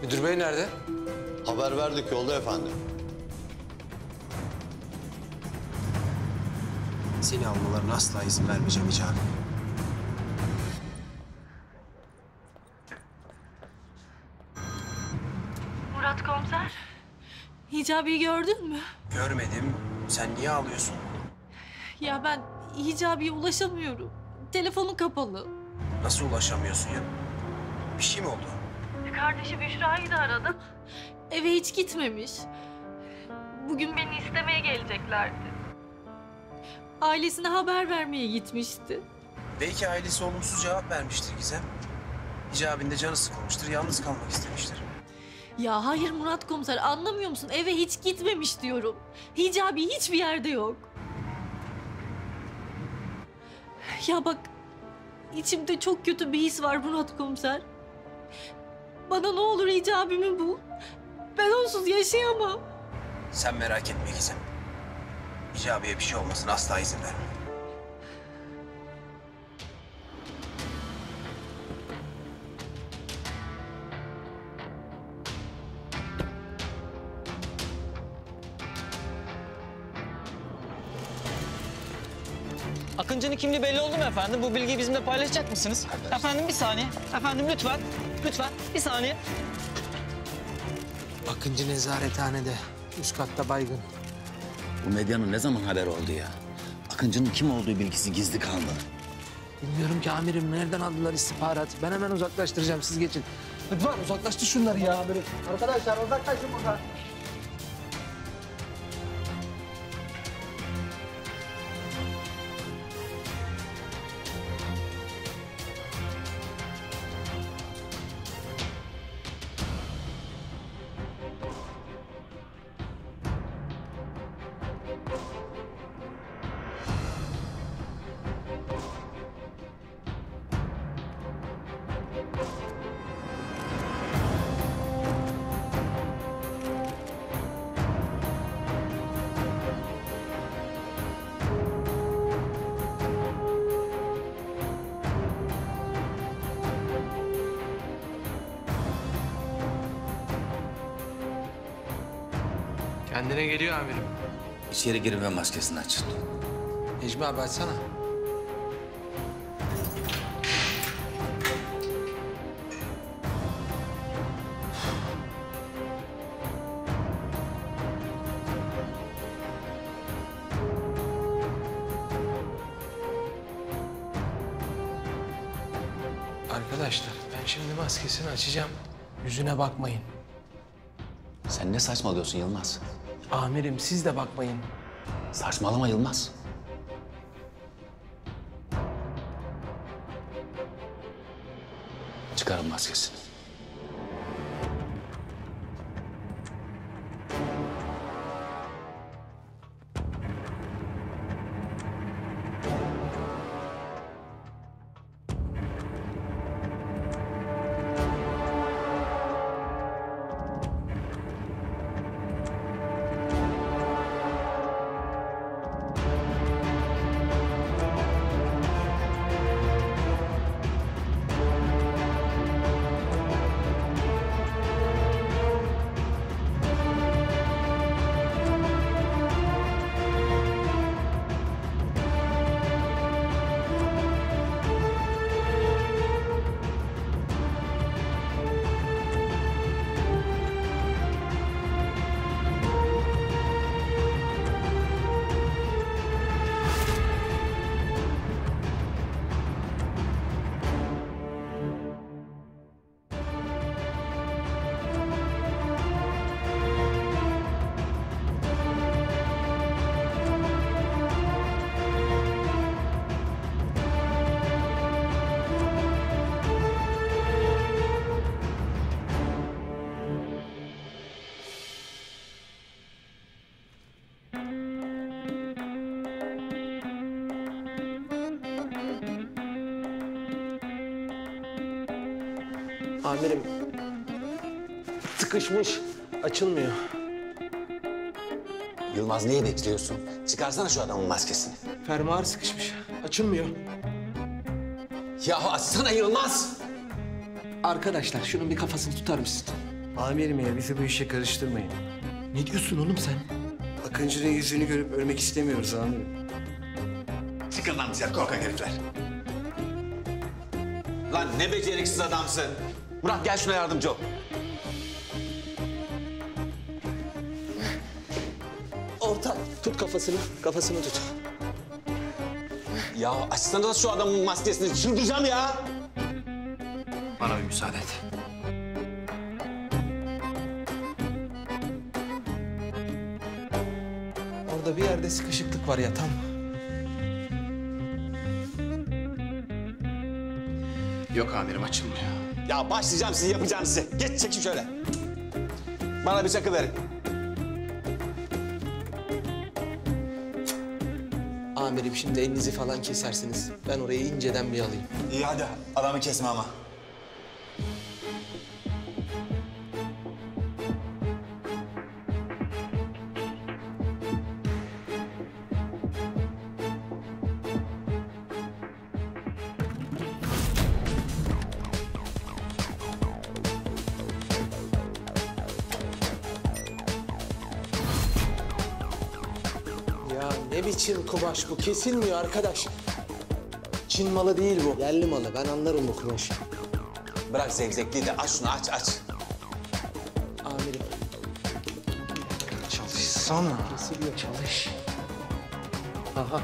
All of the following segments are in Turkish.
Müdür bey nerede? Haber verdik, yolda efendim. Seni almalarına asla izin vermeyeceğim Hicabi. Murat komiser, Hicabi'yi gördün mü? Görmedim. Sen niye ağlıyorsun? Ya ben Hicabi'ye ulaşamıyorum. Telefonu kapalı. Nasıl ulaşamıyorsun ya? Bir şey mi oldu? Kardeşi Büşra'yı da aradım. Eve hiç gitmemiş. Bugün beni istemeye geleceklerdi. Ailesine haber vermeye gitmişti. Belki ailesi olumsuz cevap vermiştir Gizem. Hicabi'nin de canı sıkılmıştır, yalnız kalmak istemiştir. Ya hayır Murat komiser, anlamıyor musun? Eve hiç gitmemiş diyorum. Hicabi hiçbir yerde yok. Ya bak, içimde çok kötü bir his var Murat komiser. Bana ne olur Hicabi'mi bul. Ben onsuz yaşayamam. Sen merak etme Gizem. Hicabi'ye bir şey olmasına asla izin verme. Akıncı'nın kimliği belli oldu mu efendim? Bu bilgiyi bizimle paylaşacak mısınız? Efendim bir saniye. Efendim lütfen. Lütfen bir saniye. Akıncı nezarethanede. Üst katta baygın. Bu medyanın ne zaman haber oldu ya? Akıncı'nın kim olduğu bilgisi gizli kaldı. Bilmiyorum ki amirim. Nereden aldılar istihbaratı? Ben hemen uzaklaştıracağım. Siz geçin. Lütfen uzaklaştır şunları ya. Arkadaşlar uzaklaşın buradan. Kendine geliyor amirim. İçeri girin ve maskesini açın. Necmi abi açsana. Arkadaşlar ben şimdi maskesini açacağım. Yüzüne bakmayın. Sen ne saçmalıyorsun Yılmaz? Amirim siz de bakmayın. Saçmalama Yılmaz. Çıkarın maskesini. Amirim sıkışmış. Açılmıyor. Yılmaz neyi bekliyorsun? Çıkarsana şu adamın maskesini. Fermuar sıkışmış. Açılmıyor. Ya açsana Yılmaz. Arkadaşlar şunun bir kafasını tutar mısın? Amirim ya bizi bu işe karıştırmayın. Ne diyorsun oğlum sen? Akıncı'nın yüzünü görüp ölmek istemiyoruz amirim. Çıkın lan dışarı korkak herifler. Lan ne beceriksiz adamsın. Murat gel şuna yardımcı ol. Ortak tut kafasını. Kafasını tut. Ya açsana şu adamın maskesini. Çıldıracağım ya. Bana bir müsaade et. Orada bir yerde sıkışıklık var ya tam. Yok amirim açılmıyor. Ya başlayacağım sizin yapacağınızı. Geç çekin şöyle. Bana bir çakı verin. Amirim şimdi elinizi falan kesersiniz. Ben orayı inceden bir alayım. İyi hadi adamı kesme ama. Ya ne biçim kumaş bu? Kesilmiyor arkadaş. Çin malı değil bu. Yerli malı. Ben anlarım bu kumaşı. Bırak zevzekliği de aç şunu aç. Amirim. Çalışsana. Kesiliyor. Çalış. Aha.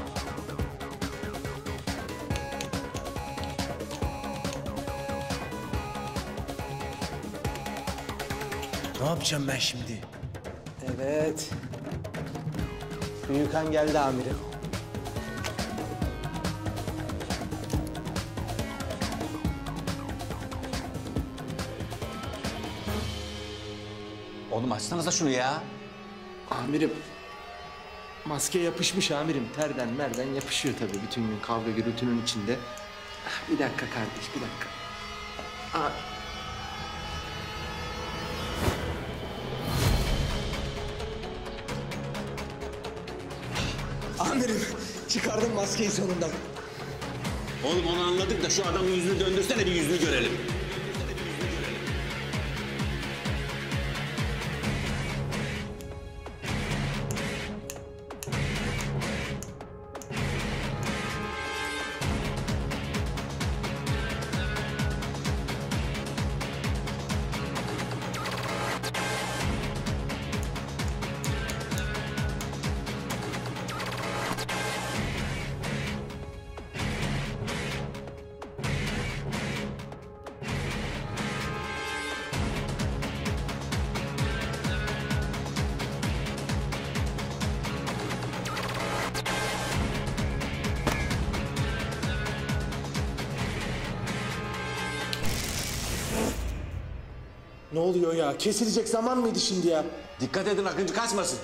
Ne yapacağım ben şimdi? Evet. Büyükan geldi amirim. Oğlum açsanıza şunu ya. Amirim. Maske yapışmış amirim. Terden merden yapışıyor tabii bütün gün kavga gürültünün içinde. Bir dakika kardeş, bir dakika. Aa. Amirim, çıkardım maskeyi sonunda. Oğlum onu anladık da şu adamın yüzünü döndürsene bir yüzünü görelim. Ne oluyor ya? Kesilecek zaman mıydı şimdi ya? Dikkat edin Akıncı kaçmasın.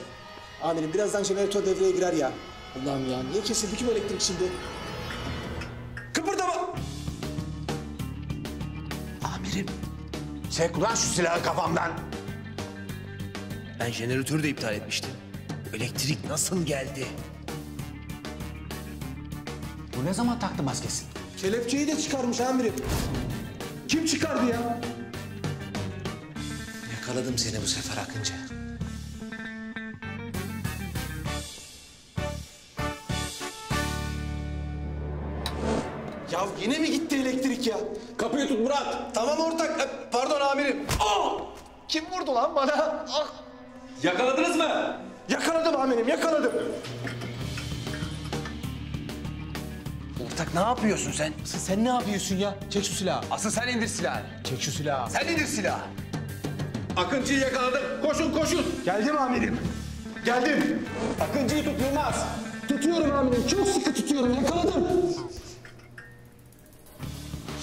Amirim birazdan jeneratör devreye girer ya. Allah'ım ya niye kesildi ki bu elektrik şimdi? Kıpırdama! Amirim. Çek ulan şu silahı kafamdan. Ben jeneratörü de iptal etmiştim. Elektrik nasıl geldi? Bu ne zaman taktı maskesini? Kelepçeyi de çıkarmış amirim. Kim çıkardı ya? Yakaladım seni bu sefer Akıncı. Ya yine mi gitti elektrik ya? Kapıyı tut Murat. Tamam ortak. Pardon amirim. Aa! Kim vurdu lan bana? Ah! Yakaladınız mı? Yakaladım amirim, yakaladım. Ortak ne yapıyorsun sen? Sen ne yapıyorsun ya? Çek şu silahı. Asıl sen indir silahını. Çek şu silahı. Sen indir silahı. Akıncı'yı yakaladım. Koşun koşun. Geldim amirim. Geldim. Akıncı'yı tut Yılmaz. Tutuyorum amirim. Çok sıkı tutuyorum. Yakaladım.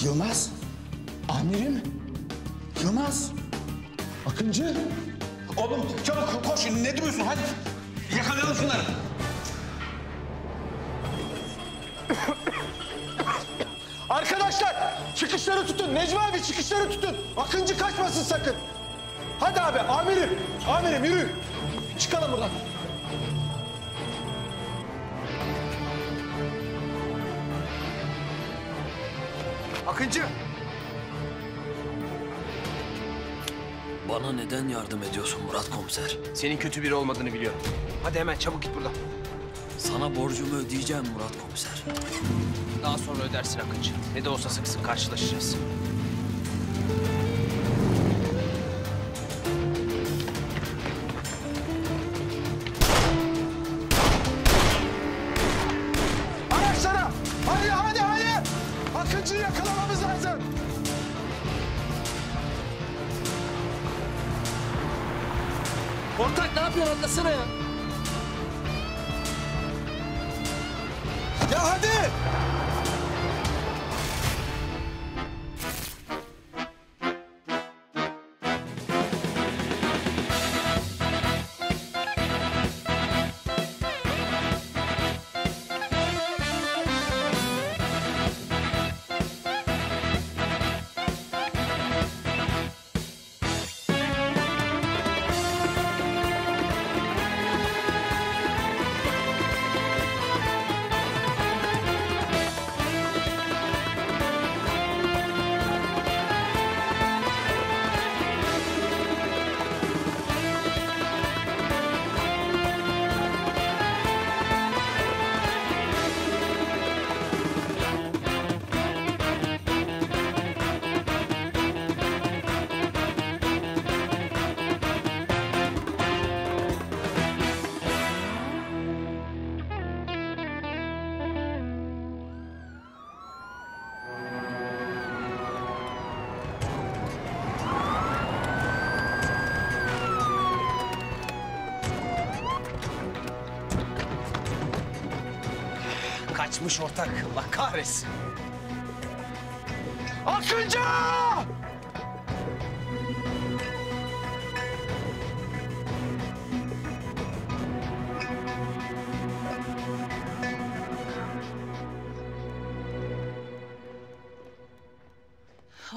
Yılmaz. Amirim. Yılmaz. Akıncı. Oğlum çabuk koş. Ne duruyorsun hadi. Yakalayalım şunları. Arkadaşlar çıkışları tutun. Necmi abi çıkışları tutun. Akıncı kaçmasın sakın. Hadi abi amirim. Amirim yürü. Çıkalım buradan. Akıncı. Bana neden yardım ediyorsun Murat komiser? Senin kötü biri olmadığını biliyorum. Hadi hemen çabuk git buradan. Sana borcumu ödeyeceğim Murat komiser. Daha sonra ödersin Akıncı. Ne de olsa sık sık karşılaşacağız. Araçlara. Hadi hadi hadi. Akıncı'yı yakalamamız lazım. Ortak ne yapıyorsun anlasana ya. Ya hadi. Kaçmış ortak. Allah kahretsin. Akıncı!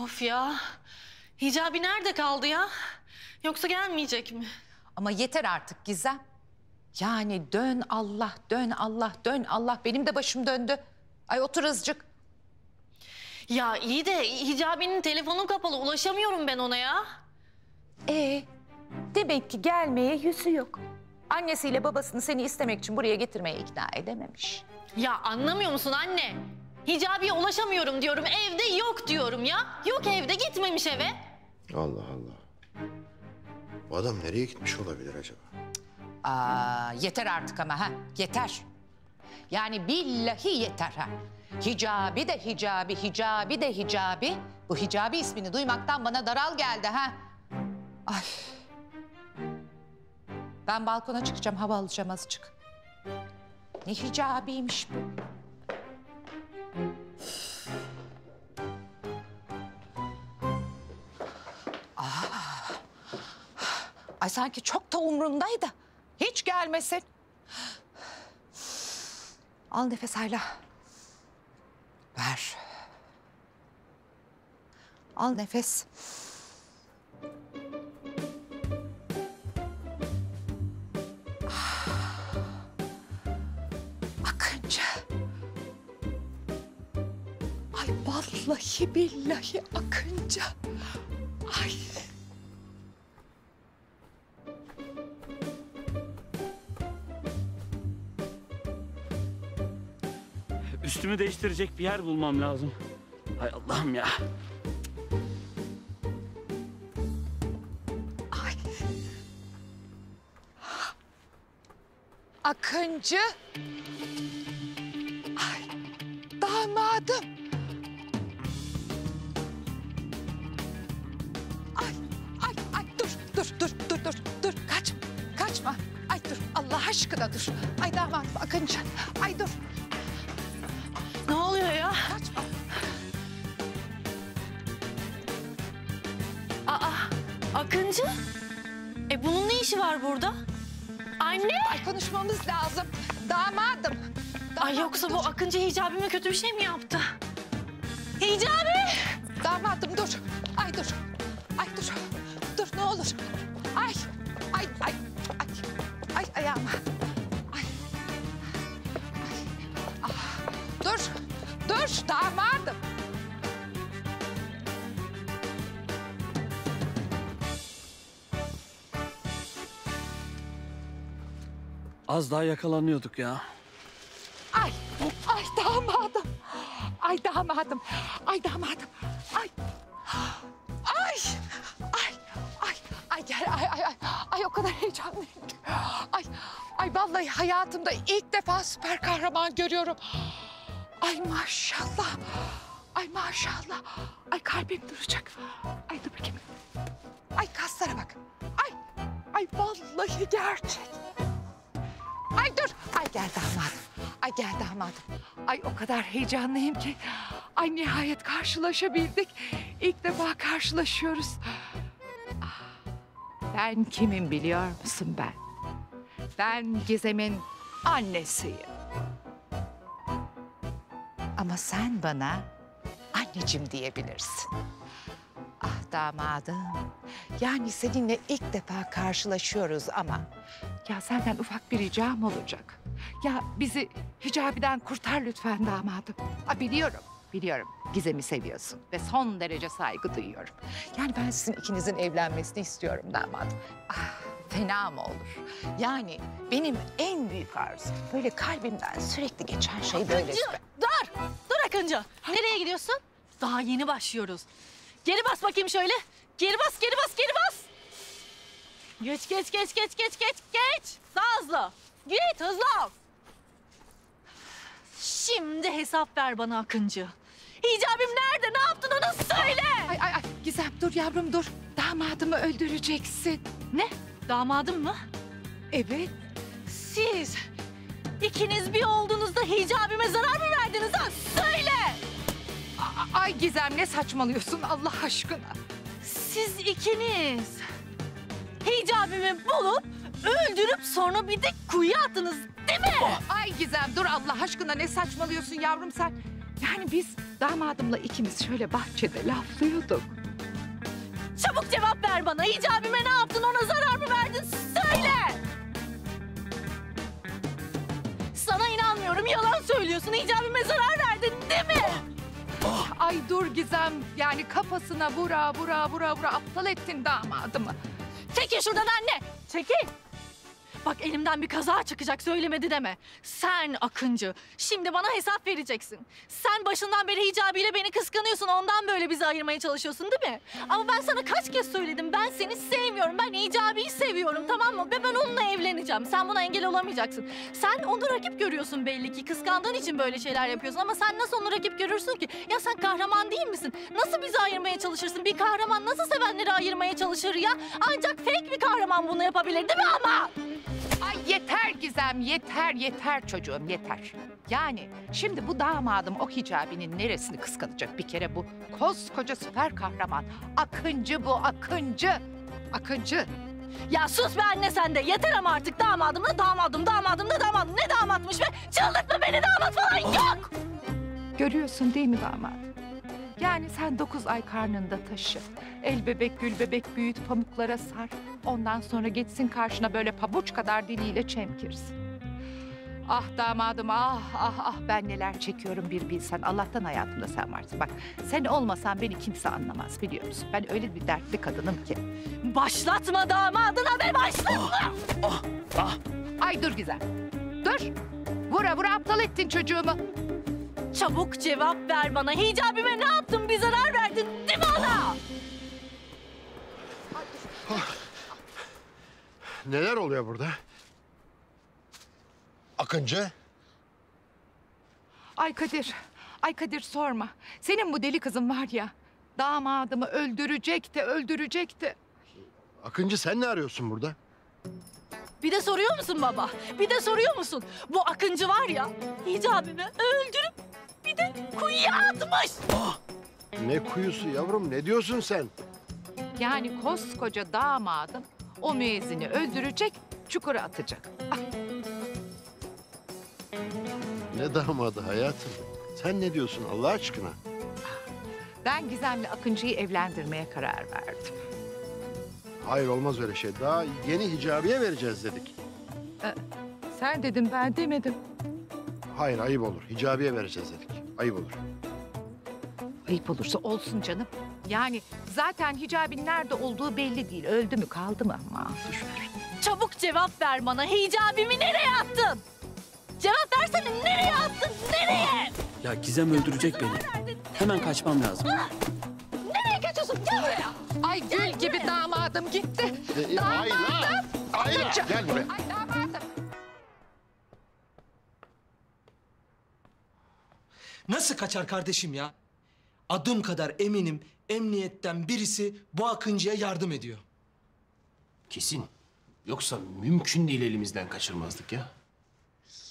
Of ya. Hicabi nerede kaldı ya? Yoksa gelmeyecek mi? Ama yeter artık Gizem. Yani dön Allah, dön Allah, dön Allah. Benim de başım döndü. Ay otur azıcık. Ya iyi de Hicabi'nin telefonu kapalı. Ulaşamıyorum ben ona ya. Demek ki gelmeye yüzü yok. Annesiyle babasını seni istemek için buraya getirmeye ikna edememiş. Ya anlamıyor musun anne? Hicabi'ye ulaşamıyorum diyorum. Evde yok diyorum ya. Yok evde, gitmemiş eve. Allah Allah. Bu adam nereye gitmiş olabilir acaba? Yeter artık ama ha, yeter. Yani billahi yeter ha. Hicabi de hicabi, hicabi de hicabi. Bu hicabi ismini duymaktan bana daral geldi ha. Ay. Ben balkona çıkacağım, hava alacağım azıcık. Ne hicabiymiş bu. Ay sanki çok da umrundaydı. Hiç gelmesin. Al nefes Ayla. Ver. Al nefes. Akıncı. Ay vallahi billahi Akıncı. Ay. Üstümü değiştirecek bir yer bulmam lazım. Hay Allah'ım ya. Ay. Akıncı. Ay. Damadım. Ay dur kaçma ay dur Allah aşkına dur ay damadım Akıncı ay dur Ne oluyor ya? kaçma Aa, Akıncı? Bunun ne işi var burada? Anne! ay konuşmamız lazım damadım Ay yoksa dur. bu Akıncı Hicabi'me kötü bir şey mi yaptı? Hicabi! Damadım dur. Ay dur. Ay dur. Dur ne olur. Ay. Ay ay. Ay. Ay ayağım. Ay. Ay. Ah. Dur. Dur damadım. Az daha yakalanıyorduk ya. Ay. Ay damadım. Ay damadım. Ay damadım. Ay. Ay. Ay. Ay. Ay gel. Ay ay ay. Ay o kadar heyecanlıyım ki. Ay. Ay vallahi hayatımda ilk defa süper kahraman görüyorum. Ay maşallah. Ay maşallah. Ay kalbim duracak. Ay dur bakayım. Ay kaslara bak. Ay. Ay vallahi gerçek. Ay dur. Ay gel damadım. Ay gel damadım. Ay o kadar heyecanlıyım ki. Ay nihayet karşılaşabildik. İlk defa karşılaşıyoruz. Ah, ben kimim biliyor musun ben? Ben Gizem'in annesiyim. Ama sen bana anneciğim diyebilirsin. Ah damadım. Yani seninle ilk defa karşılaşıyoruz ama... Ya senden ufak bir ricam olacak. Ya bizi Hicabi'den kurtar lütfen damadım. Biliyorum. Gizem'i seviyorsun ve son derece saygı duyuyorum. Yani ben sizin ikinizin evlenmesini istiyorum damadım. Ah, fena mı olur? Yani benim en büyük arzum böyle kalbimden sürekli geçen şey böyle. Dur Akıncı. Nereye gidiyorsun? Daha yeni başlıyoruz. Geri bas bakayım şöyle. Geri bas. Geç. Daha hızlı. Git hızlı ol. Şimdi hesap ver bana Akıncı. Hicabim nerede? Ne yaptın onu söyle. Ay Gizem dur yavrum dur. Damadımı öldüreceksin. Ne? Damadım mı? Evet. Siz ikiniz bir olduğunuzda hicabime zarar mı verdiniz ha? Söyle. Ay Gizem ne saçmalıyorsun Allah aşkına? Siz ikiniz hicabimi bulup öldürüp sonra bir de kuyuya attınız değil mi? Ay Gizem dur Allah aşkına ne saçmalıyorsun yavrum sen? Yani biz damadımla ikimiz şöyle bahçede laflıyorduk. Çabuk cevap ver bana. Hicabime ne yaptın? Ona zarar mı verdin? Söyle. Sana inanmıyorum. Yalan söylüyorsun. Hicabime zarar verdin değil mi? Ay dur Gizem yani kafasına vura aptal ettin damadımı. Çekil şuradan anne. Çekil. Bak elimden bir kaza çıkacak söylemedi deme. Sen Akıncı şimdi bana hesap vereceksin. Sen başından beri Hicabi'yle beni kıskanıyorsun. Ondan böyle bizi ayırmaya çalışıyorsun değil mi? Ama ben sana kaç kez söyledim. Ben seni sevmiyorum. Ben Hicabi'yi seviyorum tamam mı? Ve ben onunla evleneceğim. Sen buna engel olamayacaksın. Sen onu rakip görüyorsun belli ki. Kıskandığın için böyle şeyler yapıyorsun. Ama sen nasıl onu rakip görürsün ki? Ya sen kahraman değil misin? Nasıl bizi ayırmaya çalışırsın? Bir kahraman nasıl sevenleri ayırmaya çalışır ya? Ancak fake bir kahraman bunu yapabilir değil mi ama? Ay yeter Gizem yeter çocuğum yeter. Yani şimdi bu damadım o Hicabi'nin neresini kıskanacak bir kere bu koskoca süper kahraman. Akıncı bu Akıncı. Ya sus be anne sen de. Yeter ama artık damadım. Ne damatmış be? Çıldırtma beni damat falan yok. Görüyorsun değil mi damadım? Yani sen 9 ay karnında taşı. El bebek gül bebek büyüt pamuklara sar. Ondan sonra geçsin karşına böyle pabuç kadar diliyle çemkirsin. Ah damadım ah ben neler çekiyorum bir bilsen. Allah'tan hayatımda sen varsın. Bak sen olmasan beni kimse anlamaz biliyor musun? Ben öyle bir dertli kadınım ki. Başlatma damadına be başlatma. Ay dur Gizem. Dur. Vura aptal ettin çocuğumu. Çabuk cevap ver bana. Hicabime ne yaptın? Bir zarar verdin değil mi ona? Neler oluyor burada? Akıncı. Ay Kadir sorma. Senin bu deli kızın var ya damadımı öldürecekti. Akıncı sen ne arıyorsun burada? Bir de soruyor musun baba? Bir de soruyor musun? Bu Akıncı var ya hicabimi öldürüp bir de kuyuya atmış. Ne kuyusu yavrum ne diyorsun sen? Yani koskoca damadım o müezzini öldürecek, çukura atacak. Ah, Ne damadı hayatım? Sen ne diyorsun Allah aşkına? Ben Gizem'le Akıncı'yı evlendirmeye karar verdim. Hayır olmaz öyle şey. Daha yeni hicabiye vereceğiz dedik. Sen dedin, ben demedim. Hayır ayıp olur. Hicabiye vereceğiz dedik. Ayıp olur. Ayıp olursa olsun canım. Yani zaten Hicabi'nin nerede olduğu belli değil. Öldü mü kaldı mı? Aman boş ver. Çabuk cevap ver bana. Hicabimi nereye attın? Cevap versene, nereye attın? Nereye? Ya Gizem öldürecek beni. Hemen kaçmam lazım. Nereye kaçıyorsun? Gel buraya. Ay gül gibi damadım gitti. Ayla! Ayla! Gel buraya. Ay damadım. Nasıl kaçar kardeşim ya? Adım kadar eminim emniyetten birisi bu Akıncı'ya yardım ediyor. Kesin. Yoksa mümkün değil elimizden kaçırmazdık ya.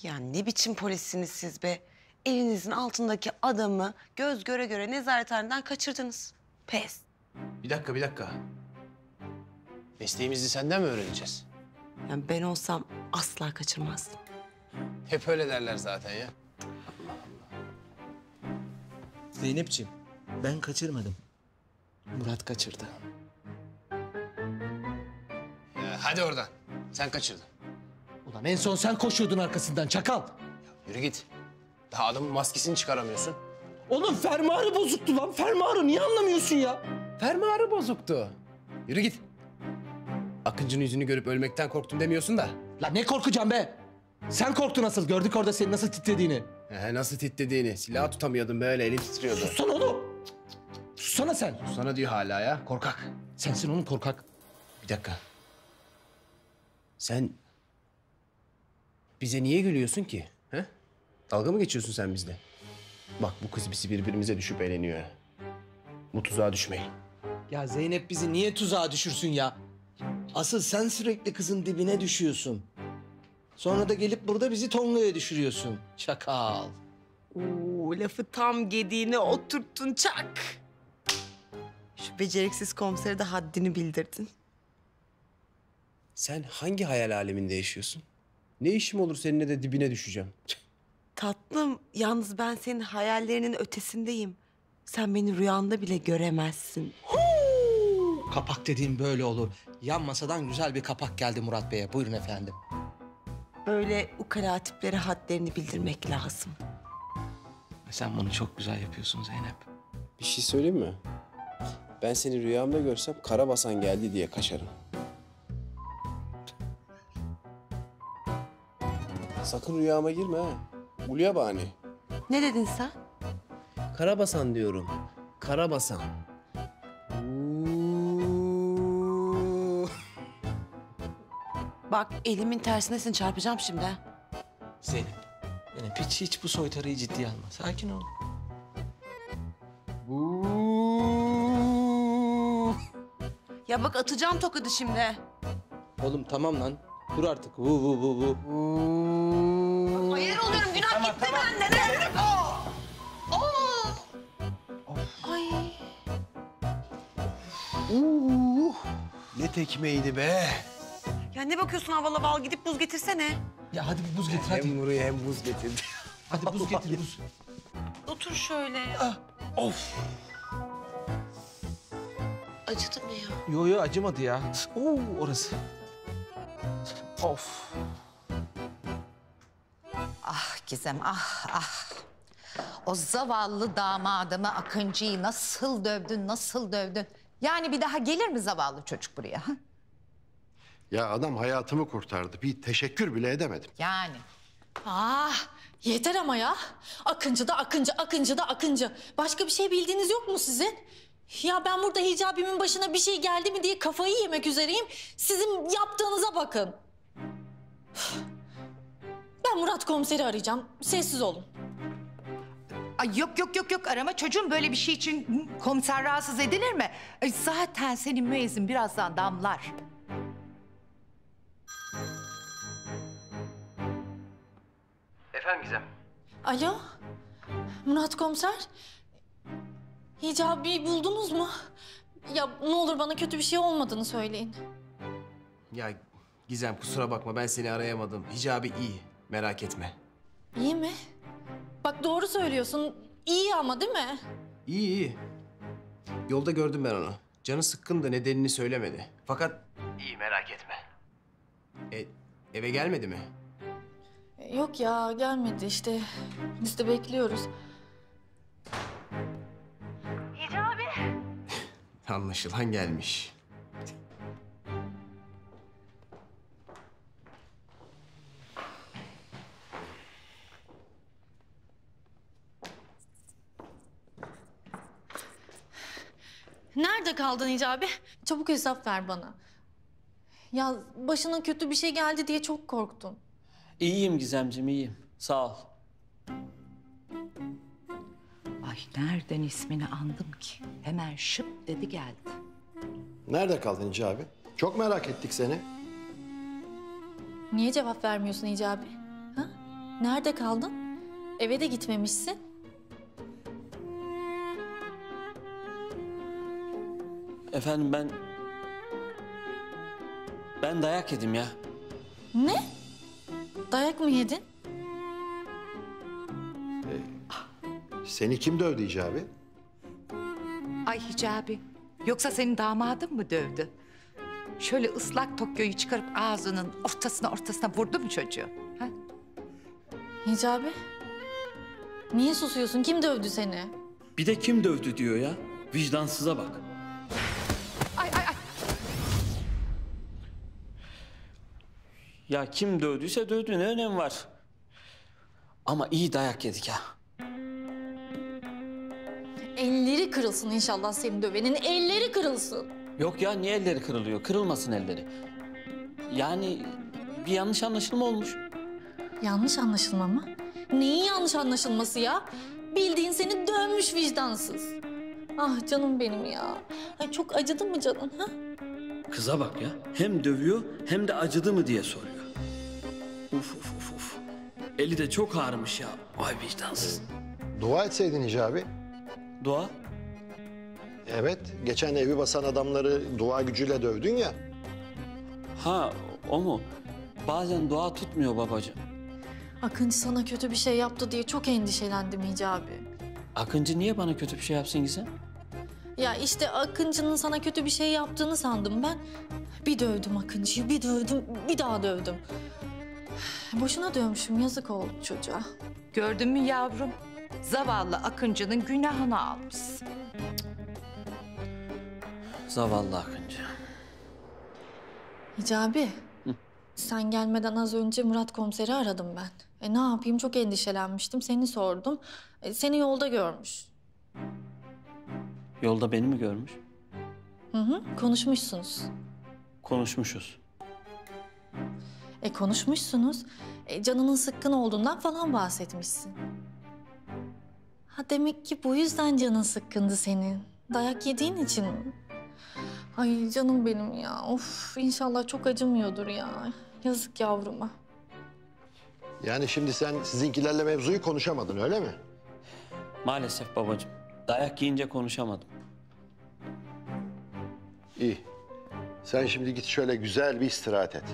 Ya ne biçim polissiniz siz be? Elinizin altındaki adamı göz göre göre nezarethaneden kaçırdınız. Pes. Bir dakika. Mesleğimizi senden mi öğreneceğiz? Yani ben olsam asla kaçırmazdım. Hep öyle derler zaten ya. Zeynepciğim, ben kaçırmadım. Murat kaçırdı. Ya hadi oradan. Sen kaçırdın. Ulan en son sen koşuyordun arkasından çakal. Yürü git. Daha adamın maskesini çıkaramıyorsun. Oğlum fermuarı bozuktu lan. Fermuarı niye anlamıyorsun ya? Fermuarı bozuktu. Yürü git. Akıncı'nın yüzünü görüp ölmekten korktum demiyorsun da. Lan ne korkacağım be? Sen korktun asıl. Gördük orada senin nasıl titrediğini. Nasıl titrediğini. Silahı tutamıyordum böyle, elim titriyordu. Sussana oğlum. Sussana sen. Sana diyor hala ya, korkak. Sensin oğlum korkak. Bir dakika. Sen bize niye gülüyorsun ki? He? Dalga mı geçiyorsun sen bizle? Bak bu kız bizi birbirimize düşüp eğleniyor. Ha. Bu tuzağa düşmeyin. Ya Zeynep bizi niye tuzağa düşürsün ya? Asıl sen sürekli kızın dibine düşüyorsun. Sonra da gelip burada bizi Tonga'ya düşürüyorsun. Çakal. Oo, lafı tam gediğine oturttun çak. Şu beceriksiz komisere de haddini bildirdin. Sen hangi hayal aleminde yaşıyorsun? Ne işim olur seninle de dibine düşeceğim. Tatlım, yalnız ben senin hayallerinin ötesindeyim. Sen beni rüyanda bile göremezsin. Kapak dediğim böyle olur. Yan masadan güzel bir kapak geldi Murat Bey'e. Buyurun efendim. Böyle ukala tiplere hadlerini bildirmek lazım. Sen bunu çok güzel yapıyorsun Zeynep. Bir şey söyleyeyim mi? Ben seni rüyamda görsem Karabasan geldi diye kaçarım. Sakın rüyama girme ha. Ulya bahane. Ne dedin sen? Karabasan diyorum. Karabasan. Bak elimin tersindesin, çarpacağım şimdi ha. Zeynep. Zeynep hiç bu soytarıyı ciddiye alma. Sakin ol. Ya bak atacağım tokadı şimdi. Oğlum tamam lan. Dur artık. Vu. Hayır oluyorum, günah gitti benden. Ay. Ne tekmeydi be. Ya ne bakıyorsun havalı bal, gidip buz getirsene. Ya hadi bir buz getir hadi. Hem buraya hem buz getirdi. Hadi buz getir buz. Otur şöyle. Of. Acıdı mı ya? Yo acımadı ya. Orası. Of. Ah Gizem, ah. O zavallı damadımı Akıncı'yı nasıl dövdün? Yani bir daha gelir mi zavallı çocuk buraya? Ha? Ya adam hayatımı kurtardı. Bir teşekkür bile edemedim. Yani. Yeter ama ya. Akıncı da Akıncı. Başka bir şey bildiğiniz yok mu sizin? Ya ben burada hicabimin başına bir şey geldi mi diye kafayı yemek üzereyim. Sizin yaptığınıza bakın. Ben Murat komiseri arayacağım. Sessiz olun. Ay yok arama çocuğum, böyle bir şey için komiser rahatsız edilir mi? Ay, zaten senin müezzin birazdan damlar. Efendim Gizem? Alo? Murat komiser? Hicabi buldunuz mu? Ya ne olur bana kötü bir şey olmadığını söyleyin. Ya Gizem kusura bakma ben seni arayamadım. Hicabi iyi. Merak etme. İyi mi? Bak doğru söylüyorsun. İyi ama değil mi? İyi. Yolda gördüm ben onu. Canı sıkkındı, nedenini söylemedi. Fakat iyi, merak etme. Eve gelmedi mi? Yok ya gelmedi işte. Biz de bekliyoruz. Hicabi. Anlaşılan gelmiş. Nerede kaldın Hicabi? Çabuk hesap ver bana. Ya başına kötü bir şey geldi diye çok korktum. İyiyim Gizemciğim, iyiyim. Sağ ol. Ay nereden ismini andım ki? Hemen şıp dedi geldi. Nerede kaldın Hicabi? Çok merak ettik seni. Niye cevap vermiyorsun Hicabi? Ha? Nerede kaldın? Eve de gitmemişsin. Efendim ben dayak yedim ya. Ne? Dayak mı yedin? Seni kim dövdü Hicabi? Ay Hicabi, yoksa senin damadın mı dövdü? Şöyle ıslak Tokyo'yu çıkarıp ağzının ortasına vurdu mu çocuğu? Ha? Hicabi. Niye susuyorsun? Kim dövdü seni? Bir de kim dövdü diyor ya. Vicdansıza bak. Ay. Ya kim dövdüyse dövdü, ne önemi var? Ama iyi dayak yedik ha. Elleri kırılsın inşallah senin dövenin. Elleri kırılsın. Yok ya, niye elleri kırılıyor? Kırılmasın elleri. Yani bir yanlış anlaşılma olmuş. Yanlış anlaşılma mı? Neyin yanlış anlaşılması ya? Bildiğin seni dövmüş vicdansız. Ah canım benim ya. Ay çok acıdı mı canın ha? Kıza bak ya. Hem dövüyor hem de acıdı mı diye soruyor. Uf. Eli de çok ağrımış ya. Vay vicdansız. Dua etseydin Hicabi. Dua? Evet, geçen evi basan adamları dua gücüyle dövdün ya. Ha, o mu? Bazen dua tutmuyor babacığım. Akıncı sana kötü bir şey yaptı diye çok endişelendim Hicabi. Akıncı niye bana kötü bir şey yapsın Gizem? Ya işte Akıncı'nın sana kötü bir şey yaptığını sandım ben. Bir dövdüm Akıncı'yı, bir dövdüm, bir daha dövdüm. Boşuna dövmüşüm, yazık oldu çocuğa. Gördün mü yavrum? Zavallı Akıncı'nın günahını almışsın. Zavallı Akıncı. Hicabi, sen gelmeden az önce Murat komiseri aradım ben. Ne yapayım, çok endişelenmiştim, seni sordum. Seni yolda görmüş. Yolda beni mi görmüş? Hı, konuşmuşsunuz. Konuşmuşuz. Konuşmuşsunuz. Canının sıkkın olduğundan falan bahsetmişsin. Ha demek ki bu yüzden canın sıkkındı senin. Dayak yediğin için mi? Ay canım benim ya. Of inşallah çok acımıyordur ya. Yazık yavruma. Yani şimdi sen sizinkilerle mevzuyu konuşamadın öyle mi? Maalesef babacığım. Dayak yiyince konuşamadım. İyi. Sen şimdi git şöyle güzel bir istirahat et.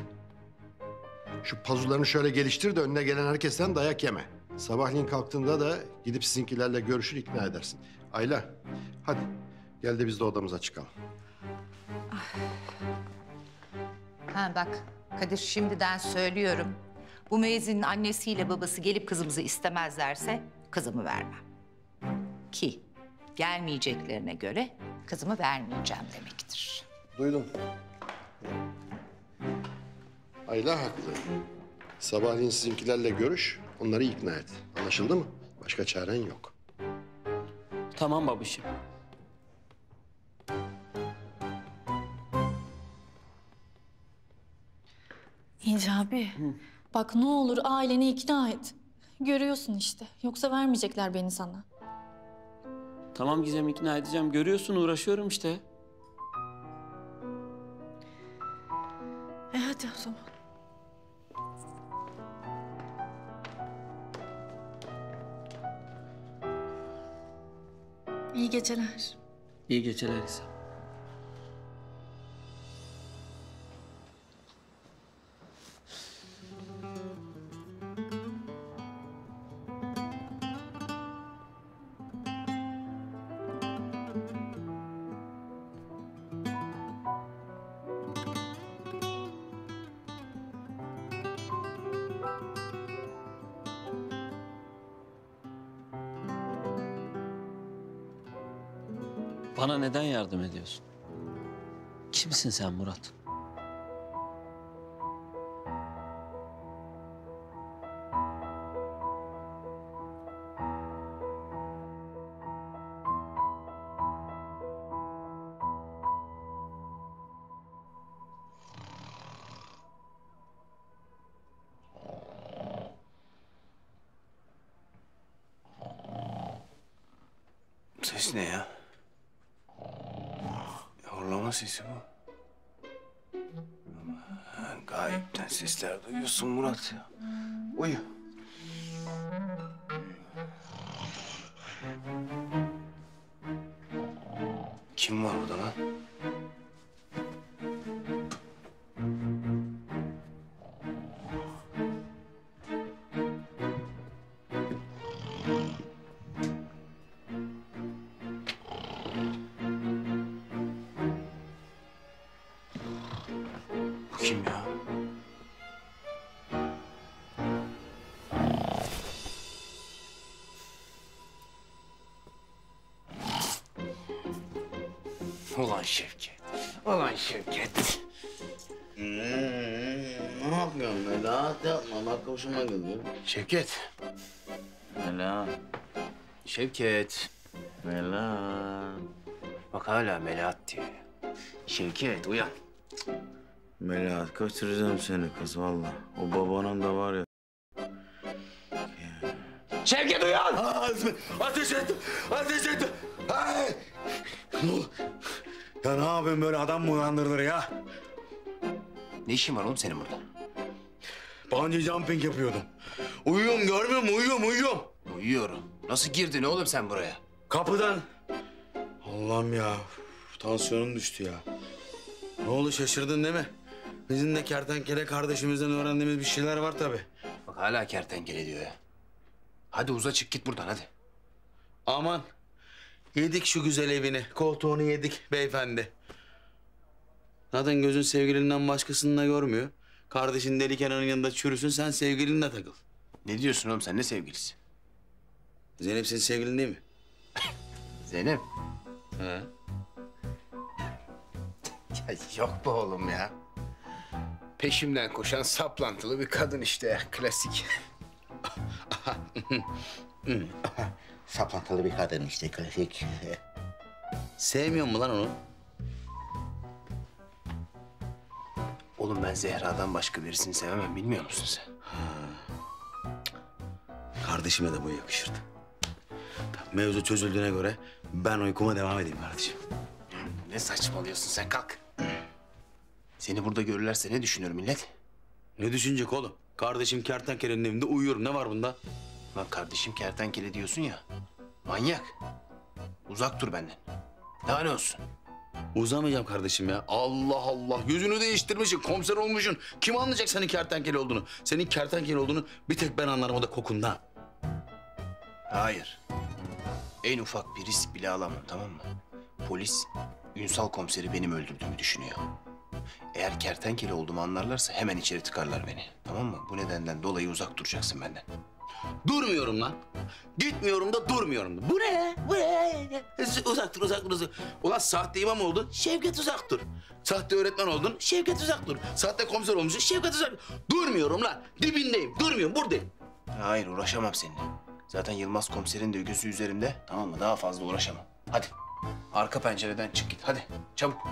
Şu pazularını şöyle geliştir de önüne gelen herkesten dayak yeme. Sabahleyin kalktığında da gidip sizinkilerle görüşür, ikna edersin. Ayla, hadi gel de biz de odamıza çıkalım. Ha bak Kadir, şimdiden söylüyorum. Bu müezzinin annesiyle babası gelip kızımızı istemezlerse kızımı vermem. Ki gelmeyeceklerine göre kızımı vermeyeceğim demektir. Duydum. Ayla haklı. Sabahleyin sizinkilerle görüş, onları ikna et. Anlaşıldı mı? Başka çaren yok. Tamam babişim. Hicabi, bak ne olur aileni ikna et. Görüyorsun işte. Yoksa vermeyecekler beni sana. Tamam Gizem, ikna edeceğim. Görüyorsun, uğraşıyorum işte. Hadi o zaman. İyi geceler. İyi geceler Gizem. Bana neden yardım ediyorsun? Kimsin sen Murat? Ses ne ya? Horlama sesi bu. Gayipten sesler duyuyorsun Murat ya. Uyu. Kim var burada lan? Bu kim ya? Ulan Şevket. Ulan Şevket. Ne yapıyorsun Melahat? Yapma bak hoşuma gidiyor. Şevket. Melahat. Şevket. Melahat. Bak hala Melahat diyor. Şevket uyan. Melahat kaçıracağım seni kız valla. O babanın da var ya. Şevket uyan! Ateş et! Ateş et! Ay! Ya ne yapayım böyle adam mı uyandırılır ya? Ne işin var oğlum senin burada? Bungee jumping yapıyordum. Uyuyorum görmüyor musun? Uyuyorum. Uyuyorum. Nasıl girdin oğlum sen buraya? Kapıdan. Allah'ım ya. Tansiyonum düştü ya. Ne oldu şaşırdın değil mi? Bizim de kertenkele kardeşimizden öğrendiğimiz bir şeyler var tabii. Bak hala kertenkele diyor ya. Hadi uza çık git buradan hadi. Aman. Yedik şu güzel evini. Koltuğunu yedik beyefendi. Zaten gözün sevgilinden başkasını da görmüyor. Kardeşin deli Kenan'ın yanında çürüsün, sen sevgilinle takıl. Ne diyorsun oğlum sen ne sevgilisi? Zeynep senin sevgilin değil mi? Zeynep. He. Ya yok be oğlum ya. Peşimden koşan saplantılı bir kadın işte klasik. Saplantılı bir kadın işte klasik. Sevmiyor mu lan onu? Oğlum ben Zehra'dan başka birisini sevemem bilmiyor musun sen? Kardeşime de bu yakışırdı. Mevzu çözüldüğüne göre ben uykuma devam edeyim kardeşim. Ne saçmalıyorsun sen kalk. Seni burada görürlerse ne düşünür millet? Ne düşünecek oğlum? Kardeşim kertenkelenin evinde uyuyorum. Ne var bunda? Lan kardeşim kertenkele diyorsun ya. Manyak. Uzak dur benden. Daha ne olsun? Uzamayacağım kardeşim ya. Allah Allah. Yüzünü değiştirmişsin. Komiser olmuşsun. Kim anlayacak senin kertenkele olduğunu? Senin kertenkele olduğunu bir tek ben anlarım o da kokundan. Hayır. En ufak bir risk bile alamam tamam mı? Polis Ünsal komiseri benim öldürdüğümü düşünüyor. Eğer kertenkele olduğumu anlarlarsa hemen içeri tıkarlar beni. Tamam mı? Bu nedenden dolayı uzak duracaksın benden. Durmuyorum lan. Gitmiyorum da durmuyorum da. Bu ne? Bu ne? Uzak dur, uzak dur, uzak dur. Ulan sahte imam oldun, Şevket uzak dur. Sahte öğretmen oldun, Şevket uzak dur. Sahte komiser olmuşsun, Şevket uzak dur. Durmuyorum lan. Dibindeyim, durmuyorum, buradayım. Hayır uğraşamam seninle. Zaten Yılmaz komiserin de gözü üzerimde. Tamam mı? Daha fazla uğraşamam. Hadi. Arka pencereden çık git. Hadi çabuk.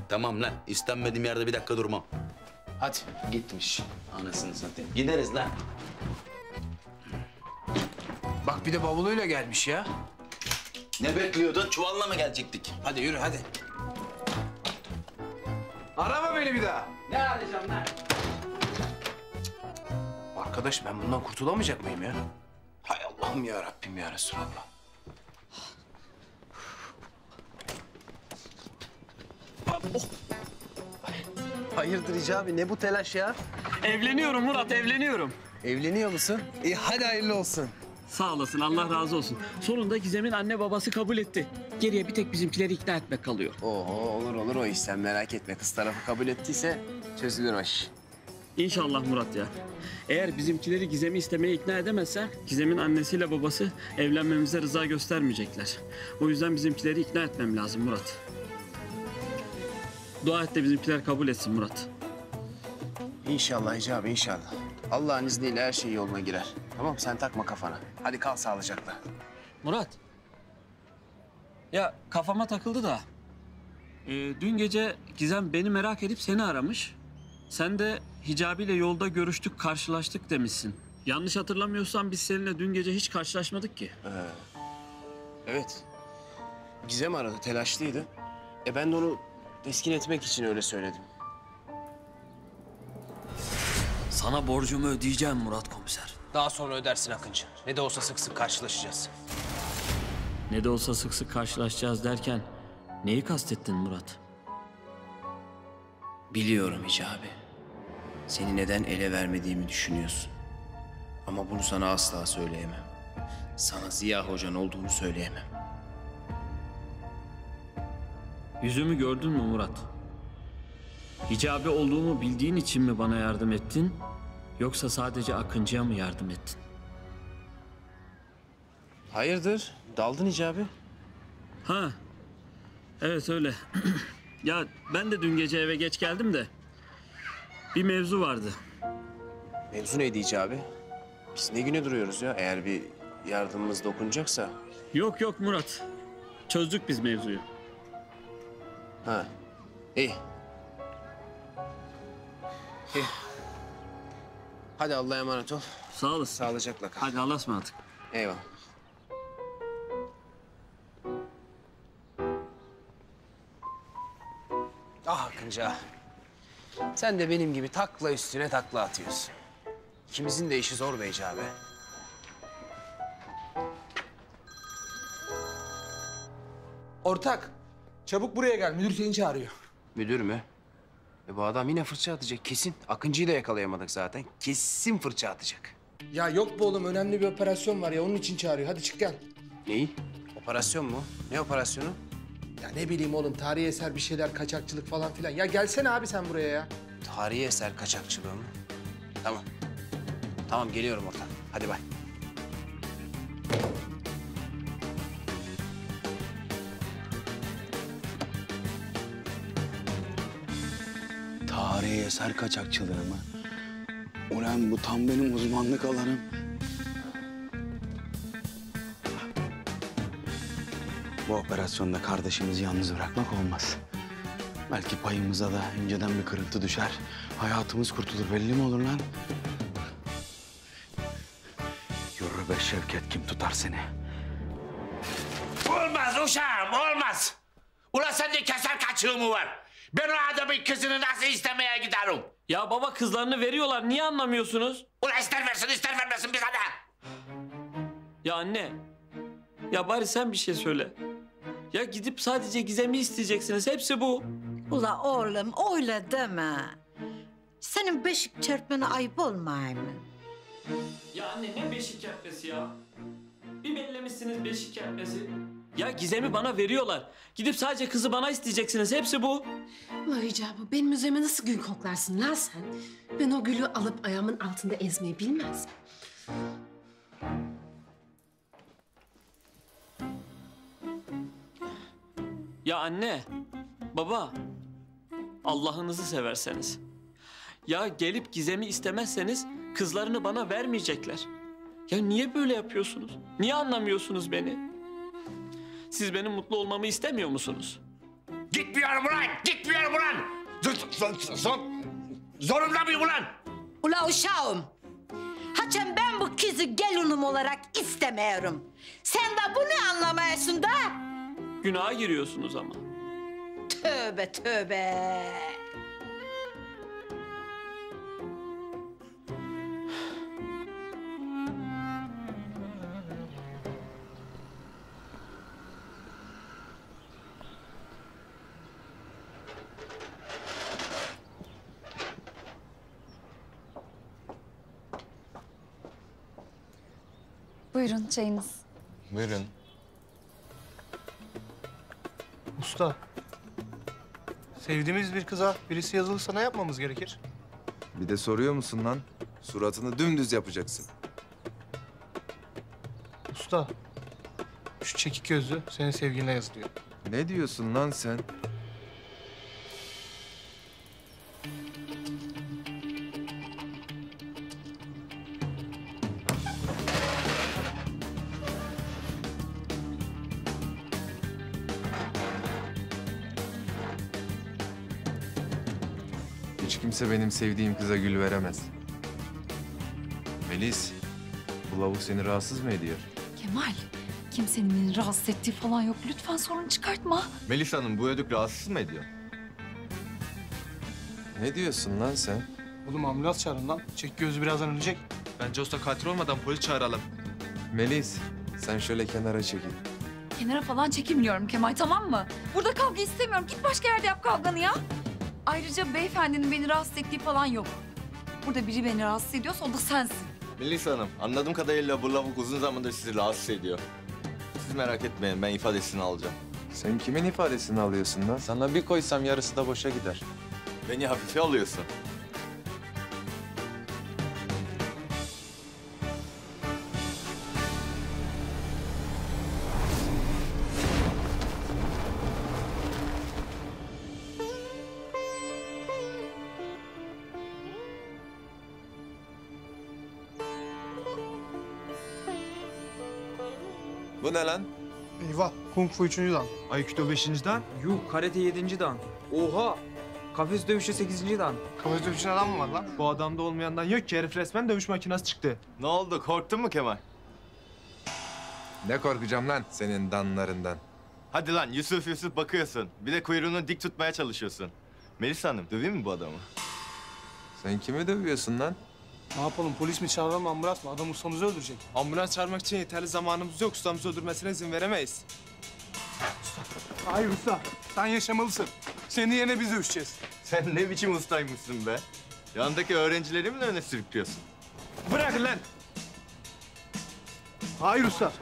Tamam lan. İstenmediğim yerde bir dakika durmam. Hadi. Gitmiş. Anasını satayım. Gideriz lan. Bak bir de bavuluyla gelmiş ya. Ne bekliyordun? Çuvalla mı gelecektik? Hadi yürü hadi. Arama beni bir daha. Ne arayacağım lan? Arkadaş ben bundan kurtulamayacak mıyım ya? Hay Allah'ım ya Rabbim ya Resulallah. Hayırdır Hicabi ne bu telaş ya? Evleniyorum Murat, evleniyorum. Evleniyor musun? İyi hadi hayırlı olsun. Sağ olasın, Allah razı olsun. Sonunda Gizem'in anne babası kabul etti. Geriye bir tek bizimkileri ikna etmek kalıyor. Oho olur o iş sen merak etme. Kız tarafı kabul ettiyse çözülür o iş. İnşallah Murat ya. Eğer bizimkileri Gizem'i istemeye ikna edemezsen Gizem'in annesiyle babası evlenmemize rıza göstermeyecekler. O yüzden bizimkileri ikna etmem lazım Murat. Dua et de bizimkiler kabul etsin Murat. İnşallah Hicabi inşallah. Allah'ın izniyle her şey yoluna girer. Tamam sen takma kafana. Hadi kal sağlıcakla. Murat. Ya kafama takıldı da. Dün gece Gizem beni merak edip seni aramış. Sen de Hicabi ile yolda görüştük, karşılaştık demişsin. Yanlış hatırlamıyorsam biz seninle dün gece hiç karşılaşmadık ki. Evet. Gizem aradı, telaşlıydı. Ben de onu teskin etmek için öyle söyledim. Sana borcumu ödeyeceğim Murat komiser. Daha sonra ödersin Akıncı. Ne de olsa sık sık karşılaşacağız. Ne de olsa sık sık karşılaşacağız derken neyi kastettin Murat? Biliyorum Hicabi. Seni neden ele vermediğimi düşünüyorsun. Ama bunu sana asla söyleyemem. Sana Ziya Hoca'nın olduğunu söyleyemem. Yüzümü gördün mü Murat? Hicabi olduğumu bildiğin için mi bana yardım ettin? Yoksa sadece Akıncı'ya mı yardım ettin? Hayırdır? Daldın Hicabi. Ha, evet öyle. Ya ben de dün gece eve geç geldim de bir mevzu vardı. Mevzu neydi Hicabi? Biz ne güne duruyoruz ya? Eğer bir yardımımız dokunacaksa... Yok yok Murat. Çözdük biz mevzuyu. Ha, iyi. İyi. Hadi Allah'a emanet ol. Sağ olasın. Sağlıcakla kal. Hadi Allah'a ısmarladık. Eyvallah. Ah Akıncı ah. Sen de benim gibi takla üstüne takla atıyorsun. İkimizin de işi zor be Hicabi. Ortak, çabuk buraya gel. Müdür seni çağırıyor. Müdür mü? Bu adam yine fırça atacak kesin. Akıncı'yı da yakalayamadık zaten. Kesin fırça atacak. Ya yok bu oğlum. Önemli bir operasyon var ya. Onun için çağırıyor. Hadi çık gel. Neyi? Operasyon mu? Ne operasyonu? Ya ne bileyim oğlum. Tarihi eser bir şeyler, kaçakçılık falan filan. Ya gelsene abi sen buraya ya. Tarihi eser kaçakçılığı mı? Tamam. Tamam geliyorum ortak. Hadi bay. Tarihi eser kaçakçılığı mı? Ulan bu tam benim uzmanlık alanım. Bu operasyonda kardeşimizi yalnız bırakmak olmaz. Belki payımıza da inceden bir kırıntı düşer. Hayatımız kurtulur belli mi olur lan? Yürü be Şevket, kim tutar seni? Olmaz uşağım, olmaz. Ulan sende keser kaçığı mı var? Ben o adamın kızını nasıl istemeye giderim? Ya baba kızlarını veriyorlar. Niye anlamıyorsunuz? Ulan ister versin, ister vermesin bize de. Ya anne. Ya bari sen bir şey söyle. Ya gidip sadece Gizem'i isteyeceksiniz. Hepsi bu. Ula oğlum öyle deme. Senin beşik çarpmana ayıp olmay mı? Ya anne ne beşik kertmesi ya? Bir bellemişsiniz beşik kertmesi. Ya Gizem'i bana veriyorlar. Gidip sadece kızı bana isteyeceksiniz. Hepsi bu. Ama Hicabi benim üzerime nasıl gül koklarsın lan sen? Ben o gülü alıp ayağımın altında ezmeyi bilmez miyim? Ya anne, baba, Allah'ınızı severseniz. Ya gelip Gizem'i istemezseniz kızlarını bana vermeyecekler. Ya niye böyle yapıyorsunuz? Niye anlamıyorsunuz beni? Siz benim mutlu olmamı istemiyor musunuz? Gitmiyorum ulan, gitmiyorum ulan. Zorunda mıyım ulan? Ula uşağım. Haçan ben bu kızı gelinim olarak istemiyorum. Sen de bunu anlamıyorsun da. Günaha giriyorsunuz ama. Tövbe tövbe. Buyurun çayınız. Buyurun. Usta, sevdiğimiz bir kıza birisi yazılı sana yapmamız gerekir. Bir de soruyor musun lan? Suratını dümdüz yapacaksın. Usta, şu çekik gözlü senin sevgiline yazılıyor. Ne diyorsun lan sen? Hiç kimse benim sevdiğim kıza gül veremez. Melis, bu lavuk seni rahatsız mı ediyor? Kemal, kimsenin beni rahatsız ettiği falan yok. Lütfen sorun çıkartma. Melis Hanım, bu ödük rahatsız mı ediyor? Ne diyorsun lan sen? Oğlum ambulans çağırın lan. Çekik gözlü birazdan ölecek. Bence usta katil olmadan polis çağıralım. Melis, sen şöyle kenara çekil. Kenara falan çekilmiyorum Kemal, tamam mı? Burada kavga istemiyorum. Git başka yerde yap kavganı ya. Ayrıca beyefendinin beni rahatsız ettiği falan yok. Burada biri beni rahatsız ediyorsa o da sensin. Melis Hanım, anladığım kadarıyla bu lavuk uzun zamandır sizi rahatsız ediyor. Siz merak etmeyin, ben ifadesini alacağım. Sen kimin ifadesini alıyorsun lan? Sana bir koysam yarısı da boşa gider. Beni hafife alıyorsun. Bu ne lan? Eyvah, Kung Fu 3. dan. Aikido 5. dan. Yuh, karate 7. dan. Oha! Kafes dövüşü 8. dan. Kafes dövüşen adam mı var lan? Bu adamda olmayandan yok ki, herif resmen dövüş makinesi çıktı. Ne oldu, korktun mu Kemal? Ne korkacağım lan senin danlarından? Hadi lan, Yusuf bakıyorsun. Bir de kuyruğunu dik tutmaya çalışıyorsun. Melis Hanım, döveyim mi bu adamı? Sen kimi dövüyorsun lan? Ne yapalım, polis mi çağıralım, ambulans mı? Adam ustamızı öldürecek. Ambulans çağırmak için yeterli zamanımız yok. Ustamızı öldürmesine izin veremeyiz. Hayır usta, sen yaşamalısın. Senin yerine biz dövüşeceğiz. Sen ne biçim ustaymışsın be? Yanındaki öğrencileri mi öne sürüklüyorsun? Bırakın lan! Hayır usta,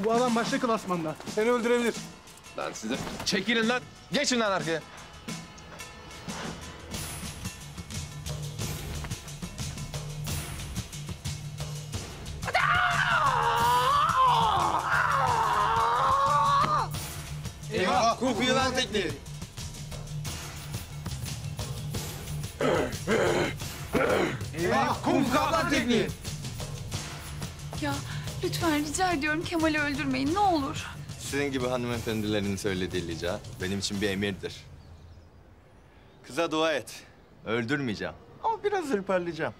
bu adam başka klasmanda. Seni öldürebilir. Lan size çekilin lan. Geçin lan arkaya. Eyvah! Kung Fu yılan tekniği! Eyvah, Kung Fu kaplan tekniği! Ya lütfen rica ediyorum Kemal'i öldürmeyin ne olur. Sizin gibi hanımefendilerin söylediği rica benim için bir emirdir. Kıza dua et. Öldürmeyeceğim. Ama biraz hırparlayacağım.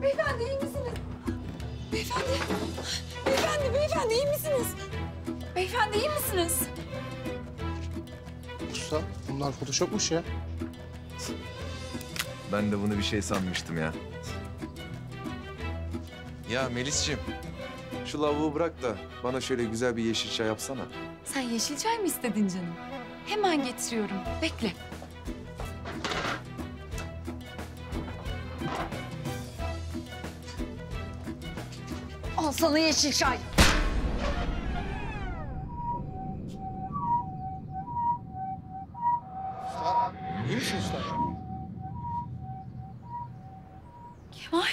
Beyefendi iyi misiniz? Beyefendi. Beyefendi iyi misiniz? Beyefendi iyi misiniz? Usta, bunlar photoshopmuş ya. Ben de bunu bir şey sanmıştım ya. Ya Melis'ciğim, şu lavuğu bırak da bana şöyle güzel bir yeşil çay yapsana. Sen yeşil çay mı istedin canım? Hemen getiriyorum. Bekle. Al sana yeşil çay. İyi misin usta? Kemal.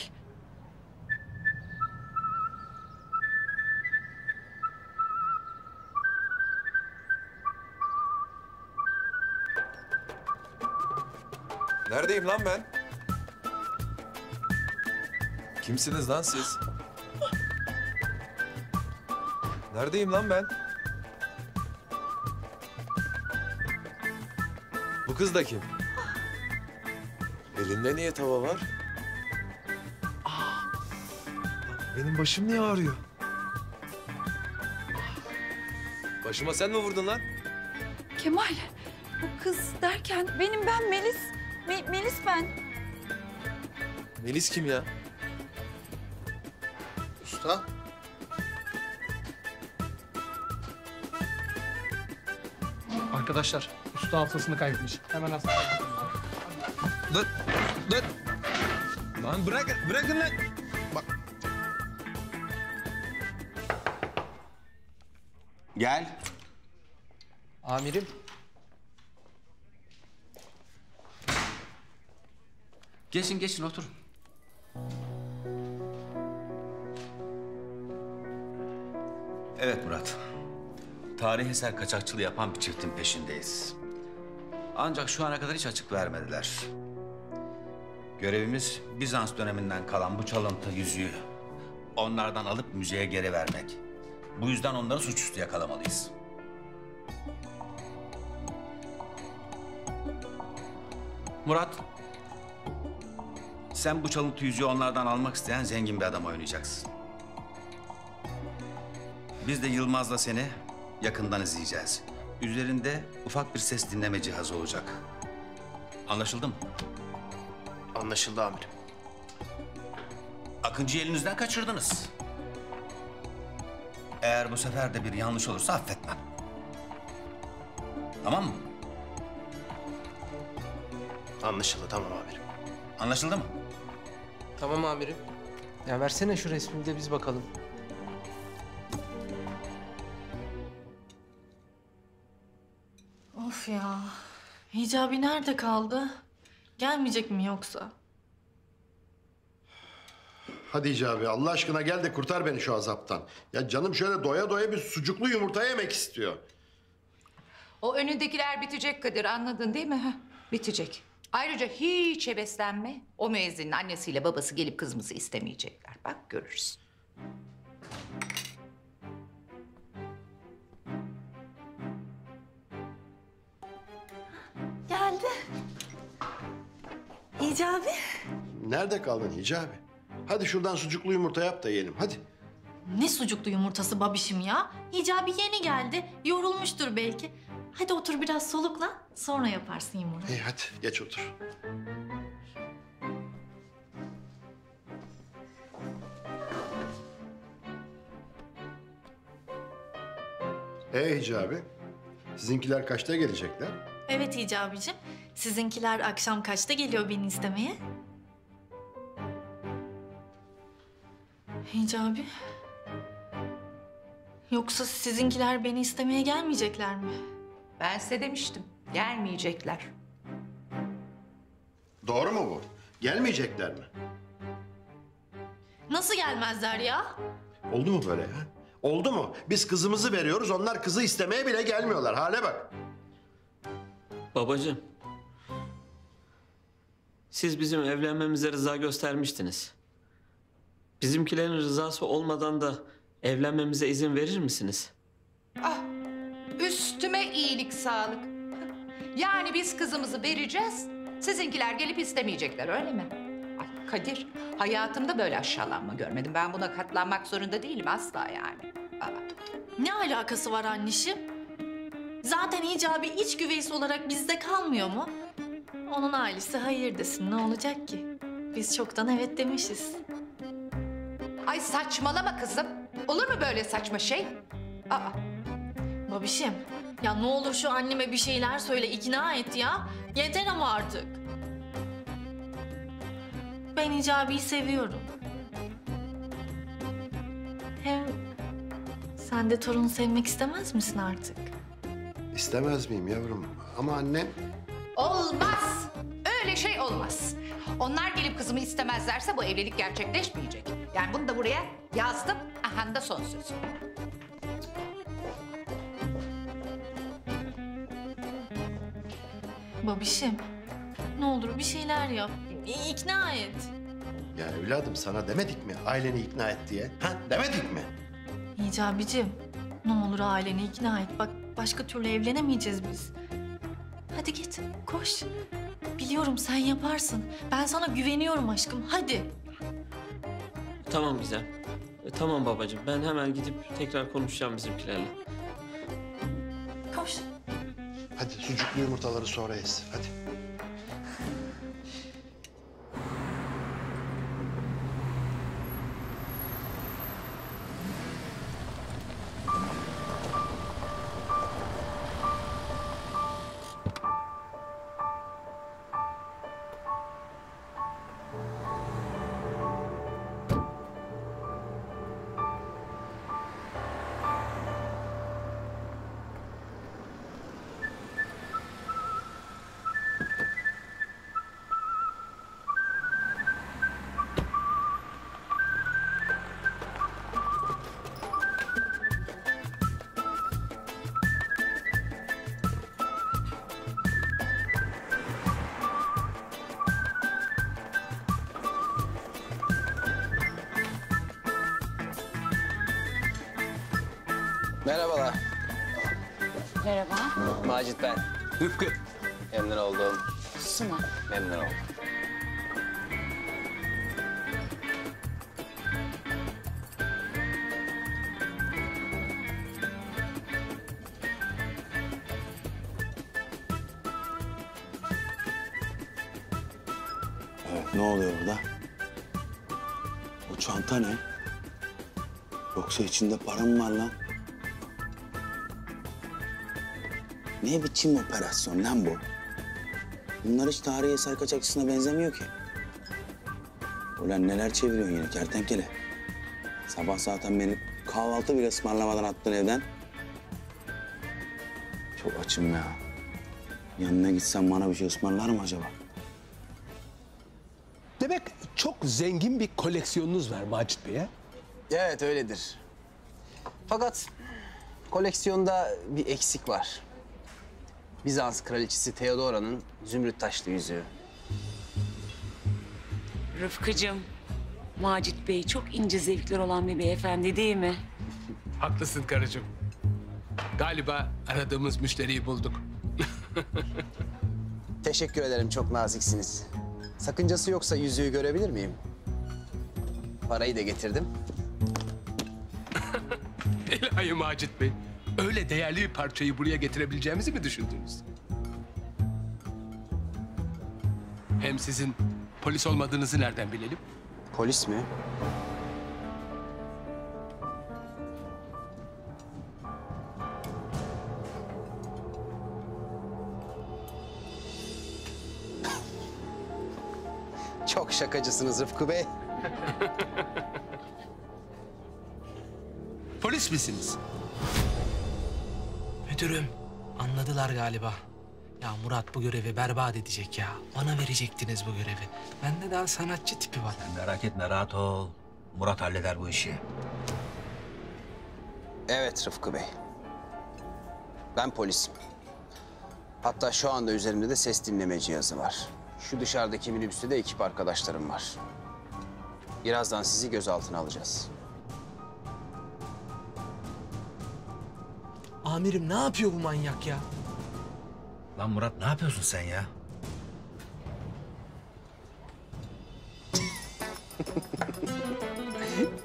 Neredeyim lan ben? Kimsiniz lan siz? Neredeyim lan ben? Bu kız da kim? Elinde niye tava var? Benim başım niye ağrıyor? Başıma sen mi vurdun lan? Kemal. Bu kız derken ben Melis. Melis ben. Melis kim ya? Usta. Arkadaşlar, usta hafızasını kaybetmiş. Hemen hastaneye. Dur, dur. Lan bırakın lan. Gel. Amirim. Geçin geçin oturun. Evet Murat. Tarihi eser kaçakçılığı yapan bir çiftin peşindeyiz. Ancak şu ana kadar hiç açık vermediler. Görevimiz Bizans döneminden kalan bu çalıntı yüzüğü onlardan alıp müzeye geri vermek. Bu yüzden onları suçüstü yakalamalıyız. Murat, sen bu çalıntı yüzüğü onlardan almak isteyen zengin bir adam oynayacaksın. Biz de Yılmaz'la seni yakından izleyeceğiz. Üzerinde ufak bir ses dinleme cihazı olacak. Anlaşıldı mı? Anlaşıldı amirim. Akıncı'yı elinizden kaçırdınız. Eğer bu sefer de bir yanlış olursa affetmem. Tamam mı? Anlaşıldı, tamam amirim. Anlaşıldı mı? Tamam amirim. Ya versene şu resmini de biz bakalım. Of ya. Hicabi nerede kaldı? Gelmeyecek mi yoksa? Hadi Hicabi Allah aşkına gel de kurtar beni şu azaptan. Ya canım şöyle doya doya bir sucuklu yumurta yemek istiyor. O önündekiler bitecek Kadir, anladın değil mi? Heh, bitecek. Ayrıca hiç heveslenme. O müezzinin annesiyle babası gelip kızımızı istemeyecekler. Bak görürsün. Geldi. Hicabi. Nerede kaldın Hicabi? Hadi şuradan sucuklu yumurta yap da yiyelim hadi. Ne sucuklu yumurtası babişim ya? Hicabi yeni geldi. Yorulmuştur belki. Hadi otur biraz solukla. Sonra yaparsın yumurta. İyi hadi geç otur. Hicabi, sizinkiler kaçta gelecekler? Evet Hicabicim. Sizinkiler akşam kaçta geliyor beni istemeye? Hicabi. Yoksa sizinkiler beni istemeye gelmeyecekler mi? Ben size demiştim. Gelmeyecekler. Doğru mu bu? Gelmeyecekler mi? Nasıl gelmezler ya? Oldu mu böyle ya? Oldu mu? Biz kızımızı veriyoruz, onlar kızı istemeye bile gelmiyorlar. Hale bak. Babacığım. Siz bizim evlenmemize rıza göstermiştiniz. Bizimkilerin rızası olmadan da evlenmemize izin verir misiniz? Ah, üstüme iyilik sağlık. Yani biz kızımızı vereceğiz, sizinkiler gelip istemeyecekler, öyle mi? Ay Kadir, hayatımda böyle aşağılanma görmedim. Ben buna katlanmak zorunda değilim asla yani. Aa. Ne alakası var anneciğim? Zaten Hicabi iç güveysi olarak bizde kalmıyor mu? Onun ailesi hayır desin, ne olacak ki? Biz çoktan evet demişiz. Ay saçmalama kızım. Olur mu böyle saçma şey? Aa. Babişim, ya ne olur şu anneme bir şeyler söyle, ikna et ya. Yeter ama artık. Ben Hicabi'yi seviyorum. Hem sen de torun sevmek istemez misin artık? İstemez miyim yavrum? Ama annem... Olmaz. Öyle şey olmaz. Onlar gelip kızımı istemezlerse bu evlilik gerçekleşmeyecek. Yani bunu da buraya yazdım. Aha da son söz. Babişim, ne olur bir şeyler yap. İkna et. Ya evladım sana demedik mi aileni ikna et diye? Ha demedik mi? Hicabicim, ne olur aileni ikna et. Bak başka türlü evlenemeyeceğiz biz. Hadi git, koş. Biliyorum sen yaparsın. Ben sana güveniyorum aşkım. Hadi. Tamam Gizem. Tamam babacığım. Ben hemen gidip tekrar konuşacağım bizimkilerle. Koş. Hadi sucuklu yumurtaları sonra yesin hadi. Merhabalar. Merhaba. Macit ben. Rıfkı. Memnun oldum. Suna. Memnun oldum. Evet, ne oluyor burada? O çanta ne? Yoksa içinde para mı var lan? Ne biçim operasyon lan bu? Bunlar hiç tarihi eser kaçakçısına benzemiyor ki. Ulan neler çeviriyorsun yine kertenkele? Sabah zaten beni kahvaltı bile ısmarlamadan attın evden. Çok açım ya. Yanına gitsem bana bir şey ısmarlar mı acaba? Demek çok zengin bir koleksiyonunuz var Macit Bey, ha? Evet öyledir. Fakat koleksiyonda bir eksik var. Bizans kraliçesi Theodora'nın zümrüt taşlı yüzüğü. Rıfkıcığım, Macit Bey çok ince zevkler olan bir beyefendi değil mi? Haklısın karıcığım. Galiba aradığımız müşteriyi bulduk. Teşekkür ederim, çok naziksiniz. Sakıncası yoksa yüzüğü görebilir miyim? Parayı da getirdim. İlahi Macit Bey, öyle değerli bir parçayı buraya getirebileceğimizi mi düşündünüz? Hem sizin polis olmadığınızı nereden bilelim? Polis mi? Çok şakacısınız Rıfkı Bey. Polis misiniz? Müdürüm, anladılar galiba. Ya Murat bu görevi berbat edecek ya. Bana verecektiniz bu görevi. Bende daha sanatçı tipi var. Merak etme, rahat ol. Murat halleder bu işi. Evet Rıfkı Bey. Ben polisim. Hatta şu anda üzerimde de ses dinleme cihazı var. Şu dışarıdaki minibüste de ekip arkadaşlarım var. Birazdan sizi gözaltına alacağız. Amirim ne yapıyor bu manyak ya? Lan Murat, ne yapıyorsun sen ya?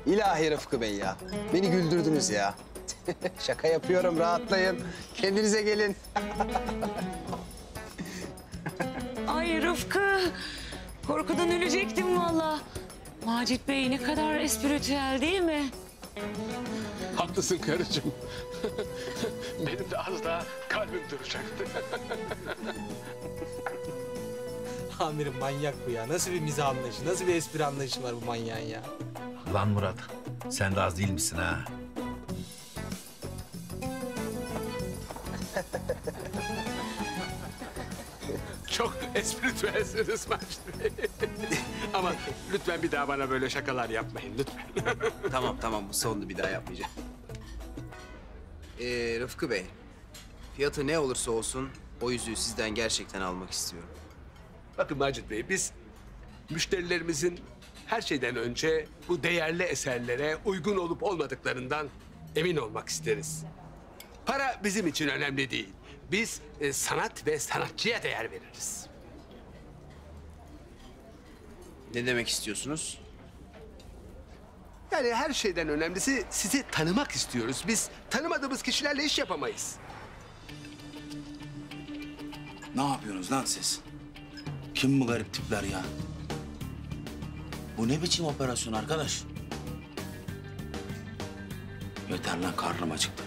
İlahi Rıfkı Bey ya. Beni güldürdünüz ya. Şaka yapıyorum, rahatlayın. Kendinize gelin. Ay Rıfkı, korkudan ölecektim vallahi. Macit Bey ne kadar espritüel değil mi? Haklısın karıcığım. Benim de az daha kalbim duracaktı. Amirim manyak bu ya. Nasıl bir mizah anlayışı, nasıl bir espri anlayışı var bu manyağın ya? Lan Murat, sen de az değil misin ha? Çok espritüelsiniz Macit Bey. Ama lütfen bir daha bana böyle şakalar yapmayın lütfen. Tamam bu sondu, bir daha yapmayacağım. Rıfkı Bey, fiyatı ne olursa olsun o yüzüğü sizden gerçekten almak istiyorum. Bakın Macit Bey, biz müşterilerimizin her şeyden önce bu değerli eserlere uygun olup olmadıklarından emin olmak isteriz. Para bizim için önemli değil. Biz sanat ve sanatçıya değer veririz. Ne demek istiyorsunuz? Yani her şeyden önemlisi sizi tanımak istiyoruz. Biz tanımadığımız kişilerle iş yapamayız. Ne yapıyorsunuz lan siz? Kim bu garip tipler ya? Bu ne biçim operasyon arkadaş? Yeter lan, karnım acıktı.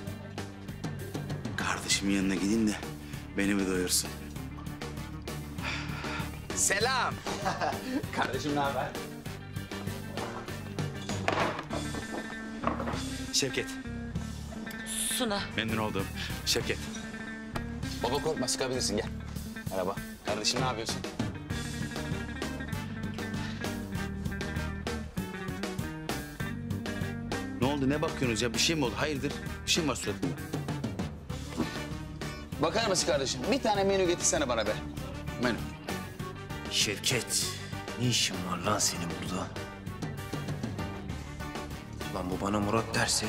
Kardeşimin yanına gideyim de beni bir doyursun. Selam. Kardeşim ne haber? Şevket. Suna. Memnun oldum. Şevket. Baba korkma, sıkabilirsin, gel. Merhaba. Kardeşim ne yapıyorsun? Ne oldu, ne bakıyorsunuz ya? Bir şey mi oldu? Hayırdır? Bir şey mi var suratında? Bakar mısın kardeşim? Bir tane menü getirsene bana be. Menü. Şevket, ne işin var lan senin burada? Lan bu bana Murat derse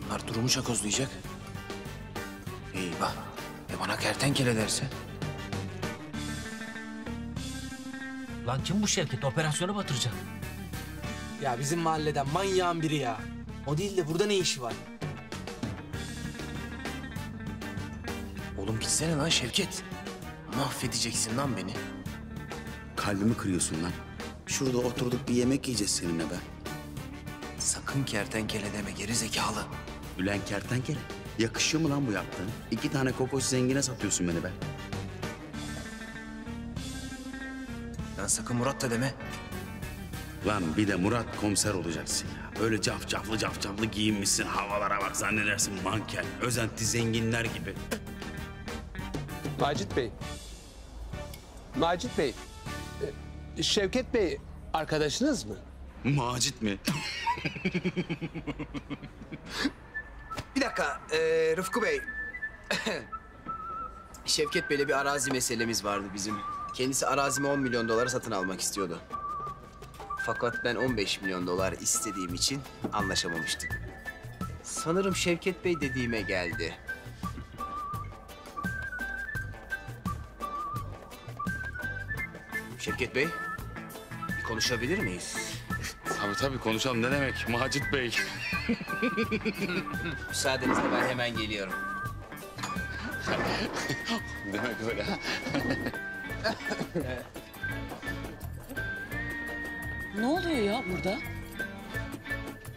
Bunlar durumu çakozlayacak. Eyvah. Bana kertenkele derse? Lan kim bu Şevket? Operasyonu batıracak. Ya bizim mahalleden manyağın biri ya. O değil de burada ne işi var? Oğlum gitsene lan Şevket. Mahvedeceksin lan beni. Kalbimi kırıyorsun lan. Şurada oturduk bir yemek yiyeceğiz seninle be. Sakın kertenkele deme geri zekalı. Ulan kertenkele. Yakışıyor mu lan bu yaptığın? 2 tane kokoş zengine satıyorsun beni be. Lan sakın Murat da deme. Lan bir de Murat komiser olacaksın ya. Öyle cafcaflı giyinmişsin. Havalara bak zannedersin manken. Özenti zenginler gibi. Macit Bey. Macit Bey. Şevket Bey arkadaşınız mı? Macit mi? Bir dakika Rıfkı Bey. Şevket Bey'le bir arazi meselemiz vardı bizim. Kendisi arazimi 10 milyon dolara satın almak istiyordu. Fakat ben 15 milyon dolar istediğim için anlaşamamıştık. Sanırım Şevket Bey dediğime geldi. Şevket Bey, bir konuşabilir miyiz? Tabii konuşalım. Ne demek Macit Bey? Müsaadenizle ben hemen geliyorum. Demek öyle ha? Ne oluyor ya burada?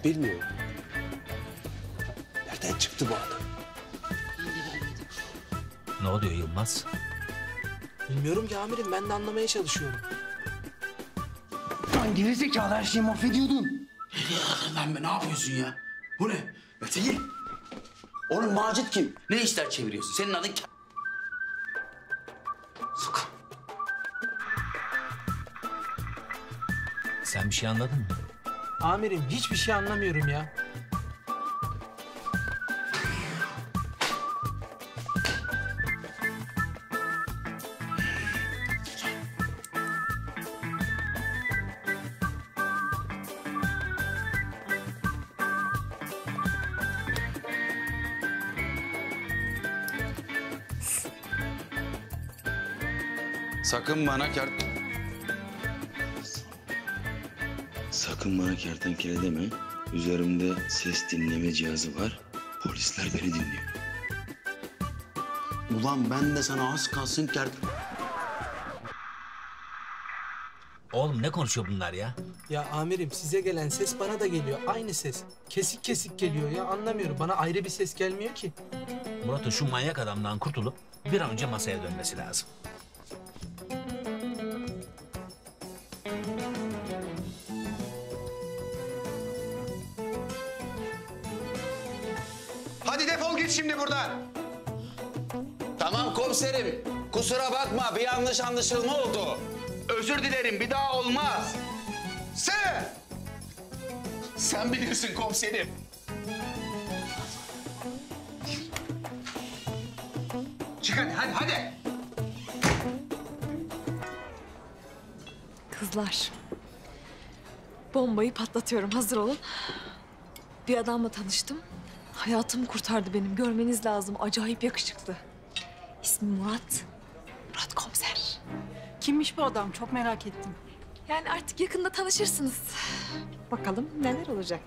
Bilmiyorum. Nereden çıktı bu adam? Ne oluyor Yılmaz? Bilmiyorum ki amirim, ben de anlamaya çalışıyorum. Lan gerizekalı her şeyi mahvediyordun. Lan be ne yapıyorsun ya? Bu ne? Mete'yi. Oğlum Macit kim? Ne işler çeviriyorsun? Senin adın Sakın. Sen bir şey anladın mı? Amirim hiçbir şey anlamıyorum ya. Sakın bana Sakın bana kertenkele deme. Üzerimde ses dinleme cihazı var. Polisler beni dinliyor. Ulan ben de sana az kalsın Oğlum ne konuşuyor bunlar ya? Ya amirim size gelen ses bana da geliyor. Aynı ses. Kesik kesik geliyor ya, anlamıyorum. Bana ayrı bir ses gelmiyor ki. Murat'ın şu manyak adamdan kurtulup bir an önce masaya dönmesi lazım. Hadi defol git şimdi buradan. Tamam komiserim. Kusura bakma bir yanlış anlaşılma oldu. Özür dilerim bir daha olmaz. Sen bilirsin komiserim. Çık hadi. Kızlar, bombayı patlatıyorum. Hazır olun. Bir adamla tanıştım. Hayatımı kurtardı benim. Görmeniz lazım. Acayip yakışıklı. İsmi Murat. Murat komiser. Kimmiş bu adam? Çok merak ettim. Yani artık yakında tanışırsınız. Bakalım neler olacak.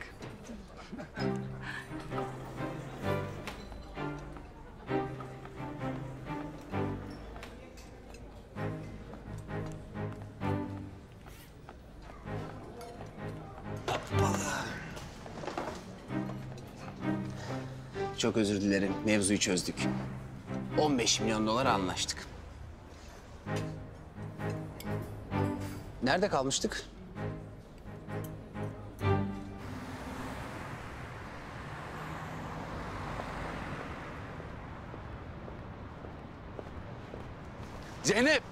Çok özür dilerim. Mevzuyu çözdük. 15 milyon dolar anlaştık. Nerede kalmıştık? Zeynep.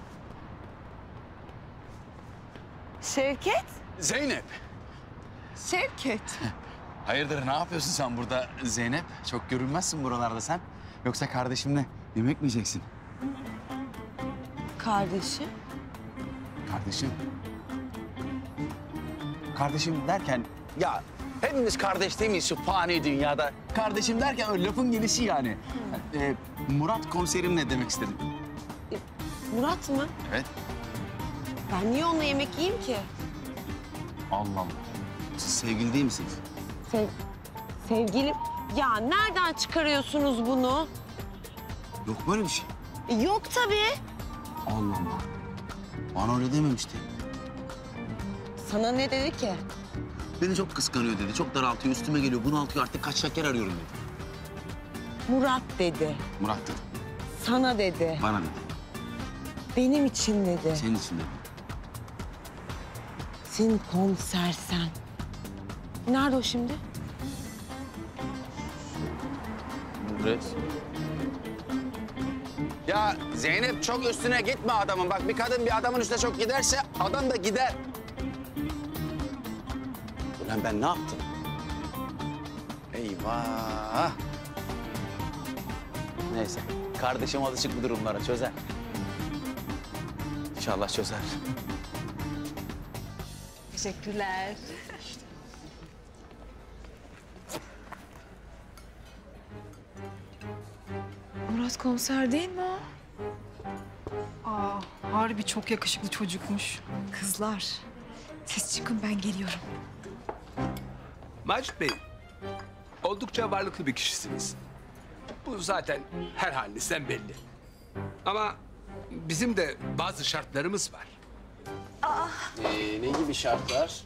Şevket? Zeynep. Şevket. Hayırdır ne yapıyorsun sen burada Zeynep? Çok görünmezsin buralarda sen. Yoksa kardeşimle yemek mi yiyeceksin? Kardeşi? Kardeşim. Kardeşim derken ya Hepimiz kardeş değil miyiz şu fani dünyada? Kardeşim derken o lafın gelişi yani. Murat komiserim ne demek istedim? Murat mı? Evet. Ben niye onunla yemek yiyeyim ki? Allah Allah. Siz sevgili değil misiniz? Sevgilim. Ya nereden çıkarıyorsunuz bunu? Yok böyle bir şey. Yok tabii. Allah Allah. Bana öyle dememişti. Sana ne dedi ki? Beni çok kıskanıyor dedi. Çok daraltıyor, üstüme geliyor, bunaltıyor. Artık kaçacak yer arıyorum dedi. Murat dedi. Murat dedi. Sana dedi. Bana dedi. Benim için dedi. Senin için dedi. Sen komisersen. Nerede o şimdi? Evet. Ya Zeynep çok üstüne gitme adamın. Bak bir kadın bir adamın üstüne çok giderse adam da gider. Ulan ben ne yaptım? Eyvah. Neyse. Kardeşim alışık bu durumlara çözer. İnşallah çözer. Teşekkürler. Murat komiser değil mi o? Aa, harbi çok yakışıklı çocukmuş. Kızlar, siz çıkın ben geliyorum. Macit Bey, oldukça varlıklı bir kişisiniz. Bu zaten her halinizden belli. Ama bizim de bazı şartlarımız var. Ne gibi şartlar?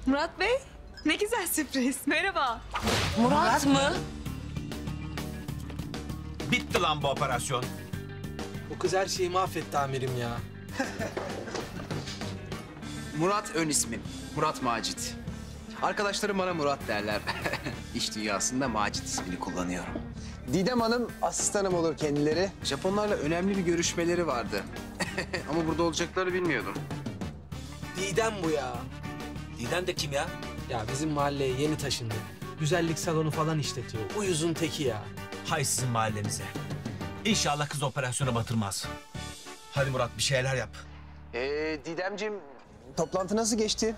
Murat Bey, ne güzel sürpriz. Merhaba. Murat mı? Bitti lan bu operasyon. Bu kız her şeyi mahvetti amirim ya. Murat ön ismim. Murat Macit. Arkadaşlarım bana Murat derler. İş dünyasında Macit ismini kullanıyorum. Didem Hanım asistanım olur kendileri. Japonlarla önemli bir görüşmeleri vardı. Ama burada olacaklarını bilmiyordum. Didem bu ya. Didem de kim ya? Ya bizim mahalleye yeni taşındı. Güzellik salonu falan işletiyor. Uyuzun teki ya. Hay sizin mahallenize. İnşallah kız operasyona batırmaz. Hadi Murat bir şeyler yap. Didemciğim, toplantı nasıl geçti?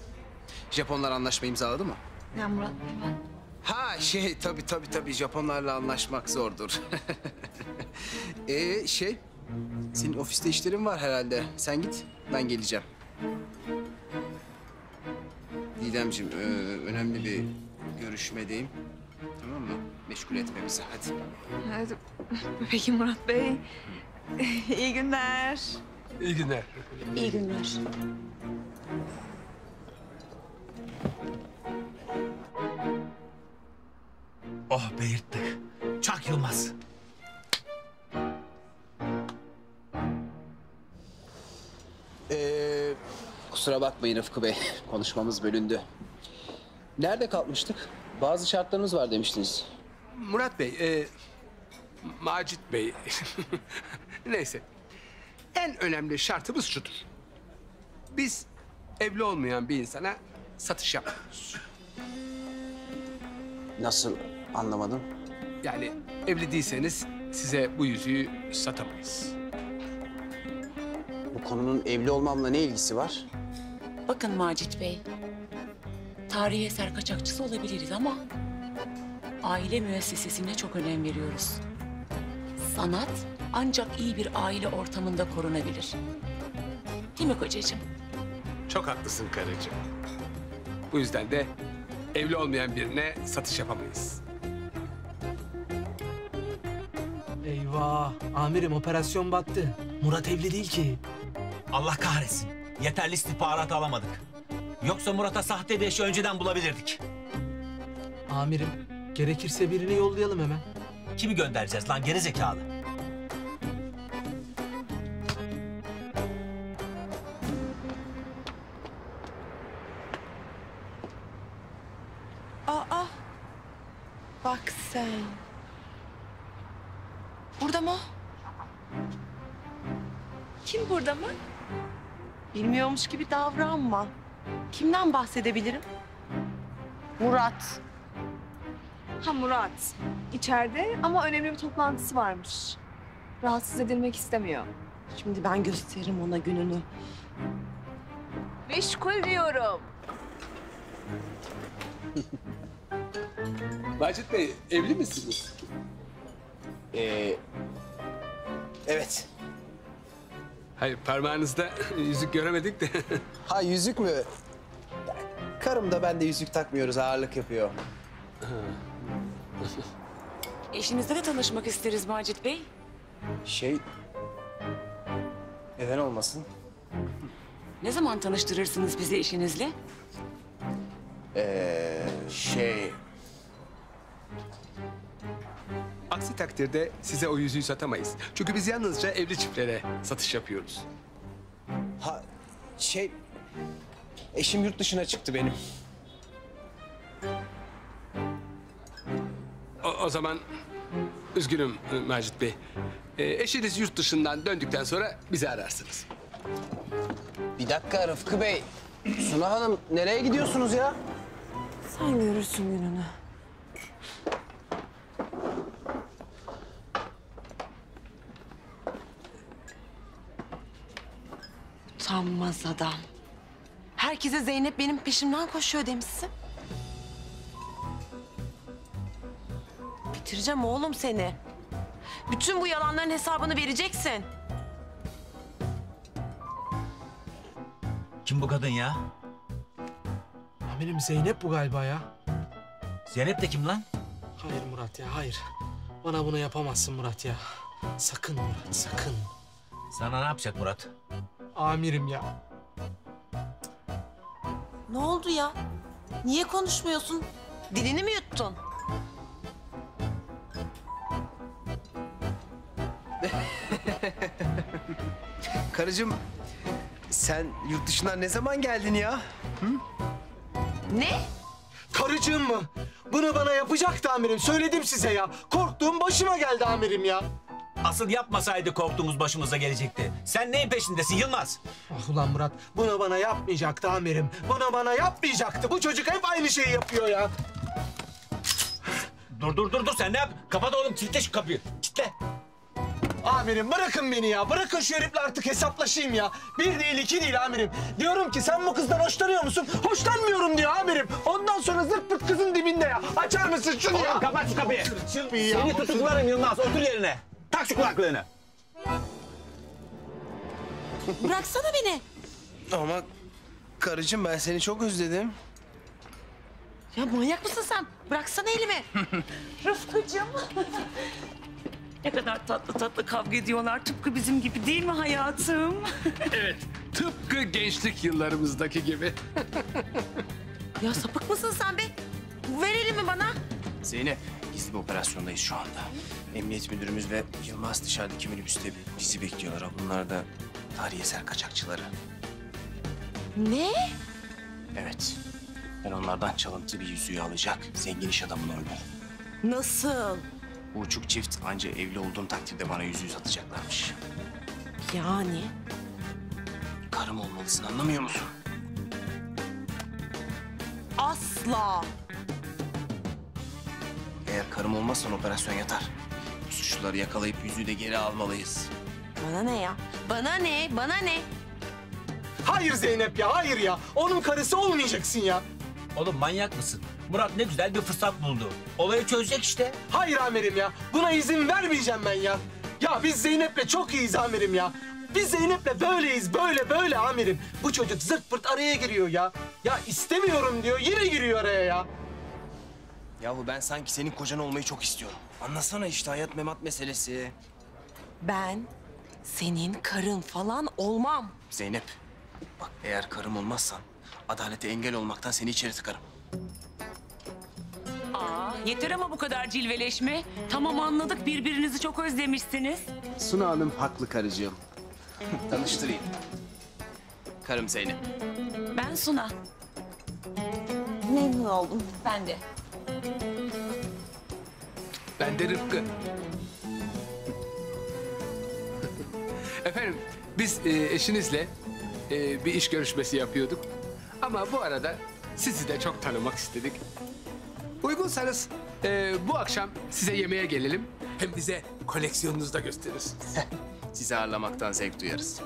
Japonlar anlaşma imzaladı mı? Ya Murat Bey ben... Ha tabii Japonlarla anlaşmak zordur. Senin ofiste işlerin var herhalde. Sen git, ben geleceğim. Didemciğim, önemli bir görüşmedeyim. Tamam mı? Meşgul etme bizi, hadi. Hadi. Peki Murat Bey. İyi günler. İyi günler. İyi günler. Oh be yırttık. Çak Yılmaz. Kusura bakmayın Rıfkı Bey, konuşmamız bölündü. Nerede kalmıştık? Bazı şartlarımız var demiştiniz. Murat Bey, Macit Bey. Neyse. En önemli şartımız şudur. Biz evli olmayan bir insana satış yapmıyoruz. Nasıl anlamadım? Yani evli değilseniz size bu yüzüğü satamayız. Bu konunun evli olmamla ne ilgisi var? Bakın Macit Bey, tarihi eser kaçakçısı olabiliriz ama aile müessesesine çok önem veriyoruz. Sanat ancak iyi bir aile ortamında korunabilir. Değil mi kocacığım? Çok haklısın karıcığım. Bu yüzden de evli olmayan birine satış yapamayız. Eyvah. Amirim operasyon battı. Murat evli değil ki. Allah kahretsin. Yeterli istihbarat alamadık. Yoksa Murat'a sahte bir eşi önceden bulabilirdik. Amirim gerekirse birini yollayalım hemen. Kimi göndereceğiz lan geri zekalı? Aa. Bak sen. Burada mı o? Kim burada mı? Bilmiyormuş gibi davranma. Kimden bahsedebilirim? Murat. Ha Murat. İçeride ama önemli bir toplantısı varmış. Rahatsız edilmek istemiyor. Şimdi ben gösteririm ona gününü. Meşgul diyorum. Macit Bey, evli misiniz? Evet. Hayır, parmağınızda yüzük göremedik de. Ha yüzük mü? Karım da ben de yüzük takmıyoruz, ağırlık yapıyor. Eşinizle de tanışmak isteriz Macit Bey. Neden olmasın? Ne zaman tanıştırırsınız bizi eşinizle? Aksi takdirde size o yüzüğü satamayız. Çünkü biz yalnızca evli çiftlere satış yapıyoruz. Eşim yurt dışına çıktı benim. O zaman üzgünüm Macit Bey. Eşiniz yurt dışından döndükten sonra bizi ararsınız. Bir dakika Rıfkı Bey. Suna Hanım, nereye gidiyorsunuz ya? Sen görürsün gününü. Utanmaz adam. Herkese Zeynep benim peşimden koşuyor demişsin. Bitireceğim oğlum seni. Bütün bu yalanların hesabını vereceksin. Kim bu kadın ya? Amirim Zeynep bu galiba ya. Zeynep de kim lan? Hayır Murat ya, hayır. Bana bunu yapamazsın Murat ya. Sakın Murat, sakın. Sana ne yapacak Murat? Amirim ya. Ne oldu ya? Niye konuşmuyorsun? Dilini mi yuttun? Karıcığım, sen yurt dışından ne zaman geldin ya? Hı? Ne? Karıcığım mı? Bunu bana yapacaktı amirim. Söyledim size ya. Korktuğum başıma geldi amirim ya. Asıl yapmasaydı korktuğumuz başımıza gelecekti. Sen neyin peşindesin Yılmaz? Ah ulan Murat, bunu bana yapmayacaktı amirim. Bunu bana yapmayacaktı. Bu çocuk hep aynı şeyi yapıyor ya. Dur sen ne yap? Kapat oğlum, kilitle şu kapıyı. Kilitle. Amirim bırakın beni ya. Bırakın şu herifle artık hesaplaşayım ya. Bir değil, iki değil amirim. Diyorum ki sen bu kızdan hoşlanıyor musun? Hoşlanmıyorum diyor amirim. Ondan sonra zırt pırt kızın dibinde ya. Açar mısın şunu ya? Oğlum kapat şu kapıyı. Seni tutuklarım Yılmaz. Otur yerine. Tak şu kulaklığını. Bıraksana beni. Ama karıcığım, ben seni çok özledim. Ya manyak mısın sen? Bıraksana elimi. Rıfkıcığım. Ne kadar tatlı tatlı kavga ediyorlar. Tıpkı bizim gibi değil mi hayatım? Evet, tıpkı gençlik yıllarımızdaki gibi. Ya sapık mısın sen be? Ver elimi bana. Zeynep, gizli bir operasyondayız şu anda. Emniyet müdürümüz ve Yılmaz dışarıdaki minibüste bizi bekliyorlar. Bunlar da tarihi eser kaçakçıları. Ne? Evet. Ben onlardan çalıntı bir yüzüğü alacak, zengin iş adamını öldürdüm. Nasıl? Bu uçuk çift anca evli olduğum takdirde bana yüzüğü satacaklarmış. Yani? Karım olmalısın, anlamıyor musun? Asla. Eğer karım olmazsan operasyon yatar. Bu suçluları yakalayıp yüzüğü de geri almalıyız. Bana ne ya? Bana ne? Bana ne? Hayır Zeynep ya, hayır ya. Onun karısı olmayacaksın ya. Oğlum manyak mısın? Murat ne güzel bir fırsat buldu. Olayı çözecek işte. Hayır amirim ya. Buna izin vermeyeceğim ben ya. Ya biz Zeynep'le çok iyiyiz amirim ya. Biz Zeynep'le böyleyiz, böyle amirim. Bu çocuk zırt pırt araya giriyor ya. Ya istemiyorum diyor, yine giriyor araya ya. Yahu ben sanki senin kocan olmayı çok istiyorum. Anlasana işte, hayat memat meselesi. Ben senin karın falan olmam. Zeynep, bak eğer karım olmazsan adalete engel olmaktan seni içeri tıkarım. Yeter ama bu kadar cilveleşme. Tamam anladık, birbirinizi çok özlemişsiniz. Suna Hanım haklı karıcığım. Tanıştırayım. Karım Zeynep. Ben Suna. Memnun oldum. Ben de. Ben de Rıfkı. Efendim, biz eşinizle bir iş görüşmesi yapıyorduk. Ama bu arada sizi de çok tanımak istedik. Uygunsanız bu akşam size yemeğe gelelim. Hem bize koleksiyonunuzu da gösterirsiniz. Sizi ağırlamaktan zevk duyarız.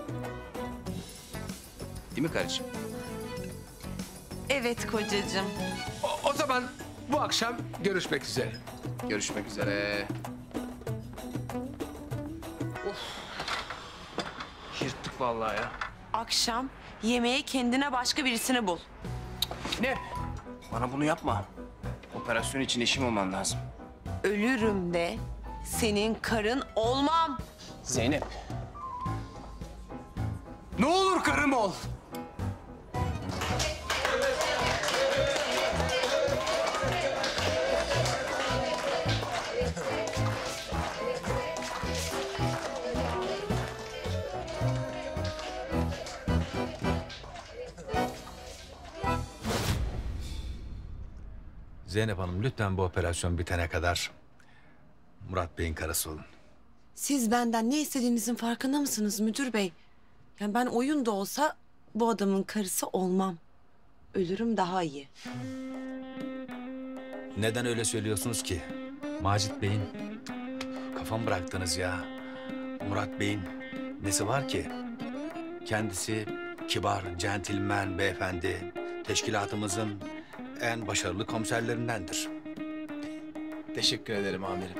Değil mi karıcığım? Evet kocacığım. O zaman bu akşam görüşmek üzere. Görüşmek üzere. Yırttık vallahi ya. Akşam yemeğe kendine başka birisini bul. Ne? Bana bunu yapma. Operasyon için eşim olman lazım. Ölürüm de senin karın olmam. Zeynep. Ne olur karım ol. Zeynep Hanım lütfen bu operasyon bitene kadar Murat Bey'in karısı olun. Siz benden ne istediğinizin farkında mısınız müdür bey? Yani ben oyun da olsa bu adamın karısı olmam. Ölürüm daha iyi. Neden öyle söylüyorsunuz ki? Macit Bey'in kafam bıraktınız ya. Murat Bey'in nesi var ki? Kendisi kibar, centilmen beyefendi. Teşkilatımızın en başarılı komiserlerindendir. Teşekkür ederim amirim.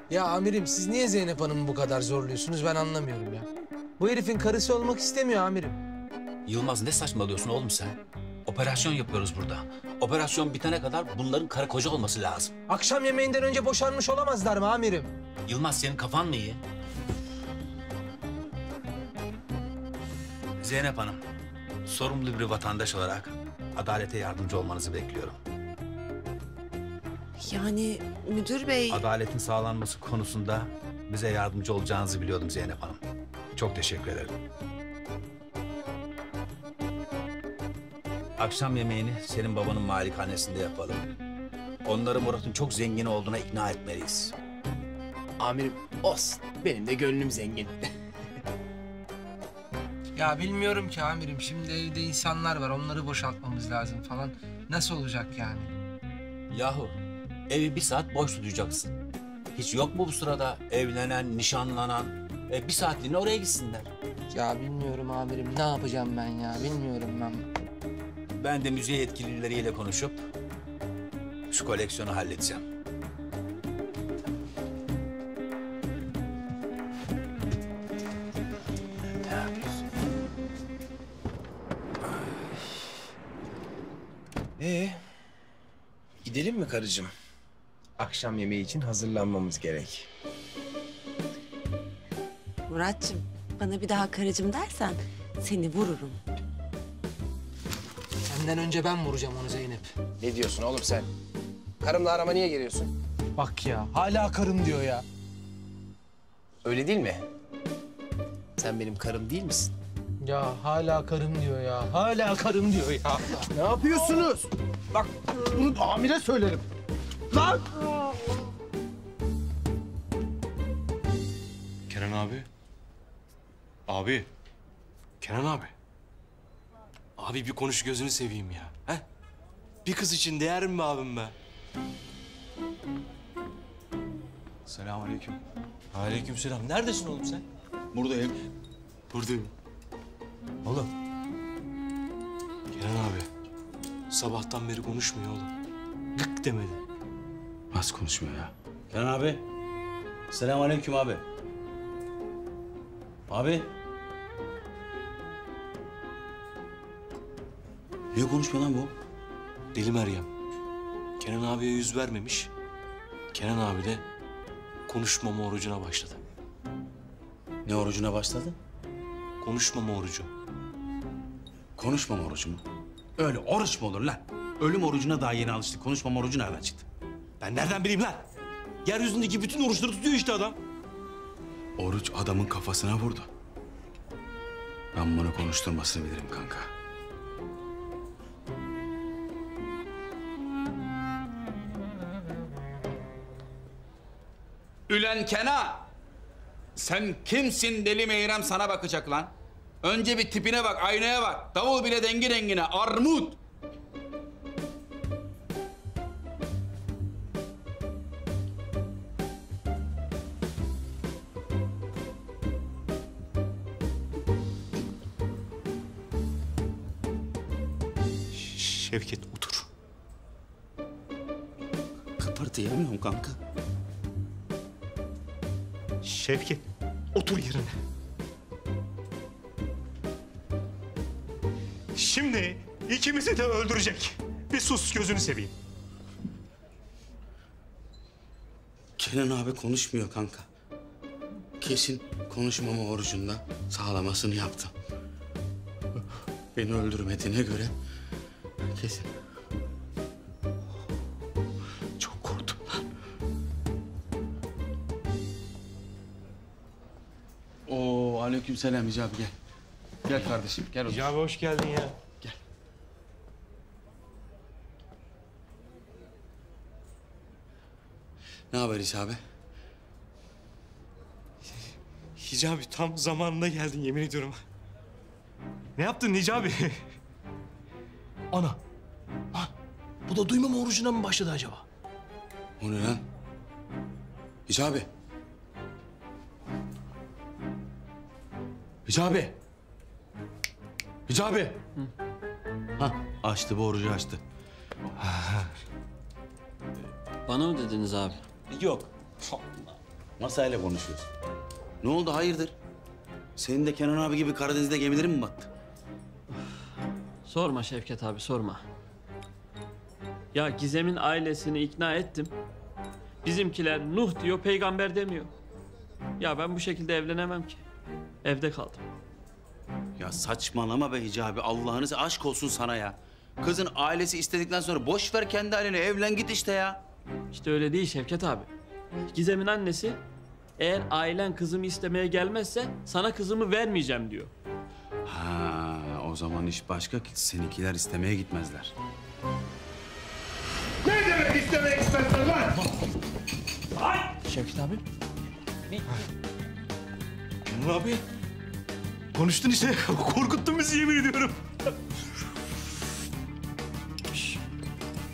Ya amirim siz niye Zeynep Hanım'ı bu kadar zorluyorsunuz ben anlamıyorum ya. Bu herifin karısı olmak istemiyor amirim. Yılmaz ne saçmalıyorsun oğlum sen? Operasyon yapıyoruz burada. Operasyon bitene kadar bunların karı koca olması lazım. Akşam yemeğinden önce boşanmış olamazlar mı amirim? Yılmaz senin kafan mı iyi? Zeynep Hanım, sorumlu bir vatandaş olarak adalete yardımcı olmanızı bekliyorum. Yani müdür bey... Adaletin sağlanması konusunda bize yardımcı olacağınızı biliyordum Zeynep Hanım. Çok teşekkür ederim. Akşam yemeğini senin babanın malikanesinde yapalım. Onları Murat'ın çok zengin olduğuna ikna etmeliyiz. Amirim olsun. Benim de gönlüm zengin. Ya bilmiyorum ki amirim. Şimdi evde insanlar var. Onları boşaltmamız lazım falan. Nasıl olacak yani? Yahu evi bir saat boş tutacaksın. Hiç yok mu bu sırada evlenen, nişanlanan? Bir saatliğine oraya gitsinler. Ya bilmiyorum amirim. Ne yapacağım ben ya? Bilmiyorum ben. Ben de müze yetkilileriyle konuşup şu koleksiyonu halledeceğim. Gidelim mi karıcığım? Akşam yemeği için hazırlanmamız gerek. Muratcığım bana bir daha karıcığım dersen seni vururum. Senden önce ben vuracağım onu Zeynep. Ne diyorsun oğlum sen? Karımla arama niye giriyorsun? Bak ya hala karım diyor ya. Öyle değil mi? Sen benim karım değil misin? Ya hala karım diyor ya. Hala karım diyor ya. Ne yapıyorsunuz? Bak bunu amire söylerim. Lan! Kenan abi. Abi. Kenan abi. Abi bir konuş gözünü seveyim ya. He? Bir kız için değer mi abim be? Selamünaleyküm. Aleykümselam. Neredesin oğlum sen? Buradayım. Buradayım. Oğlum. Kenan abi. Sabahtan beri konuşmuyor oğlum. Gık demedi. Nasıl konuşmuyor ya? Kenan abi. Selamünaleyküm abi. Abi. Niye konuşmuyor lan bu? Deli Meryem. Kenan abiye yüz vermemiş. Kenan abi de konuşmama orucuna başladı. Ne orucuna başladı? Konuşmama orucu. Konuşmama orucu mu? Öyle oruç mu olur lan? Ölüm orucuna daha yeni alıştık. Konuşmama orucu nereden çıktı? Ben nereden bileyim lan? Yeryüzündeki bütün oruçları tutuyor işte adam. Oruç adamın kafasına vurdu. Ben bunu konuşturmasını bilirim kanka. Ülen Kenan! Sen kimsin deli Meyrem sana bakacak lan? Önce bir tipine bak, aynaya bak. Davul bile dengi dengine, armut! Şevket otur. Diyemiyorum kanka. Şevket, otur yerine. Şimdi ikimizi de öldürecek. Bir sus, gözünü seveyim. Kenan abi konuşmuyor kanka. Kesin konuşmama orucunda sağlamasını yaptım. Beni öldürmediğine göre kesin. Çok korktum lan. Oo, aleykümselam Hicabi, gel. Gel kardeşim, gel otur. Hicabi hoş geldin ya. Gel. Ne haber Hicabi? Hicabi tam zamanında geldin, yemin ediyorum. Ne yaptın Hicabi? Ana. Lan bu da duymama orucuna mı başladı acaba? O ne lan? Hicabi. Hicabi. Hicabi. Ha, açtı, bu orucu açtı. Bana mı dediniz abi? Yok. Masayla konuşuyoruz. Ne oldu, hayırdır? Senin de Kenan abi gibi Karadeniz'de gemilerin mi battı? Sorma Şevket abi, sorma. Ya Gizem'in ailesini ikna ettim. Bizimkiler Nuh diyor, peygamber demiyor. Ya ben bu şekilde evlenemem ki. Evde kaldım. Ya saçmalama be Hicabi, Allah'ınız aşk olsun sana ya. Kızın ailesi istedikten sonra boş ver kendi haline, evlen git işte ya. İşte öyle değil Şevket abi. Gizem'in annesi, eğer ailen kızımı istemeye gelmezse sana kızımı vermeyeceğim diyor. Ha, o zaman iş başka, seninkiler istemeye gitmezler. Ne demek istemeye gitmezler lan? Şevket abi. Kenan abi. Konuştun işte. Korkuttun bizi, yemin ediyorum.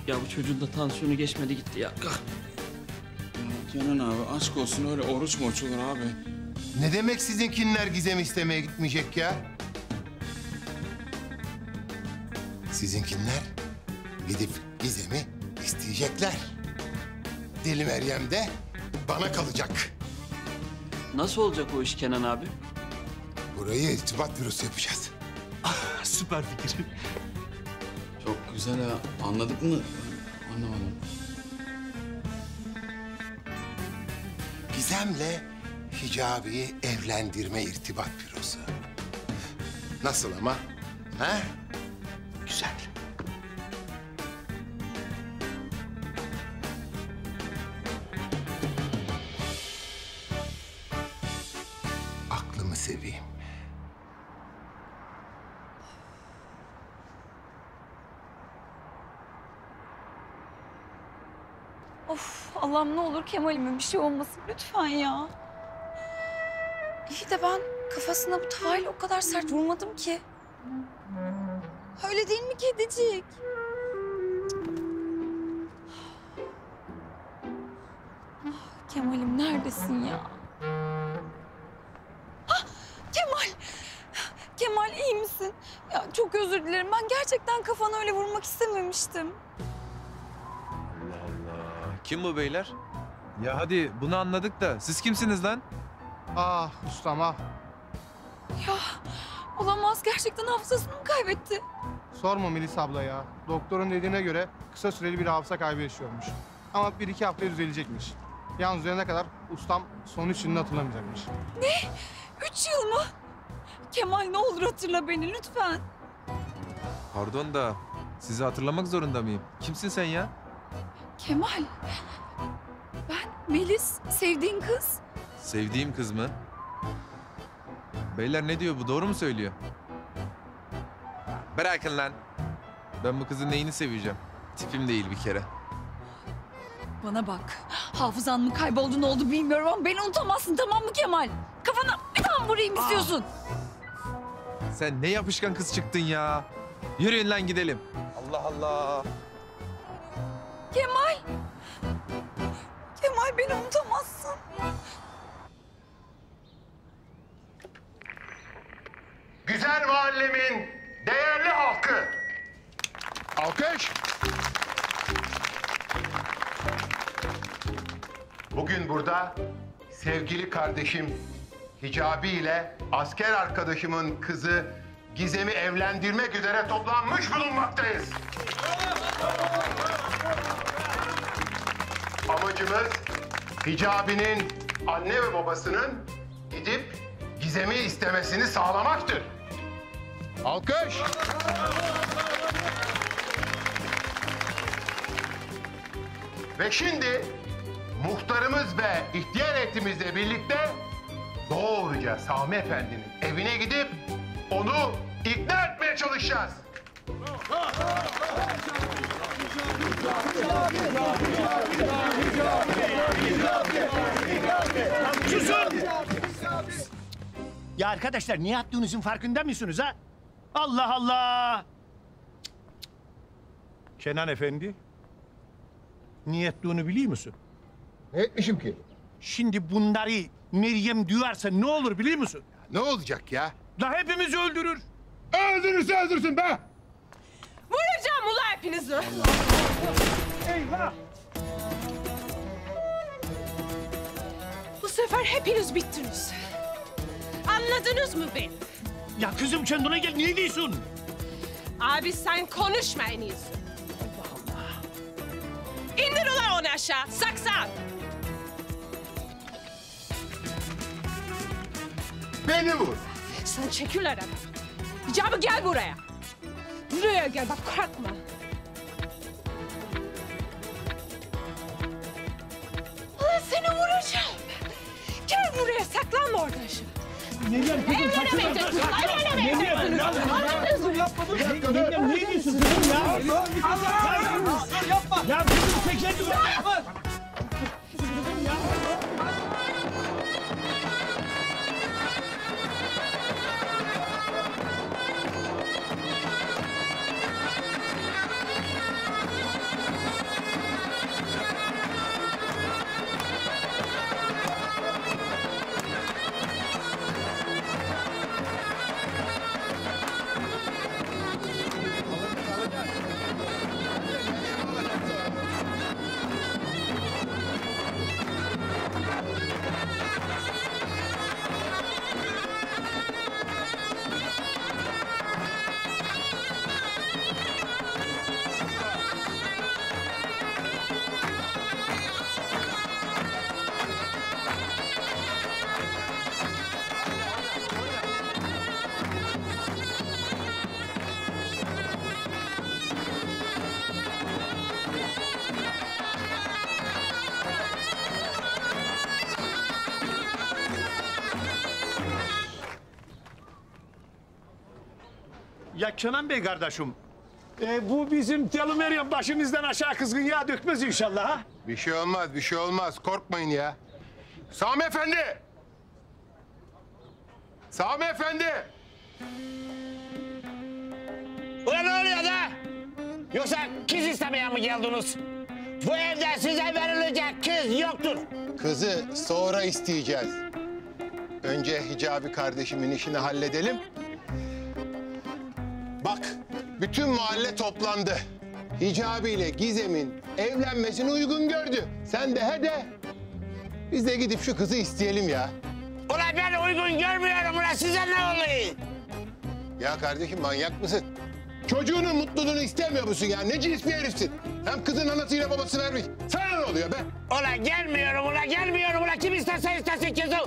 Ya bu çocuğun da tansiyonu geçmedi gitti ya. Kenan abi aşk olsun, öyle oruç mu açılır abi? Ne demek sizinkinler Gizem'i istemeye gitmeyecek ya? Sizinkinler gidip Gizem'i isteyecekler. Deli Meryem de bana kalacak. Nasıl olacak o iş Kenan abi? Burayı irtibat bürosu yapacağız. Süper fikir. Çok güzel ha. Anladık mı? Anlamadım. Gizem'le Hicabi'yi evlendirme irtibat bürosu. Nasıl ama? Ha? Güzel. Aklımı seveyim. Of Allah'ım, ne olur Kemal'ime bir şey olmasın lütfen ya. İyi de ben kafasına bu tavayla o kadar sert vurmadım ki. Öyle değil mi kedicik? Kemal'im neredesin ya? Ah, Kemal! Kemal iyi misin? Ya çok özür dilerim. Ben gerçekten kafana öyle vurmak istememiştim. Allah Allah. Kim bu beyler? Ya hadi bunu anladık da siz kimsiniz lan? Ah ustam ah. Ya olamaz, gerçekten hafızasını mı kaybetti? Sorma Melis abla ya. Doktorun dediğine göre kısa süreli bir hafıza kaybı yaşıyormuş. Ama 1-2 haftaya düzelecekmiş. Yalnız üzerine kadar ustam son 3 yılını hatırlamayacakmış. Ne? 3 yıl mı? Kemal ne olur hatırla beni lütfen. Pardon da sizi hatırlamak zorunda mıyım? Kimsin sen ya? Kemal. Ben Melis, sevdiğin kız. Sevdiğim kız mı? Beyler ne diyor bu? Doğru mu söylüyor? Bırakın lan. Ben bu kızın neyini seveceğim? Tipim değil bir kere. Bana bak. Hafızan mı kayboldu, ne oldu bilmiyorum ama beni unutamazsın, tamam mı Kemal? Kafana bir tane vurayım istiyorsun. Sen ne yapışkan kız çıktın ya. Yürüyün lan gidelim. Allah Allah. Kemal. Kemal beni unutamazsın. Güzel mahallemin değerli halkı. Alkış. Bugün burada sevgili kardeşim Hicabi ile asker arkadaşımın kızı Gizem'i evlendirmek üzere toplanmış bulunmaktayız. Amacımız Hicabi'nin anne ve babasının gidip Gizem'i istemesini sağlamaktır. Alkış! Ve şimdi muhtarımız ve ihtiyar heyetimizle birlikte doğruca Sami Efendi'nin evine gidip onu ikna etmeye çalışacağız. Susun! Ya arkadaşlar ne yaptığınızın farkında mısınız ha? Allah Allah! Kenan Efendi, ne ettiğini biliyor musun? Ne etmişim ki? Şimdi bunları Meryem duyarsa ne olur biliyor musun? Ne olacak ya? La hepimizi öldürür. Öldürürse öldürsün be! Vuracağım ula hepinizi. Eyvah! Bu sefer hepiniz bittiniz. Anladınız mı beni? Ya kızım kendine gel, ne diyorsun? Abi sen konuşma en iyisi. Allah Allah. İndir ulan onu aşağı, saksan. Beni vur. Sen çekil adam. Hicabi gel buraya. Buraya gel bak korkma. Ulan seni vuracağım. Gel buraya saklan orada aşağı. Meryem kızım Evlenemeyeceksin. Evlenemeyeceksin. Anladınız mı? Meryem ne diyorsun kızım ya? Allah! Yapma! Ya kızım çekil! Yapma! Ya Kenan Bey kardeşim, bu bizim Deli Meryem başımızdan aşağı kızgın yağ dökmez inşallah ha? Bir şey olmaz, bir şey olmaz. Korkmayın ya. Sami Efendi! Sami Efendi! Ulan ne oluyor da? Yoksa kız istemeye mi geldiniz? Bu evde size verilecek kız yoktur. Kızı sonra isteyeceğiz. Önce Hicabi kardeşimin işini halledelim. Bak, bütün mahalle toplandı. Hicabi ile Gizem'in evlenmesini uygun gördü. Sen de hadi. Biz de gidip şu kızı isteyelim ya. Ulan ben uygun görmüyorum ulan size ne oluyor? Ya kardeşim manyak mısın? Çocuğunun mutluluğunu istemiyor musun ya? Ne cins bir herifsin? Hem kızın anasıyla babası vermiş. Sana ne oluyor be? Ulan gelmiyorum ulan kim isterse istesin kızı.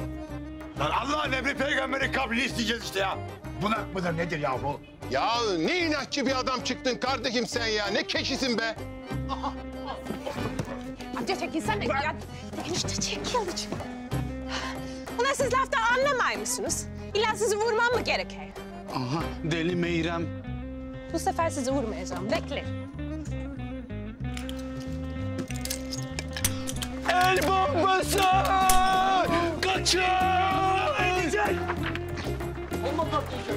Lan Allah'ın emri peygamberi kabili isteyeceğiz işte ya. Bunak mıdır nedir ya bu? Ya ne inatçı bir adam çıktın kardeşim sen ya. Ne keşisin be? Amca çekilsene ya. Enişte çekil. Ulan siz lafta anlamay mısınız? İlla sizi vurmam mı gerekiyor? Aha Deli Meyrem. Bu sefer sizi vurmayacağım. Bekle. El bombası! Kaçın! Edecek! Bomba patlayacak.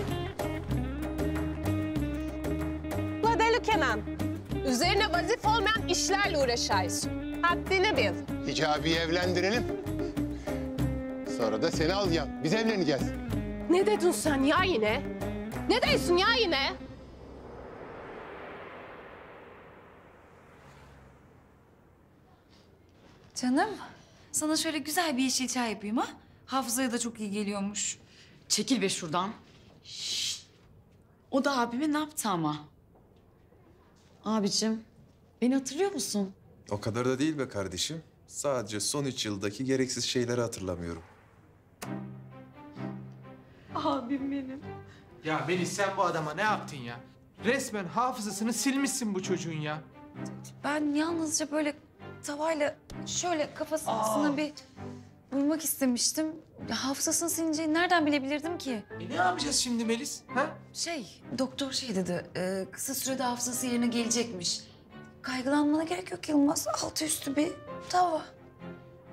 La Deli Kenan. Üzerine vazife olmayan işlerle uğraşıyorsun. Haddini bil. Hicabi'yi evlendirelim. Sonra da seni alacağım. Biz evleneceğiz. Ne dedin sen ya yine? Ne diyorsun ya yine? Canım, sana şöyle güzel bir yeşil çay yapayım ha? Hafızaya da çok iyi geliyormuş. Çekil be şuradan. Şşt. O da abime ne yaptı ama? Abicim, beni hatırlıyor musun? O kadar da değil be kardeşim. Sadece son 3 yıldaki gereksiz şeyleri hatırlamıyorum. Abim benim. Ya Melis sen bu adama ne yaptın ya? Resmen hafızasını silmişsin bu çocuğun ya. Ben yalnızca böyle tavayla şöyle kafasına bir vurmak istemiştim. Hafızasını silineceğini nereden bilebilirdim ki? Ne yapacağız şimdi Melis? Ha? Doktor dedi, kısa sürede hafızası yerine gelecekmiş. Kaygılanmana gerek yok Yılmaz. Altı üstü bir tava.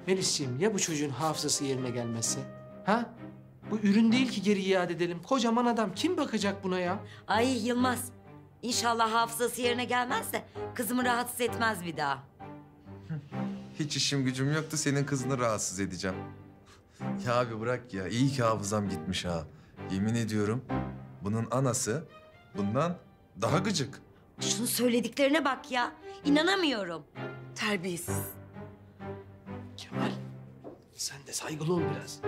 Melisciğim ya bu çocuğun hafızası yerine gelmezse? Ha? Bu ürün değil ki geri iade edelim. Kocaman adam kim bakacak buna ya? Ay Yılmaz. İnşallah hafızası yerine gelmez de kızımı rahatsız etmez bir daha. Hiç işim gücüm yoktu, senin kızını rahatsız edeceğim. Ya abi bırak ya, iyi ki hafızam gitmiş ha. Yemin ediyorum bunun anası bundan daha gıcık. Şunun söylediklerine bak ya. İnanamıyorum. Terbiyesiz. Kemal, sen de saygılı ol biraz.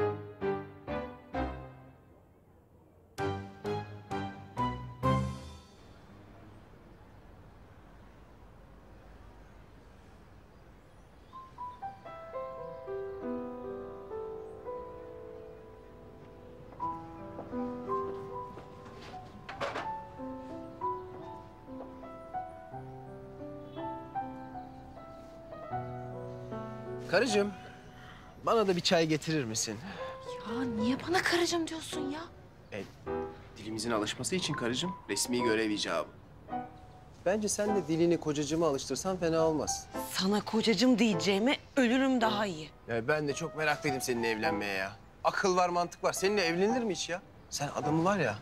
Karıcığım, bana da bir çay getirir misin? Ya niye bana karıcığım diyorsun ya? Dilimizin alışması için karıcığım, resmi görev icabı. Bence sen de dilini kocacığıma alıştırsan fena olmaz. Sana kocacığım diyeceğime ölürüm daha iyi. Ya ben de çok meraklıydım seninle evlenmeye ya. Akıl var, mantık var. Seninle evlenir mi hiç ya? Sen adamı var ya,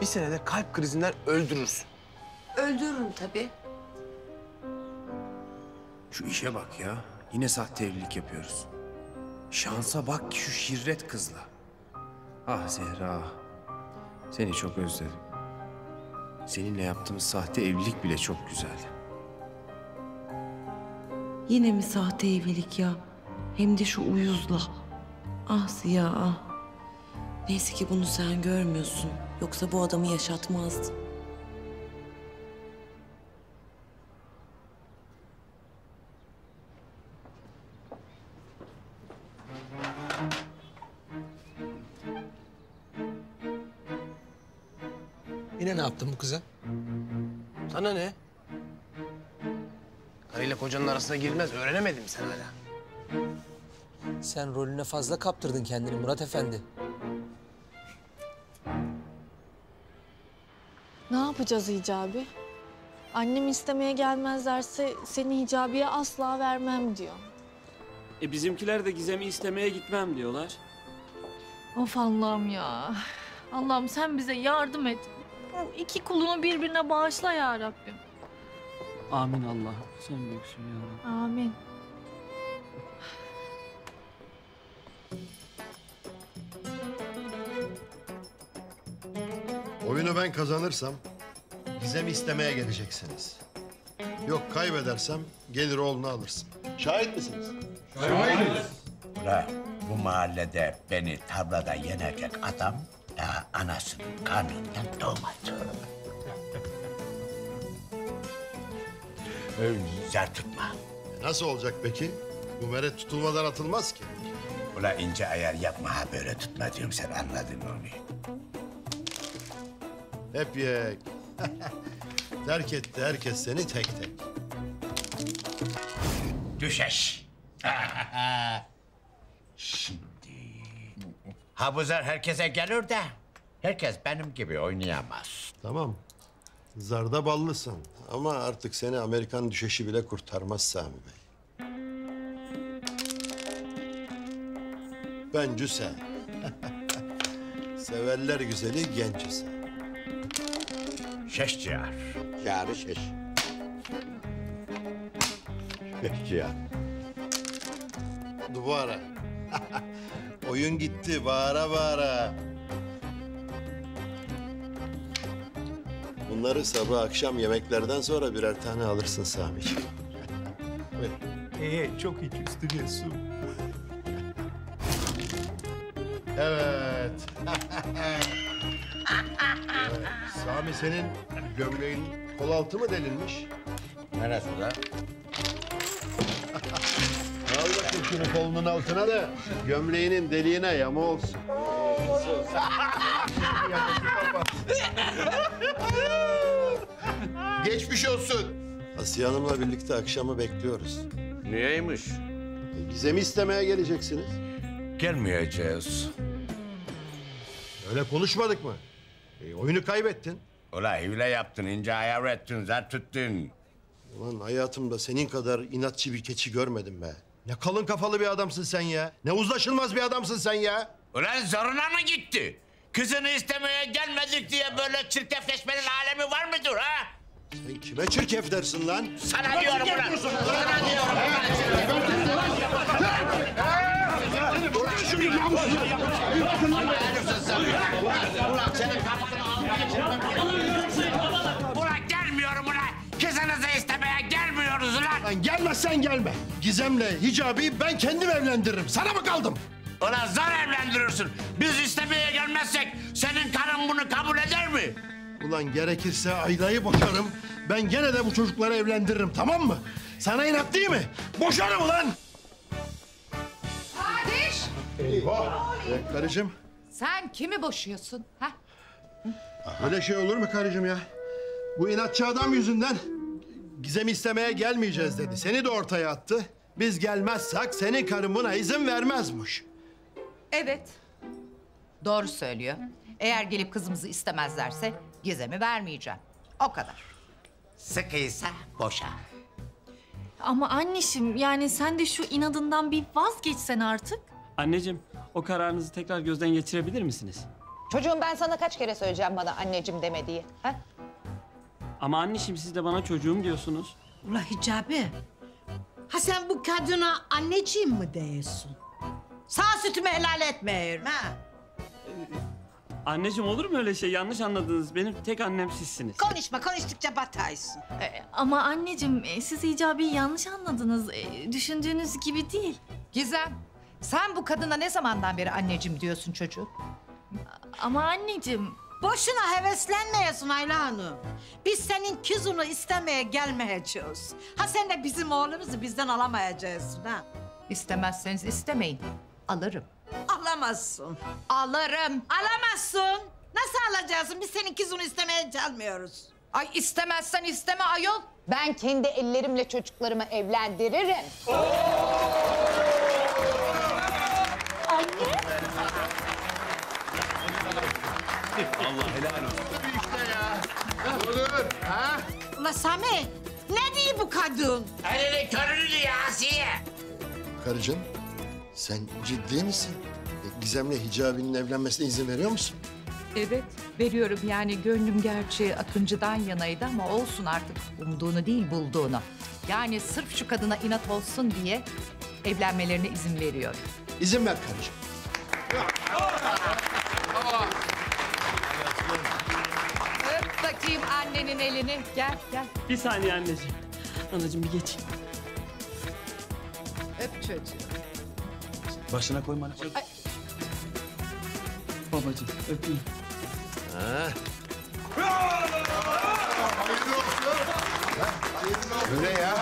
bir senede kalp krizinden öldürürsün. Öldürürüm tabii. Şu işe bak ya. Yine sahte evlilik yapıyoruz. Şansa bak ki şu şirret kızla. Ah Zehra. Seni çok özledim. Seninle yaptığımız sahte evlilik bile çok güzeldi. Yine mi sahte evlilik ya? Hem de şu uyuzla. Ah Ziya ah. Neyse ki bunu sen görmüyorsun. Yoksa bu adamı yaşatmazdın. Yine ne yaptın bu kıza? Sana ne? Karıyla kocanın arasına girmez. Öğrenemedin mi sen hala? Sen rolüne fazla kaptırdın kendini Murat Efendi. Ne yapacağız Hicabi? Annem istemeye gelmezlerse seni Hicabi'ye asla vermem diyor. Bizimkiler de Gizem'i istemeye gitmem diyorlar. Of Allah'ım ya. Allah'ım sen bize yardım et. Bu iki kulunu birbirine bağışla ya Rabbim. Amin Allah'ım. Sen büyüksün ya Rabbi. Amin. Oyunu ben kazanırsam Gizem'i istemeye geleceksiniz. Yok kaybedersem gelir oğlunu alırsın. Şahit misiniz? Ulan bu mahallede beni tablada yenecek adam daha anasının karnından doğmadı. Zar tutma. Nasıl olacak peki? Bu meret tutulmadan atılmaz ki. Ulan ince ayar yapma ha böyle tutma diyorum, sen anladın onu. Hep yek. Terk etti herkes seni tek tek. Düşeş. Şimdi ha bu zar herkese gelir de herkes benim gibi oynayamaz. Tamam. Zarda ballısın ama artık seni Amerikan düşeşi bile kurtarmaz Sami Bey. Ben Cüse. Severler güzeli genç Cüse. Şeş ciğer. Ciğeri şeş. Şeş ciğer. Duvara. Oyun gitti bağıra bağıra. Bunları sabah akşam yemeklerden sonra birer tane alırsın Sami'ciğim. Buyur. Çok hiç üstüne su. Evet. Sami senin gömleğin kol altı mı delinmiş? Neresi lan? Al bakayım şunu kolunun altına da gömleğinin deliğine yama olsun. Geçmiş olsun. Asiye Hanım'la birlikte akşamı bekliyoruz. Niyeymiş? Gizem'i istemeye geleceksiniz. Gelmeyeceğiz. Öyle konuşmadık mı? Oyunu kaybettin. Ulan hile yaptın, ince ayar ettin, zar tuttun. Ulan hayatımda senin kadar inatçı bir keçi görmedim be. Ne kalın kafalı bir adamsın sen ya. Ne uzlaşılmaz bir adamsın sen ya. Ulan zoruna mı gitti? Kızını istemeye gelmedik diye böyle çirkefleşmenin alemi var mıdır ha? Sen kime çirkef dersin lan? Sana diyorum ulan! Sana diyorum Ulan şunu namussuz! Ulan senin kapısını Ulan gelmiyorum ulan! Kızınızı istemeye gelmiyoruz ulan! Lan gelmezsen gelme. Gizem'le Hicabi'yi ben kendim evlendiririm. Sana mı kaldım? Ulan zar evlendirirsin. Biz istemeye gelmezsek senin karın bunu kabul eder mi? Ulan gerekirse Ayla'yı boşarım. Ben gene de bu çocukları evlendiririm, tamam mı? Sana inat değil mi? Boşarım ulan! Kardeş! Eyvah! Karıcığım, Sen kimi boşuyorsun? Ha? öyle şey olur mu karıcığım ya? Bu inatçı adam yüzünden Gizem'i istemeye gelmeyeceğiz dedi. Seni de ortaya attı. Biz gelmezsek senin karın buna izin vermezmiş. Evet. Doğru söylüyor. Eğer gelip kızımızı istemezlerse Gizem'i vermeyeceğim. O kadar. Sıkıysa boşa. Ama anneciğim yani sen de şu inadından bir vazgeçsen artık. Anneciğim, o kararınızı tekrar gözden geçirebilir misiniz? Çocuğum ben sana kaç kere söyleyeceğim bana anneciğim deme diye. Ha? Ama anneciğim siz de bana çocuğum diyorsunuz. Ula Hicabi, ha sen bu kadına anneciğim mi diyorsun? Sağ sütümü helal etmiyorum ha. Anneciğim olur mu öyle şey? Yanlış anladınız. Benim tek annem sizsiniz. Konuşma, konuştukça bataysın. Ama anneciğim siz Hicabi'yi yanlış anladınız. Düşündüğünüz gibi değil. Gizem, sen bu kadına ne zamandan beri anneciğim diyorsun çocuğum? Ama anneciğim... Boşuna heveslenmeyesin Ayla Hanım. Biz senin kızını istemeye gelmeyeceğiz. Ha sen de bizim oğlumuzu bizden alamayacaksın ha. İstemezseniz istemeyin. Alırım. Alamazsın. Alırım. Alamazsın. Nasıl alacaksın? Biz senin kızını istemeye gelmiyoruz. Ay istemezsen isteme ayol. Ben kendi ellerimle çocuklarımı evlendiririm. Anne. Allah helal olsun. İşte ya. Olur. Ha? Ula Sami, ne diyor bu kadın? Elini körünü diye Asiye. Karıcığım, sen ciddi misin? Gizem'le Hicabi'nin evlenmesine izin veriyor musun? Evet, veriyorum. Yani gönlüm gerçi Akıncı'dan yanaydı ama olsun artık. Umduğunu değil, bulduğunu. Yani sırf şu kadına inat olsun diye evlenmelerine izin veriyorum. İzin ver karıcığım. Öp bakayım annenin elini. Gel, gel. Bir saniye anneciğim. Anacığım bir geç. Öp çocuğu. Başına koyma. Ay. Babacığım öpeyim. Hayırlı olsun. Öyle ya.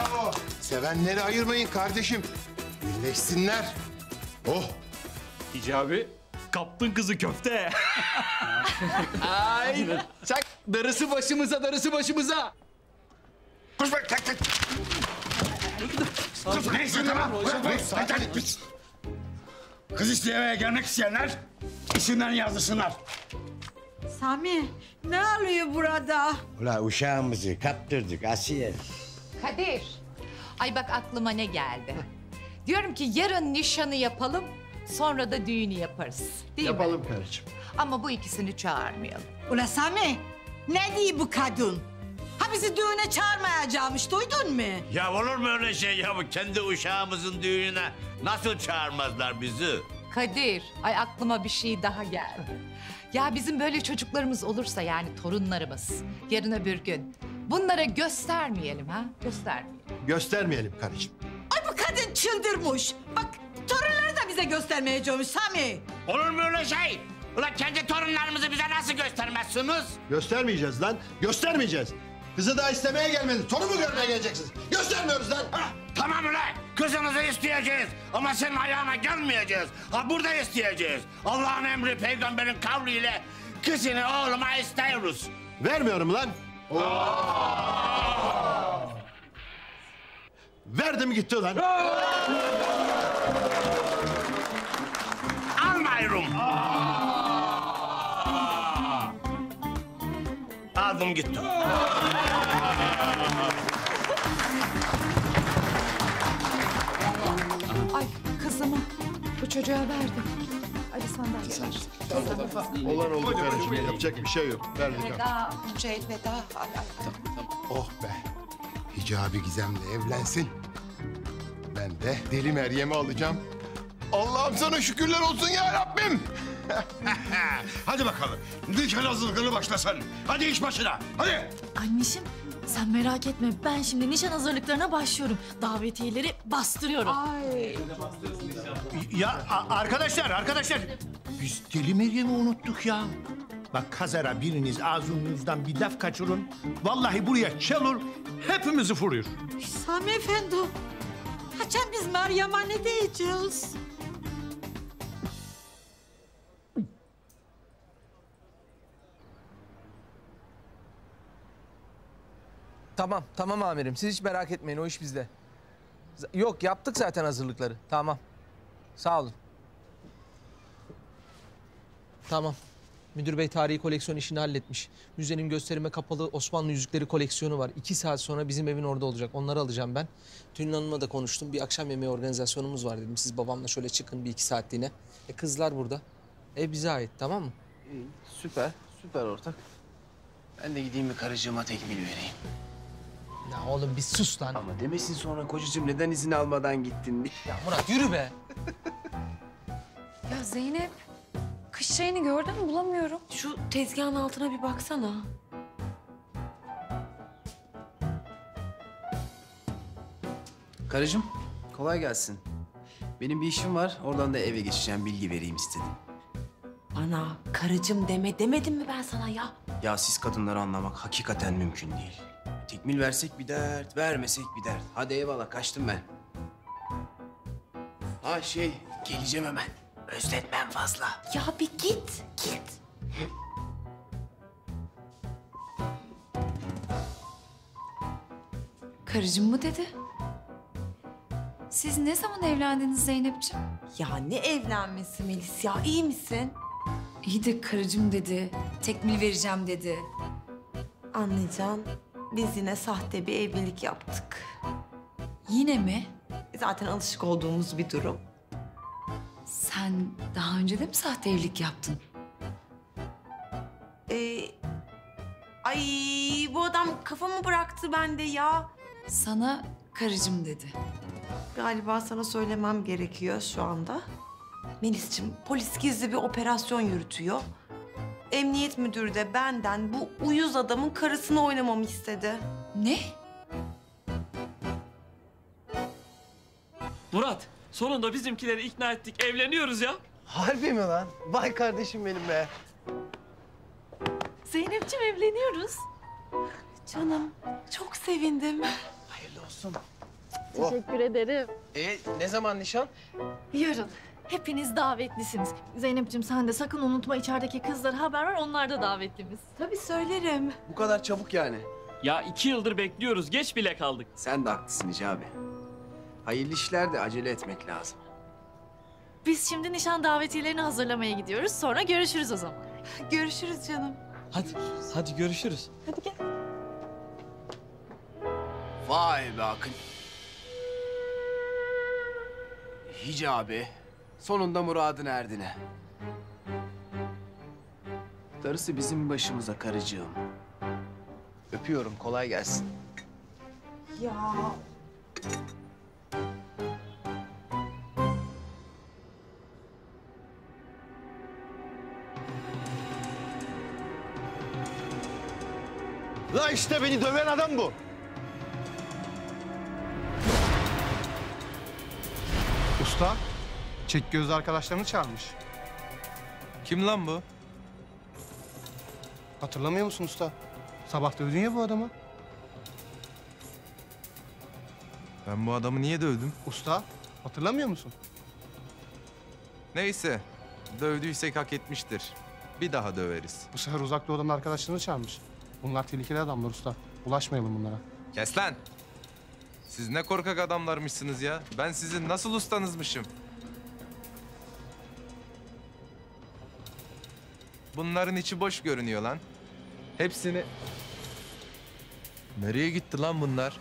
Sevenleri ayırmayın kardeşim. Birleşsinler. Oh. Hicabi, kaptın kızı köfte. Ay, çak. Darısı başımıza, darısı başımıza. Koş bak, tak tak. Kız neyse tamam. Kız istemeye gelmek isteyenler isimlerini yazdırsınlar. Sami, ne oluyor burada? Ulan uşağımızı kaptırdık Asiye. Kadir. Ay bak aklıma ne geldi. Diyorum ki yarın nişanı yapalım, sonra da düğünü yaparız. Değil mi? Yapalım karıcığım. Ama bu ikisini çağırmayalım. Ula Sami, ne diyor bu kadın? Ha bizi düğüne çağırmayacakmış, duydun mu? Ya olur mu öyle şey ya? Bu kendi uşağımızın düğününe nasıl çağırmazlar bizi? Kadir, ay aklıma bir şey daha geldi. Ya bizim böyle çocuklarımız olursa yani torunlarımız yarın öbür gün bunlara göstermeyelim ha? Göstermeyelim. Göstermeyelim karıcığım. Ay bu kadın kadın çıldırmış. Bak torunları da bize göstermeyeceğimiş Sami. Olur mu öyle şey? Ulan kendi torunlarımızı bize nasıl göstermezsiniz? Göstermeyeceğiz lan. Göstermeyeceğiz. Kızı daha istemeye gelmediniz. Torunu görmeye geleceksiniz. Göstermiyoruz lan. Tamam ulan. Kızınızı isteyeceğiz. Ama senin ayağına gelmeyeceğiz. Ha burada isteyeceğiz. Allah'ın emri peygamberin kavliyle kızını oğluma istiyoruz. Vermiyorum lan. Verdim gitti lan. Almayırım. Aldım gitti. Ay kızımı bu çocuğa verdim. Ali sandalye ver. Olan oldu kardeşim. Yapacak bir şey yok. Verdik abi. Veda, veda. Oh be. Hicabi Gizem'le evlensin. Ben de Deli Meryem'i alacağım. Allah'ım sana şükürler olsun ya Rabbim. Hadi bakalım. Nişan hazırlıkları başlasın. Hadi iş başına. Hadi. Anneciğim sen merak etme. Ben şimdi nişan hazırlıklarına başlıyorum. Davetiyeleri bastırıyorum. Ya arkadaşlar. Biz Deli Meryem'i unuttuk ya. Bak kazara biriniz ağzınızdan bir laf kaçırın. Vallahi buraya çalır, hepimizi vuruyor. Sami Efendi. Haçan biz Meryem'e ne diyeceğiz? Tamam amirim. Siz hiç merak etmeyin, o iş bizde. Yok, yaptık zaten hazırlıkları. Tamam. Sağ olun. Tamam. Müdür bey tarihi koleksiyon işini halletmiş. Müzenin gösterime kapalı Osmanlı yüzükleri koleksiyonu var. 2 saat sonra bizim evin orada olacak. Onları alacağım ben. Tülin Hanım'la da konuştum. Bir akşam yemeği organizasyonumuz var dedim. Siz babamla şöyle çıkın bir 2 saatliğine. Kızlar burada. Ev bize ait, tamam mı? İyi, süper ortak. Ben de gideyim bir karıcığıma tekmil vereyim. Ya oğlum bir sus lan. Ama demesin sonra kocacığım neden izin almadan gittin diye. Ya Murat yürü be. Ya Zeynep, kış çayını gördün mü? Bulamıyorum. Şu tezgahın altına bir baksana. Karıcığım kolay gelsin. Benim bir işim var. Oradan da eve geçeceğim. Bilgi vereyim istedim. Bana karıcığım demedim mi ben sana ya? Ya siz kadınları anlamak hakikaten mümkün değil. Tekmil versek bir dert, vermesek bir dert. Hadi eyvallah, kaçtım ben. Ha geleceğim hemen. Özletmem fazla. Ya bir git. Karıcığım mı dedi? Siz ne zaman evlendiniz Zeynepciğim? Ya ne evlenmesi Melis ya, iyi misin? İyi de karıcığım dedi, tekmil vereceğim dedi. Anlayacaksın, biz yine sahte bir evlilik yaptık. Yine mi? Zaten alışık olduğumuz bir durum. Sen daha önce de mi sahte evlilik yaptın? Ay bu adam kafamı bıraktı bende ya. Sana karıcığım dedi. Galiba sana söylemem gerekiyor şu anda. Melis'ciğim, polis gizli bir operasyon yürütüyor. Emniyet müdürü de benden bu uyuz adamın karısını oynamamı istedi. Ne? Murat, sonunda bizimkileri ikna ettik. Evleniyoruz ya. Harbi mi lan? Vay kardeşim benim be. Zeynepciğim evleniyoruz. Canım, çok sevindim. Hayırlı olsun. Teşekkür ederim. Ne zaman nişan? Yarın. Hepiniz davetlisiniz. Zeynepciğim sen de sakın unutma içerideki kızlara haber ver. Onlar da davetlimiz. Tabii söylerim. Bu kadar çabuk yani. Ya 2 yıldır bekliyoruz. Geç bile kaldık. Sen de haklısın Hicabi. Hayırlı işler de acele etmek lazım. Biz şimdi nişan davetiyelerini hazırlamaya gidiyoruz. Sonra görüşürüz o zaman. Görüşürüz canım. Hadi görüşürüz. Hadi gel. Vay be Akın. Hicabi, sonunda muradına erdine. Darısı bizim başımıza karıcığım. Öpüyorum, kolay gelsin. Ya. La işte beni döven adam bu. Usta, çek gözlü arkadaşlarını çağırmış. Kim lan bu? Hatırlamıyor musun usta? Sabah dövdün ya bu adamı. Ben bu adamı niye dövdüm? Usta, hatırlamıyor musun? Neyse, dövdüysek hak etmiştir. Bir daha döveriz. Bu sefer uzak doğudan arkadaşlarını çağırmış. Bunlar tehlikeli adamlar usta. Ulaşmayalım bunlara. Kes lan! Siz ne korkak adamlarmışsınız ya. Ben sizin nasıl ustanızmışım. Bunların içi boş görünüyor lan. Hepsini... Nereye gitti lan bunlar?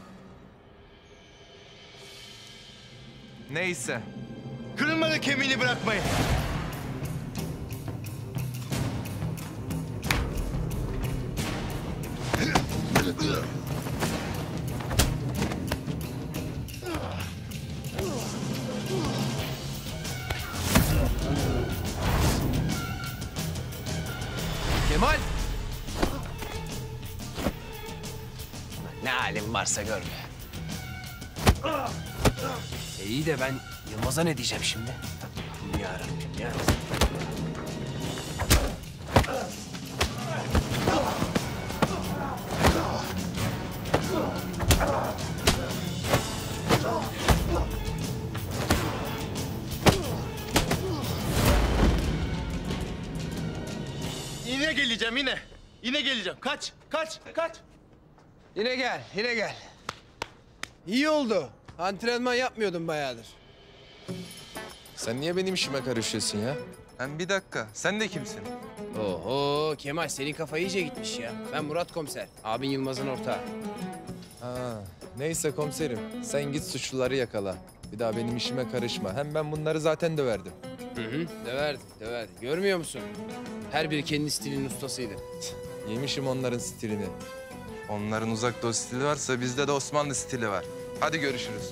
Neyse. Kırılmadı kemiğini bırakmayın. Kemal! Ne halin varsa gör be. İyi de ben Yılmaz'a ne diyeceğim şimdi? Yarabbim ya. Yine geleceğim yine. Yine geleceğim. Kaç, kaç. Yine gel, yine gel. İyi oldu. Antrenman yapmıyordum bayağıdır. Sen niye benim işime karışıyorsun ya? Hem bir dakika, sen de kimsin? Oho Kemal senin kafa iyice gitmiş ya. Ben Murat Komiser. Abin Yılmaz'ın ortağı. Ha, neyse komiserim. Sen git suçluları yakala. Bir daha benim işime karışma. Hem ben bunları zaten döverdim. Hı, döverdi. Görmüyor musun? Her biri kendi stilinin ustasıydı. Yemişim onların stilini. Onların uzak doğu stili varsa bizde de Osmanlı stili var. Hadi görüşürüz.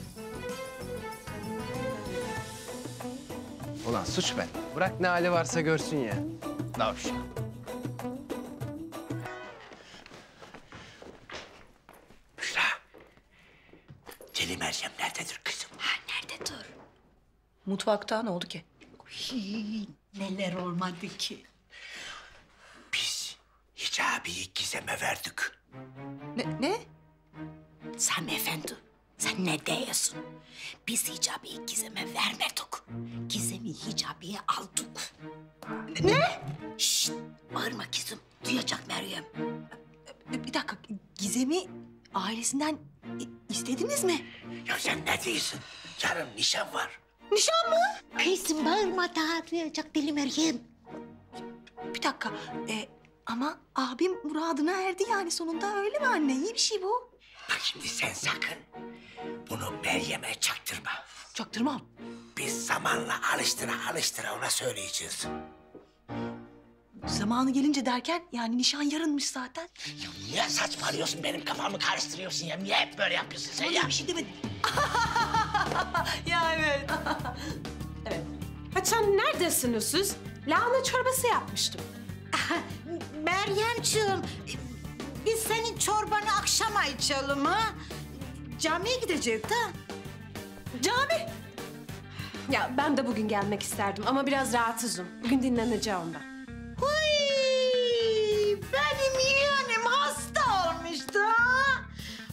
Ulan suç ben. Bırak ne hali varsa görsün ya. Davşan. Büşra. Deli Meryem nerededir kızım? Nerededir? Mutfakta ne oldu ki? Neler olmadı ki? Biz Hicabi'yi Gizem'e verdik. Ne? Sami Efendi, sen ne diyorsun? Biz Hicabi'yi Gizem'e vermedik. Gizem'i Hicabi'ye aldık. Ne? Şşt, bağırma kızım. Duyacak Meryem. Bir dakika, Gizem'i ailesinden istediniz mi? Ya sen ne diyorsun? Yarın nişan var. Nişan mı? Kızım bağırma daha duyacak deli Meryem. Bir dakika, ama abim muradına erdi yani sonunda öyle mi anne? İyi bir şey bu. Bak şimdi sen sakın bunu Meryem'e çaktırma. Çaktırmam. Biz zamanla alıştıra ona söyleyeceğiz. Zamanı gelince derken yani nişan yarınmış zaten. Ya niye saçmalıyorsun benim kafamı karıştırıyorsun ya? Niye hep böyle yapıyorsun sen ya? Bir şey demedim. Ya evet. Evet. Hadi neredesiniz siz? Lahana çorbası yapmıştım. Meryemciğim, biz senin çorbanı akşama içelim ha. Camiye gidecek de. Cami? Ya ben de bugün gelmek isterdim ama biraz rahatsızım. Bugün dinleneceğim ben. Huy, benim yeğenim hasta olmuştu ha.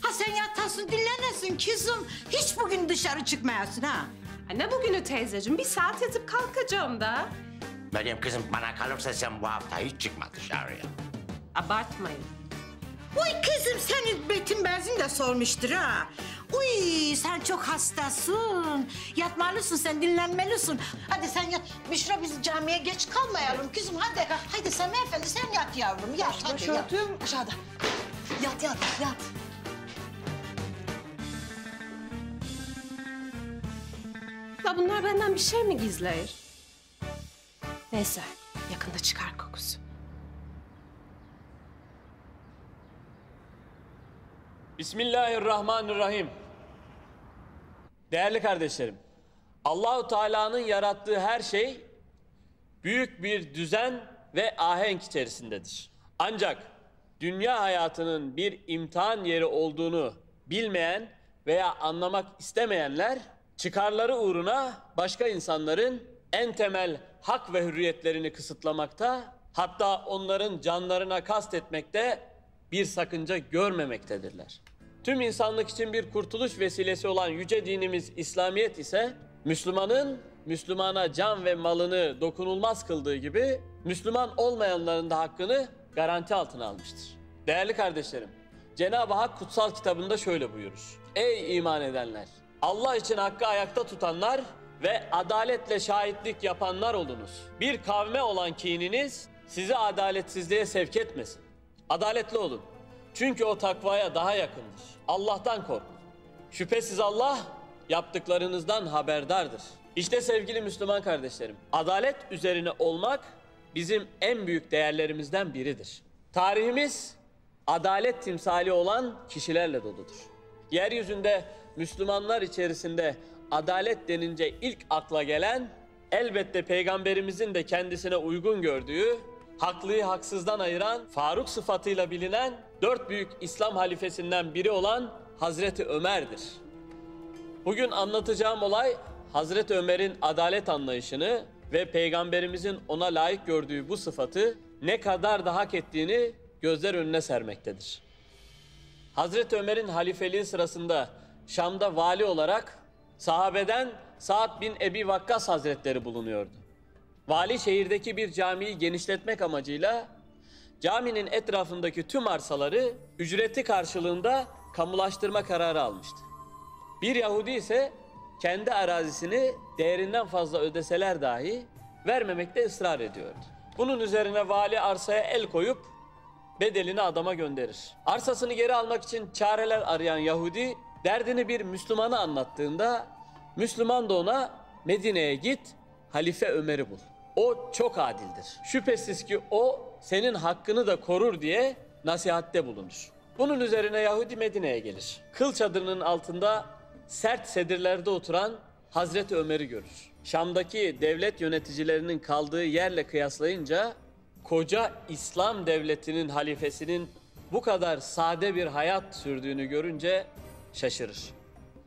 Ha sen yatasın dinlenesin kızım. Hiç bugün dışarı çıkmayasın ha. Ne bugünü teyzeciğim? Bir saat yatıp kalkacağım da. Meryem kızım bana kalırsa sen bu hafta hiç çıkma dışarıya. Abartmayın. Uy kızım senin betin benzin de solmuştur ha. Uy sen çok hastasın. Yatmalısın sen dinlenmelisin. Hadi sen yat. Büşra biz camiye geç kalmayalım kızım hadi. Hadi Sami Efendi sen yat yavrum yat hadi Şöyle yat. yatıyorum aşağıda. Yat. La bunlar benden bir şey mi gizler? Neyse yakında çıkar kokusu. Bismillahirrahmanirrahim. Değerli kardeşlerim, Allahu Teala'nın yarattığı her şey büyük bir düzen ve ahenk içerisindedir. Ancak dünya hayatının bir imtihan yeri olduğunu bilmeyen veya anlamak istemeyenler çıkarları uğruna başka insanların en temel hak ve hürriyetlerini kısıtlamakta, hatta onların canlarına kastetmekte bir sakınca görmemektedirler. Tüm insanlık için bir kurtuluş vesilesi olan yüce dinimiz İslamiyet ise, Müslümanın Müslümana can ve malını dokunulmaz kıldığı gibi, Müslüman olmayanların da hakkını garanti altına almıştır. Değerli kardeşlerim, Cenab-ı Hak kutsal kitabında şöyle buyurur: Ey iman edenler! Allah için hakkı ayakta tutanlar ve adaletle şahitlik yapanlar olunuz. Bir kavme olan kininiz sizi adaletsizliğe sevk etmesin. Adaletli olun. Çünkü o takvaya daha yakındır. Allah'tan korkun. Şüphesiz Allah yaptıklarınızdan haberdardır. İşte sevgili Müslüman kardeşlerim, adalet üzerine olmak bizim en büyük değerlerimizden biridir. Tarihimiz adalet timsali olan kişilerle doludur. Yeryüzünde Müslümanlar içerisinde adalet denince ilk akla gelen, elbette Peygamberimizin de kendisine uygun gördüğü, haklıyı haksızdan ayıran, Faruk sıfatıyla bilinen 4 büyük İslam halifesinden biri olan Hazreti Ömer'dir. Bugün anlatacağım olay, Hazreti Ömer'in adalet anlayışını ve Peygamberimizin ona layık gördüğü bu sıfatı ne kadar da hak ettiğini gözler önüne sermektedir. Hazreti Ömer'in halifeliği sırasında Şam'da vali olarak sahabeden Sa'd bin Ebi Vakkas Hazretleri bulunuyordu. Vali şehirdeki bir camiyi genişletmek amacıyla caminin etrafındaki tüm arsaları ücreti karşılığında kamulaştırma kararı almıştı. Bir Yahudi ise kendi arazisini değerinden fazla ödeseler dahi vermemekte ısrar ediyordu. Bunun üzerine vali arsaya el koyup bedelini adama gönderir. Arsasını geri almak için çareler arayan Yahudi derdini bir Müslümana anlattığında Müslüman da ona Medine'ye git, Halife Ömer'i bul. O çok adildir. Şüphesiz ki o senin hakkını da korur diye nasihatte bulunur. Bunun üzerine Yahudi Medine'ye gelir. Kıl çadırının altında sert sedirlerde oturan Hazreti Ömer'i görür. Şam'daki devlet yöneticilerinin kaldığı yerle kıyaslayınca koca İslam devletinin halifesinin bu kadar sade bir hayat sürdüğünü görünce şaşırır.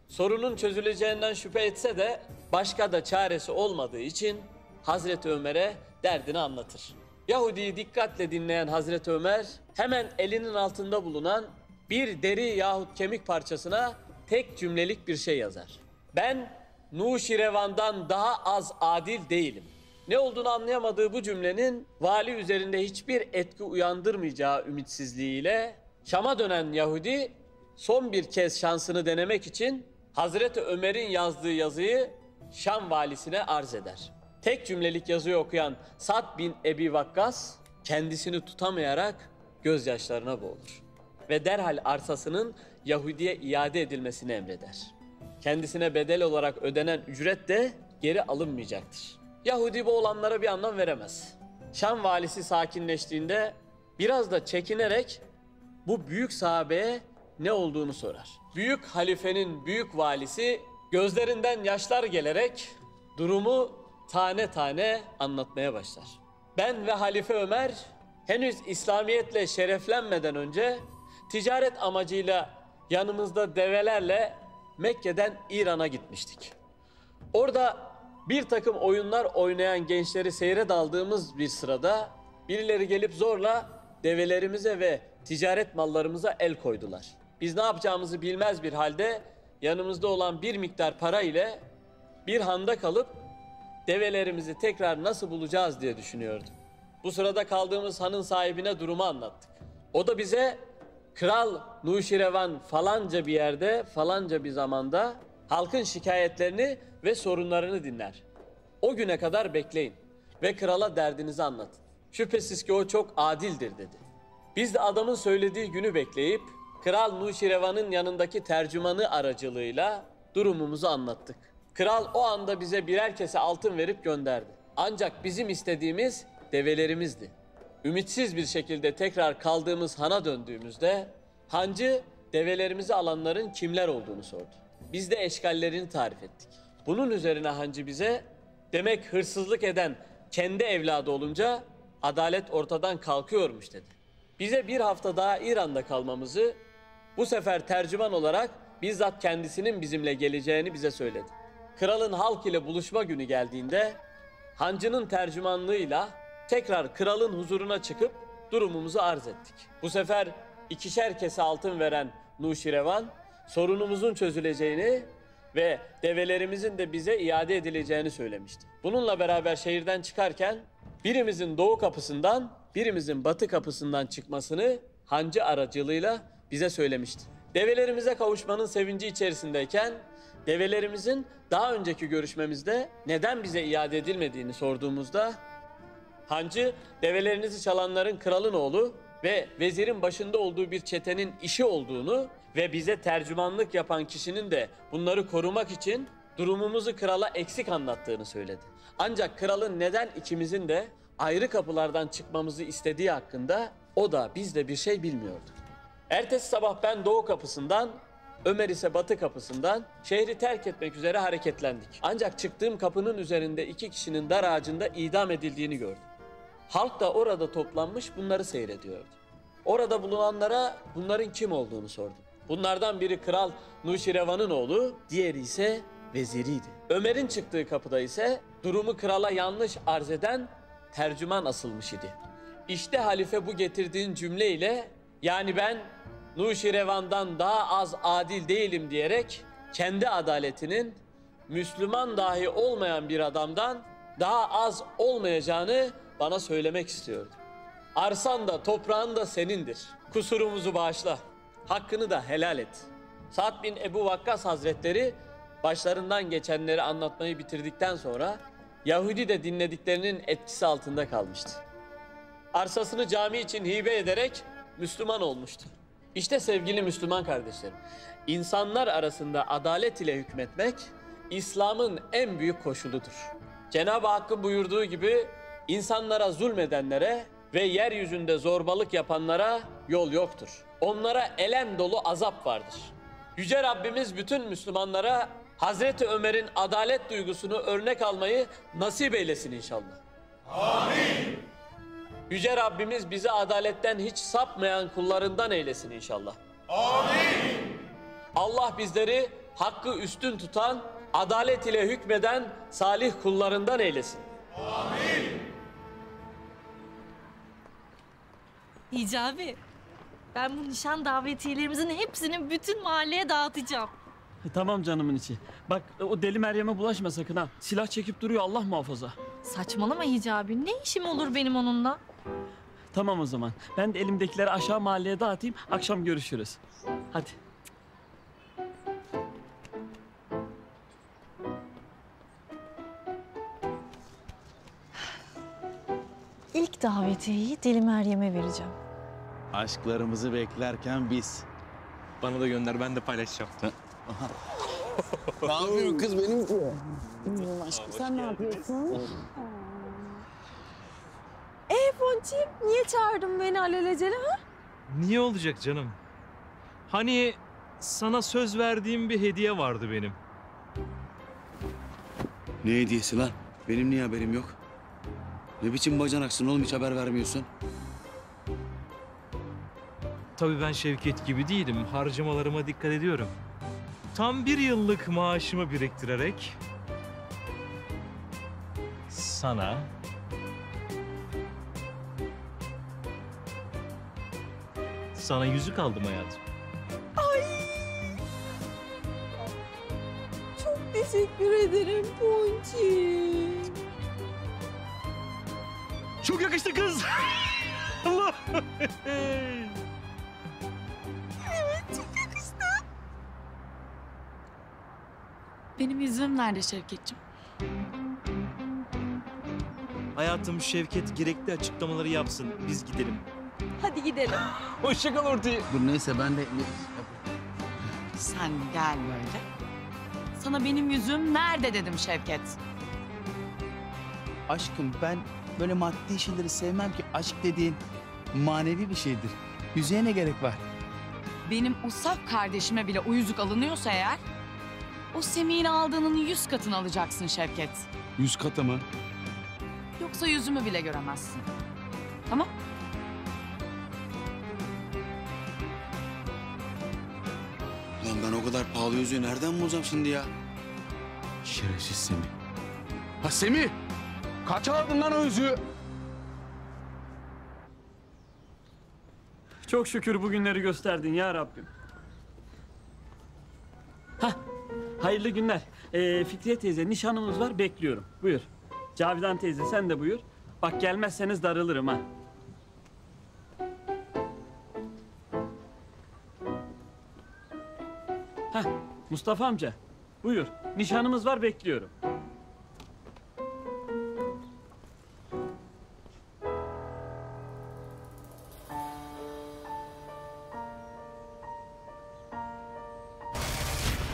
Sorunun çözüleceğinden şüphe etse de başka da çaresi olmadığı için Hazreti Ömer'e derdini anlatır. Yahudi'yi dikkatle dinleyen Hazreti Ömer hemen elinin altında bulunan bir deri yahut kemik parçasına tek cümlelik bir şey yazar. Ben Nuşirevan'dan daha az adil değilim. Ne olduğunu anlayamadığı bu cümlenin vali üzerinde hiçbir etki uyandırmayacağı ümitsizliğiyle Şam'a dönen Yahudi son bir kez şansını denemek için Hazreti Ömer'in yazdığı yazıyı Şam valisine arz eder. Tek cümlelik yazıyı okuyan Sa'd bin Ebi Vakkas kendisini tutamayarak gözyaşlarına boğulur ve derhal arsasının Yahudi'ye iade edilmesini emreder. Kendisine bedel olarak ödenen ücret de geri alınmayacaktır. Yahudi bu olanlara bir anlam veremez. Şam valisi sakinleştiğinde biraz da çekinerek bu büyük sahabeye ne olduğunu sorar. Büyük halifenin büyük valisi gözlerinden yaşlar gelerek durumu tane tane anlatmaya başlar. Ben ve Halife Ömer henüz İslamiyetle şereflenmeden önce ticaret amacıyla yanımızda develerle Mekke'den İran'a gitmiştik. Orada bir takım oyunlar oynayan gençleri seyre daldığımız bir sırada birileri gelip zorla develerimize ve ticaret mallarımıza el koydular. Biz ne yapacağımızı bilmez bir halde yanımızda olan bir miktar para ile bir handa kalıp develerimizi tekrar nasıl bulacağız diye düşünüyordum. Bu sırada kaldığımız hanın sahibine durumu anlattık. O da bize Kral Nuşirevan falanca bir yerde falanca bir zamanda halkın şikayetlerini ve sorunlarını dinler. O güne kadar bekleyin ve krala derdinizi anlatın. Şüphesiz ki o çok adildir dedi. Biz de adamın söylediği günü bekleyip Kral Nuşirevan'ın yanındaki tercümanı aracılığıyla durumumuzu anlattık. Kral o anda bize birer kese altın verip gönderdi. Ancak bizim istediğimiz develerimizdi. Ümitsiz bir şekilde tekrar kaldığımız hana döndüğümüzde hancı develerimizi alanların kimler olduğunu sordu. Biz de eşkallerini tarif ettik. Bunun üzerine hancı bize demek hırsızlık eden kendi evladı olunca adalet ortadan kalkıyormuş dedi. Bize bir hafta daha İran'da kalmamızı, bu sefer tercüman olarak bizzat kendisinin bizimle geleceğini bize söyledi. kralın halk ile buluşma günü geldiğinde hancının tercümanlığıyla tekrar kralın huzuruna çıkıp durumumuzu arz ettik. Bu sefer 2'şer kese altın veren Nuşirevan sorunumuzun çözüleceğini ve develerimizin de bize iade edileceğini söylemişti. Bununla beraber şehirden çıkarken birimizin doğu kapısından, birimizin batı kapısından çıkmasını hancı aracılığıyla bize söylemişti. Develerimize kavuşmanın sevinci içerisindeyken develerimizin daha önceki görüşmemizde neden bize iade edilmediğini sorduğumuzda hancı develerinizi çalanların kralın oğlu ve vezirin başında olduğu bir çetenin işi olduğunu ve bize tercümanlık yapan kişinin de bunları korumak için durumumuzu krala eksik anlattığını söyledi. Ancak kralın neden ikimizin de ayrı kapılardan çıkmamızı istediği hakkında o da biz de bir şey bilmiyordu. Ertesi sabah ben doğu kapısından, Ömer ise batı kapısından şehri terk etmek üzere hareketlendik. Ancak çıktığım kapının üzerinde 2 kişinin dar ağacında idam edildiğini gördüm. Halk da orada toplanmış bunları seyrediyordu. Orada bulunanlara bunların kim olduğunu sordum. Bunlardan biri Kral Nuşirevan'ın oğlu, diğeri ise veziriydi. Ömer'in çıktığı kapıda ise durumu krala yanlış arz eden tercüman asılmış idi. İşte halife bu getirdiğin cümleyle, yani ben Nuşirevan'dan daha az adil değilim diyerek kendi adaletinin Müslüman dahi olmayan bir adamdan daha az olmayacağını bana söylemek istiyordu. Arsan da toprağın da senindir. Kusurumuzu bağışla. Hakkını da helal et. Sa'd bin Ebu Vakkas Hazretleri başlarından geçenleri anlatmayı bitirdikten sonra Yahudi de dinlediklerinin etkisi altında kalmıştı. Arsasını cami için hibe ederek Müslüman olmuştu. İşte sevgili Müslüman kardeşlerim, insanlar arasında adalet ile hükmetmek İslam'ın en büyük koşuludur. Cenab-ı Hakk'ın buyurduğu gibi insanlara zulmedenlere ve yeryüzünde zorbalık yapanlara yol yoktur. Onlara elem dolu azap vardır. Yüce Rabbimiz bütün Müslümanlara Hazreti Ömer'in adalet duygusunu örnek almayı nasip eylesin inşallah. Amin. Yüce Rabbimiz bizi adaletten hiç sapmayan kullarından eylesin inşallah. Amin. Allah bizleri hakkı üstün tutan, adalet ile hükmeden salih kullarından eylesin. Amin. Hicabi, ben bu nişan davetiyelerimizin hepsini bütün mahalleye dağıtacağım. Tamam canımın içi. Bak o deli Meryem'e bulaşma sakın ha. Silah çekip duruyor Allah muhafaza. Saçmalama Hicabi, ne işim olur benim onunla? Tamam o zaman. Ben de elimdekileri aşağı mahalleye dağıtayım. Akşam görüşürüz. Hadi. İlk davetiyeyi Deli Meryem'e vereceğim. Aşklarımızı beklerken biz. Bana da gönder, ben de paylaşacağım. Ne yapıyorsun kız benim? Aşkım sen ne yapıyorsun? Ponçik, niye çağırdın beni alelacele ha? Niye olacak canım? Hani sana söz verdiğim bir hediye vardı benim. Ne hediyesi lan? Benim niye haberim yok? Ne biçim bacanaksın oğlum, hiç haber vermiyorsun? Tabii ben Şevket gibi değilim. Harcamalarıma dikkat ediyorum. Tam 1 yıllık maaşımı biriktirerek sana yüzük aldım hayatım. Ay! Çok teşekkür ederim Ponçik. Çok yakıştı kız. Allah. Evet, çok yakıştı. Benim yüzüğüm nerede Şevketciğim? Hayatım, Şevket gerekli açıklamaları yapsın. Biz gidelim. Hadi gidelim. Hoşça kal ortaya. Dur neyse ben de... Sen gel böyle. Sana benim yüzüğüm nerede dedim Şevket. Aşkım ben böyle maddi şeyleri sevmem ki. Aşk dediğin manevi bir şeydir. Yüzüğe ne gerek var? Benim o saf kardeşime bile o yüzük alınıyorsa eğer... ...o Semih'in aldığının 100 katını alacaksın Şevket. 100 katı mı? Yoksa yüzümü bile göremezsin. Tamam? Lan ben o kadar pahalı yüzüğü nereden bulacağım şimdi ya? Şerefsiz Semih. Ha Semih! Kaç aldın lan o yüzüğü? Çok şükür bugünleri gösterdin ya Rabbim. Hah, hayırlı günler. Fikriye teyze nişanımız var, bekliyorum. Buyur. Cavidan teyze sen de buyur. Bak gelmezseniz darılırım ha. Hah, Mustafa amca buyur. Nişanımız var, bekliyorum.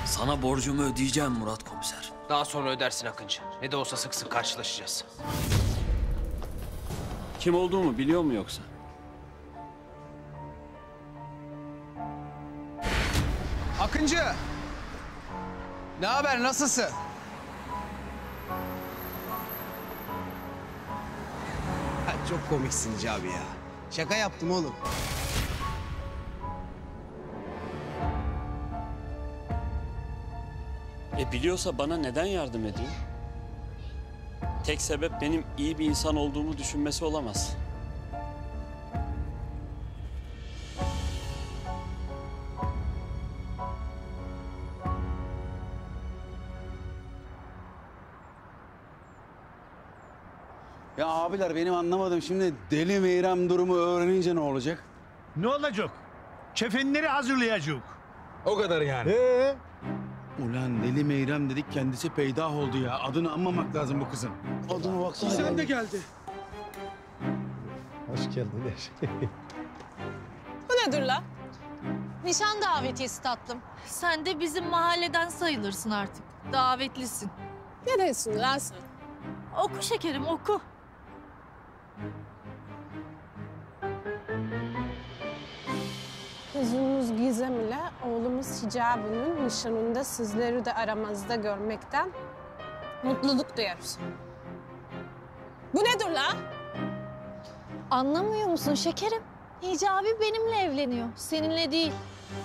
Sana borcumu ödeyeceğim Murat komiser. Daha sonra ödersin Akıncı. Ne de olsa sık sık karşılaşacağız. Kim olduğumu biliyor mu yoksa? Akıncı! Ne haber, nasılsın? Ha, çok komiksin Cavi ya. Şaka yaptım oğlum. Biliyorsa bana neden yardım ediyor? Tek sebep benim iyi bir insan olduğumu düşünmesi olamaz. Ya abiler benim anlamadım. Şimdi Deli Meyrem durumu öğrenince ne olacak? Ne olacak? Kefenleri hazırlayacak. O kadar yani. Ulan Deli Meyrem dedik kendisi peydah oldu ya. Adını anmamak lazım bu kızın. Adına baksana. Sen de geldi. Hoş geldin. Bu nedir la? Nişan davetiyesi tatlım. Sen de bizim mahalleden sayılırsın artık. Davetlisin. Ne diyorsun lan sen? Oku şekerim, oku. Kızımız Gizem ile oğlumuz Hicabi'nin nişanında sizleri de aramızda görmekten mutluluk duyarız. Bu nedir la? Anlamıyor musun şekerim? Hicabi benimle evleniyor, seninle değil.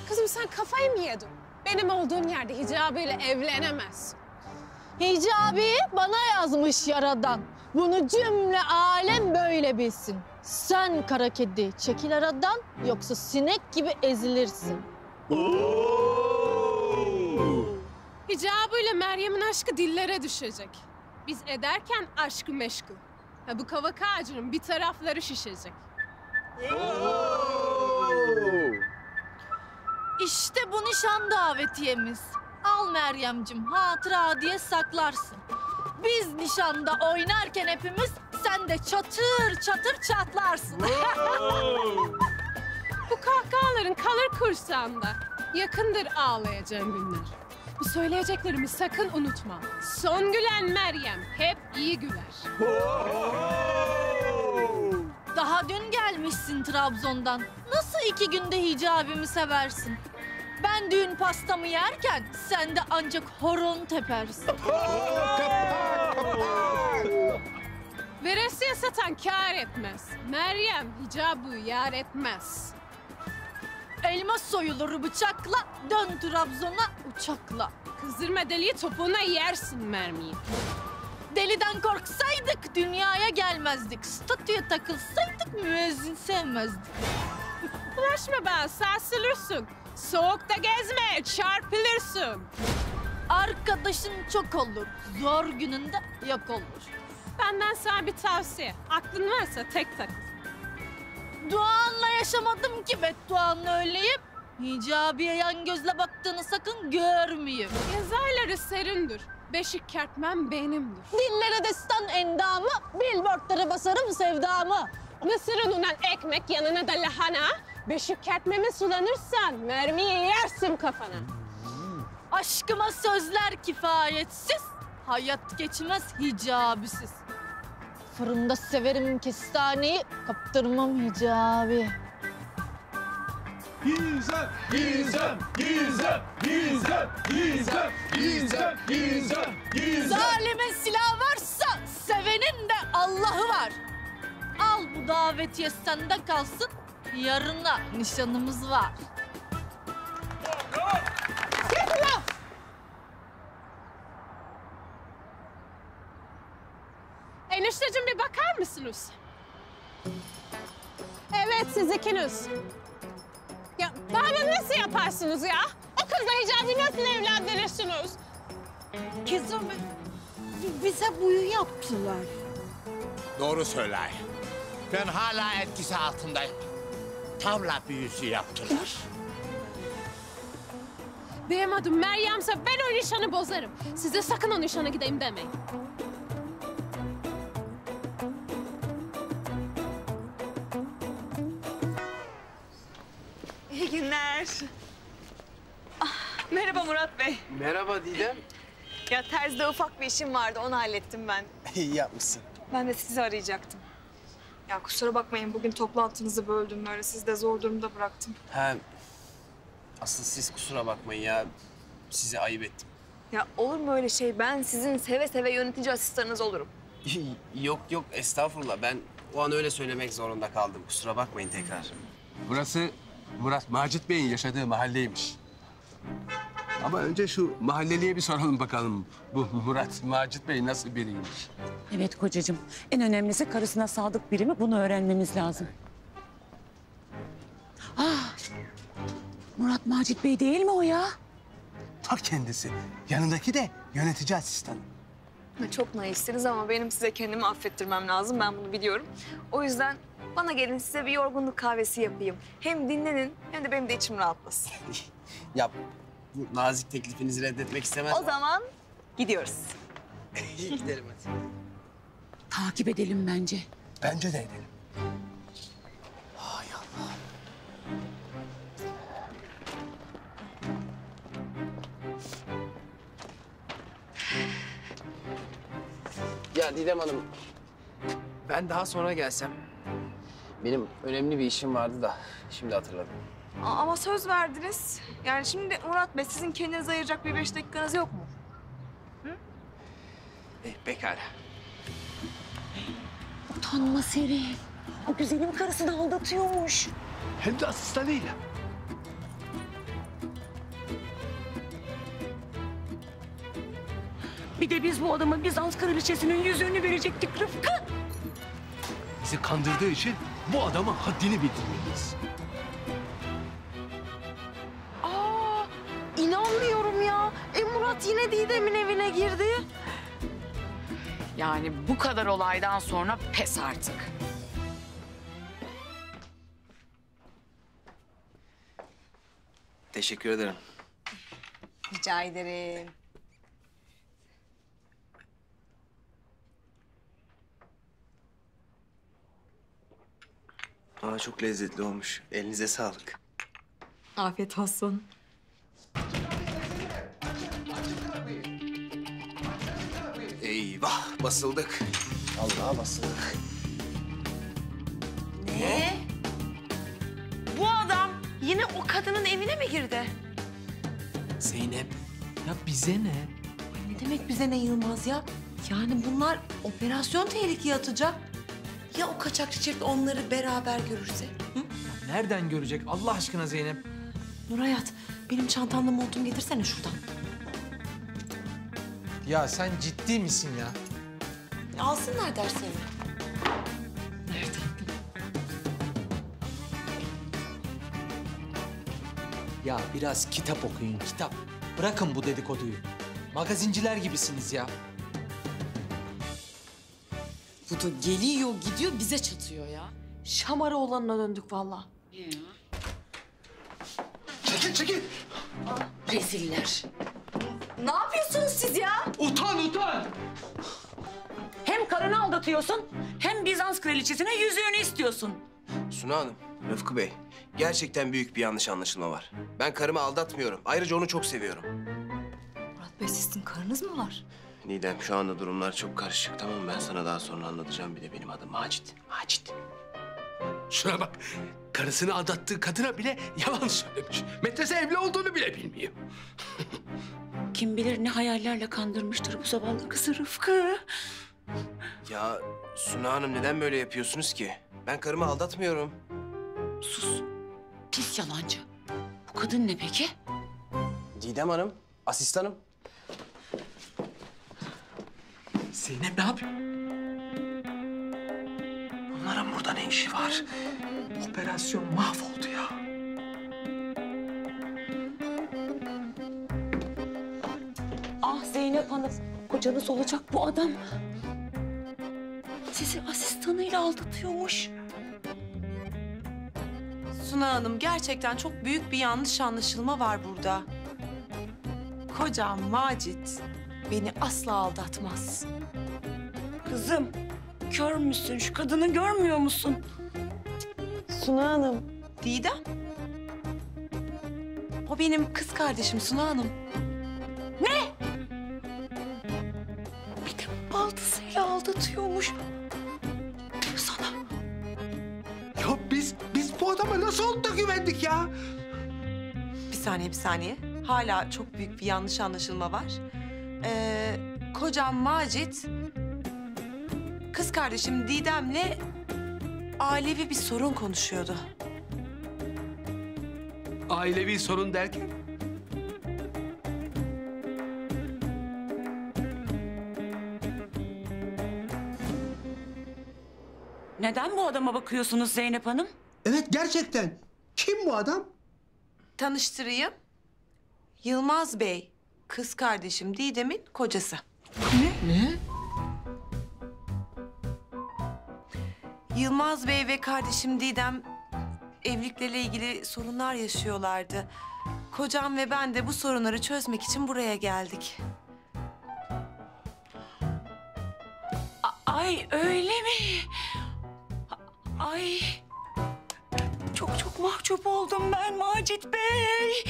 Kızım sen kafayı mı yedin? Benim olduğum yerde Hicabi ile evlenemez. Hicabi bana yazmış yaradan. Bunu cümle alem böyle bilsin. Sen kara kedi çekil aradan, yoksa sinek gibi ezilirsin. Hicabi ile Meryem'in aşkı dillere düşecek. Biz ederken aşkı meşgul. Ha, bu kavak ağacının bir tarafları şişecek. İşte bu nişan davetiyemiz. Al Meryem'cim, hatıra diye saklarsın. Biz nişanda oynarken hepimiz, sen de çatır çatır çatlarsın. Bu kahkahaların kalır kursağında. Yakındır ağlayacağım günler. Bu söyleyeceklerimi sakın unutma. Son gülen Meryem hep iyi güler. Daha dün gelmişsin Trabzon'dan. Nasıl 2 günde Hicabi'mi seversin? Ben düğün pastamı yerken sen de ancak horon tepersin. Veresiye satan kâr etmez. Meryem Hicabi'yi yar etmez. Elma soyulur bıçakla, dön Trabzon'a uçakla. Kızdırma deliği topuğuna yersin mermiyi. Deliden korksaydık dünyaya gelmezdik. Statüye takılsaydık müezzin sevmezdik. Bulaşma bana, sarsılırsın. Soğukta gezme, çarpılırsın. Arkadaşın çok olur, zor gününde yok olur. Benden sana bir tavsiye. Aklın varsa tek takıl. Duanla yaşamadım ki bedduanla öleyim. Hicabi'ye yan gözle baktığını sakın görmeyeyim. Yaz ayları serindir. Beşik kertmem benimdir. Dillere destan endamı, billboardlara basarım sevdamı. Mısır unundan ekmek, yanına da lahana. Beşik kertmeme sulanırsan mermiyi yersin kafana. Aşkıma sözler kifayetsiz, hayat geçmez hicabisiz. Fırında severim kestaneyi, kaptırmam hicabi. Gizem, gizem, gizem, gizem, gizem, gizem, gizem, gizem. Zalimin silahı varsa sevenin de Allah'ı var. Al bu davetiye sende kalsın, yarına nişanımız var. Git lan! Enişteciğim bir bakar mısınız? Evet siz ikiniz. Ya daha bunu nasıl yaparsınız ya? O kızla Hicabi nasıl evlendirirsiniz? Kızım, bize buyu yaptılar. Doğru söyler. Ben hala etkisi altındayım. Tavla büyüsü yaptılar. Benim adım Meryem'se ben o nişanı bozarım. Size sakın o nişana gideyim demeyin. İyi günler. Merhaba Murat Bey. Merhaba Didem. Ya terzide ufak bir işim vardı, onu hallettim ben. İyi yapmışsın. Ben de sizi arayacaktım. Ya kusura bakmayın, bugün toplantınızı böldüm böyle. Sizi de zor durumda bıraktım. Ha, asıl siz kusura bakmayın ya. Size ayıp ettim. Ya olur mu öyle şey? Ben sizin seve seve yönetici asistanınız olurum. Yok yok, estağfurullah. Ben o an öyle söylemek zorunda kaldım. Kusura bakmayın tekrar. Burası Murat Macit Bey'in yaşadığı mahalleymiş. Ama önce şu mahalleliye bir soralım bakalım. Bu Murat Macit Bey nasıl biriymiş? Evet kocacığım. En önemlisi karısına sadık biri mi? Bunu öğrenmemiz lazım. Ah! Murat Macit Bey değil mi o ya? Ta kendisi. Yanındaki de yönetici asistanı. Çok naifsiniz ama benim size kendimi affettirmem lazım. Ben bunu biliyorum. O yüzden bana gelin, size bir yorgunluk kahvesi yapayım. Hem dinlenin hem de benim de içim rahatlasın. Ya bu nazik teklifinizi reddetmek istemez. O zaman gidiyoruz. Gidelim hadi. Takip edelim bence. Bence de edelim. Hay Allah. Ya Didem Hanım, ben daha sonra gelsem. Benim önemli bir işim vardı da şimdi hatırladım. Ama söz verdiniz. Yani şimdi Murat Bey, sizin kendinize ayıracak bir 5 dakikanız yok mu? Pekala. Utanmaz herif. O güzelim karısını aldatıyormuş. Hem de asistanıyla. Bir de biz bu adama Bizans kraliçesinin yüzüğünü verecektik Rıfkı. Bizi kandırdığı için bu adama haddini bildirmeliyiz. Aa, inanmıyorum ya. Murat yine Didem'in evine girdi. Yani bu kadar olaydan sonra pes artık. Teşekkür ederim. Rica ederim. Aa, çok lezzetli olmuş. Elinize sağlık. Afiyet olsun. Eyvah, basıldık. Allah'a basıldık. Ne? Bu adam yine o kadının evine mi girdi? Zeynep. Ya bize ne? Ne demek bize ne Yılmaz ya? Yani bunlar operasyon tehlikeye atacak. Ya o kaçakçı çift onları beraber görürse? Hı? Nereden görecek Allah aşkına Zeynep? Nurhayat, benim çantamla montumu getirsene şuradan. Ya sen ciddi misin ya? Alsınlar derslerini. Ya biraz kitap okuyun, kitap. Bırakın bu dedikoduyu. Magazinciler gibisiniz ya. Bu da geliyor, gidiyor, bize çatıyor ya. Şamara olanına döndük vallahi. Çekil, çekil. Reziller. Ne yapıyorsunuz siz ya? Utan, utan. Hem karını aldatıyorsun hem Bizans kraliçesine yüzüğünü istiyorsun. Suna Hanım, Rıfkı Bey. Gerçekten büyük bir yanlış anlaşılma var. Ben karımı aldatmıyorum. Ayrıca onu çok seviyorum. Murat Bey, sizin karınız mı var? Nidem, şu anda durumlar çok karışık. Tamam mı? Ben sana daha sonra anlatacağım. Bir de benim adım Macit. Macit. Şuna bak. Karısını aldattığı kadına bile yalan söylemiş. Metrese evli olduğunu bile bilmiyor. Kim bilir ne hayallerle kandırmıştır bu zavallı kızı Rıfkı. Ya Suna Hanım, neden böyle yapıyorsunuz ki? Ben karımı aldatmıyorum. Sus. Pis yalancı. Bu kadın ne peki? Didem Hanım, asistanım. Zeynep ne yapıyor? burada ne işi var? Operasyon mahvoldu ya. Ah Zeynep Hanım, kocanız olacak bu adam. Sizi asistanıyla aldatıyormuş. Suna Hanım, gerçekten çok büyük bir yanlış anlaşılma var burada. Kocam Macit beni asla aldatmaz. Kızım, kör müsün? Şu kadını görmüyor musun? Suna Hanım. Didem. O benim kız kardeşim Suna Hanım. Ne? Bir de baldızıyla aldatıyormuş. Sana. Ya biz bu adama nasıl da güvendik ya? Bir saniye. Hala çok büyük bir yanlış anlaşılma var. Kocam Macit, kız kardeşim Didem'le ailevi bir sorun konuşuyordu. Ailevi sorun derken? Neden bu adama bakıyorsunuz Zeynep Hanım? Evet, gerçekten. Kim bu adam? Tanıştırayım. Yılmaz Bey, kız kardeşim Didem'in kocası. Ne? Yılmaz Bey ve kardeşim Didem evlilikleriyle ilgili sorunlar yaşıyorlardı. Kocam ve ben de bu sorunları çözmek için buraya geldik. Ay öyle mi? Ay çok mahcup oldum ben Macit Bey.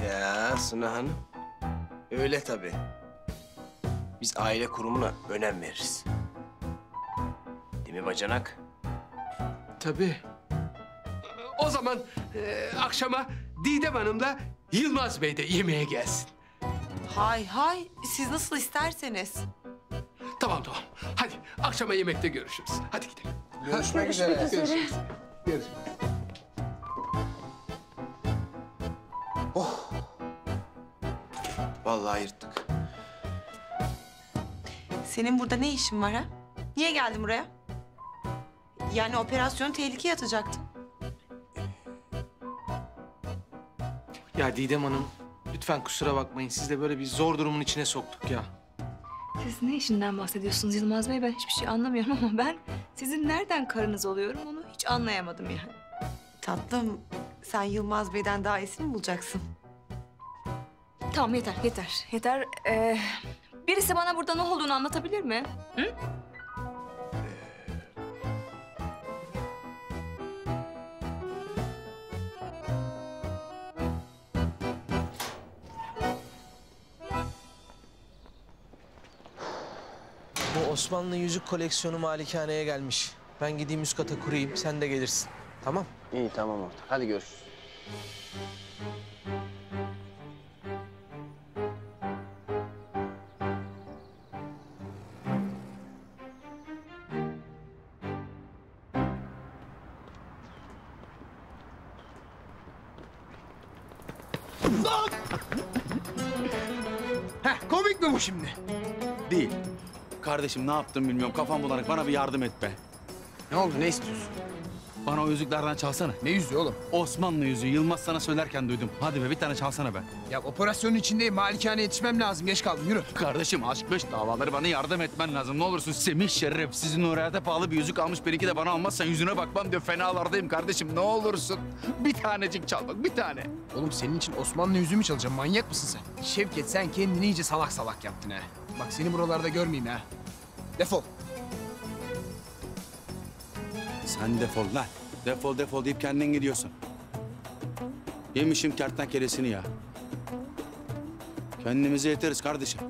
Ya Suna Hanım, öyle tabii. Biz aile kurumuna önem veririz. Değil mi bacanak? Tabii. O zaman akşama Didem Hanım'la Yılmaz Bey de yemeğe gelsin. Hay, siz nasıl isterseniz. Tamam. Hadi akşama yemekte görüşürüz. Hadi gidelim. Görüşmek üzere. Görüşürüz. Oh. Vallahi yırttık. Senin burada ne işin var ha? Niye geldin buraya? Yani operasyonu tehlikeye atacaktın. Ya Didem Hanım, lütfen kusura bakmayın. Siz de böyle bir zor durumun içine soktuk ya. Siz ne işinden bahsediyorsunuz Yılmaz Bey? Ben hiçbir şey anlamıyorum ama ben sizin nereden karınız oluyorum onu hiç anlayamadım yani. Tatlım, sen Yılmaz Bey'den daha iyisini mi bulacaksın? Tamam yeter. Birisi bana burada ne olduğunu anlatabilir mi? Hı? Bu Osmanlı yüzük koleksiyonu malikaneye gelmiş. Ben gideyim üst kata kurayım, sen de gelirsin. Tamam? İyi tamam ortak. Hadi görüşürüz. Komik mi bu şimdi? Değil. Kardeşim ne yaptım bilmiyorum. Kafam bulanık. Bana bir yardım et be. Ne oldu? Ne istiyorsun? Bana o yüzüklerden çalsana. Ne yüzüğü oğlum? Osmanlı yüzüğü. Yılmaz sana söylerken duydum. Hadi be bir tane çalsana be. Ya operasyonun içindeyim. Malikaneye yetişmem lazım. Geç kaldım. Yürü. Kardeşim aşk beş davaları bana yardım etmen lazım. Ne olursun Semih Şeref. Sizin oraya pahalı bir yüzük almış. Benimki de bana almazsan yüzüne bakmam diyor. Fenalardayım kardeşim. Ne olursun. Bir tanecik çal bak. Bir tane. Oğlum senin için Osmanlı yüzüğü mü çalacağım? Manyak mısın sen? Şevket sen kendini iyice salak salak yaptın ha. Bak seni buralarda görmeyeyim ha. Defol. Sen defol lan. Defol deyip kendin gidiyorsun. Yemişim kertenkelesini ya. Kendimize yeteriz kardeşim.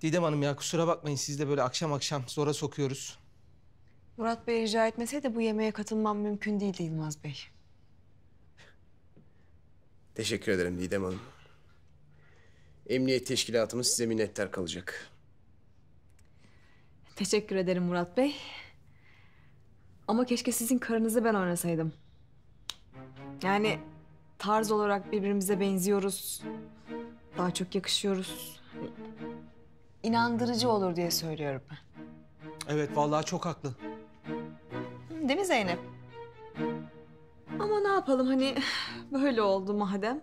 Didem Hanım ya kusura bakmayın, siz de böyle akşam zora sokuyoruz. Murat Bey rica etmeseydi bu yemeğe katılmam mümkün değildi Yılmaz Bey. Teşekkür ederim Didem Hanım. Emniyet teşkilatımız size minnettar kalacak. Teşekkür ederim Murat Bey. Ama keşke sizin karınızı ben oynasaydım. Yani tarz olarak birbirimize benziyoruz. Daha çok yakışıyoruz. İnandırıcı olur diye söylüyorum ben. Evet vallahi çok haklı. Değil mi Zeynep? Ama ne yapalım hani böyle oldu madem.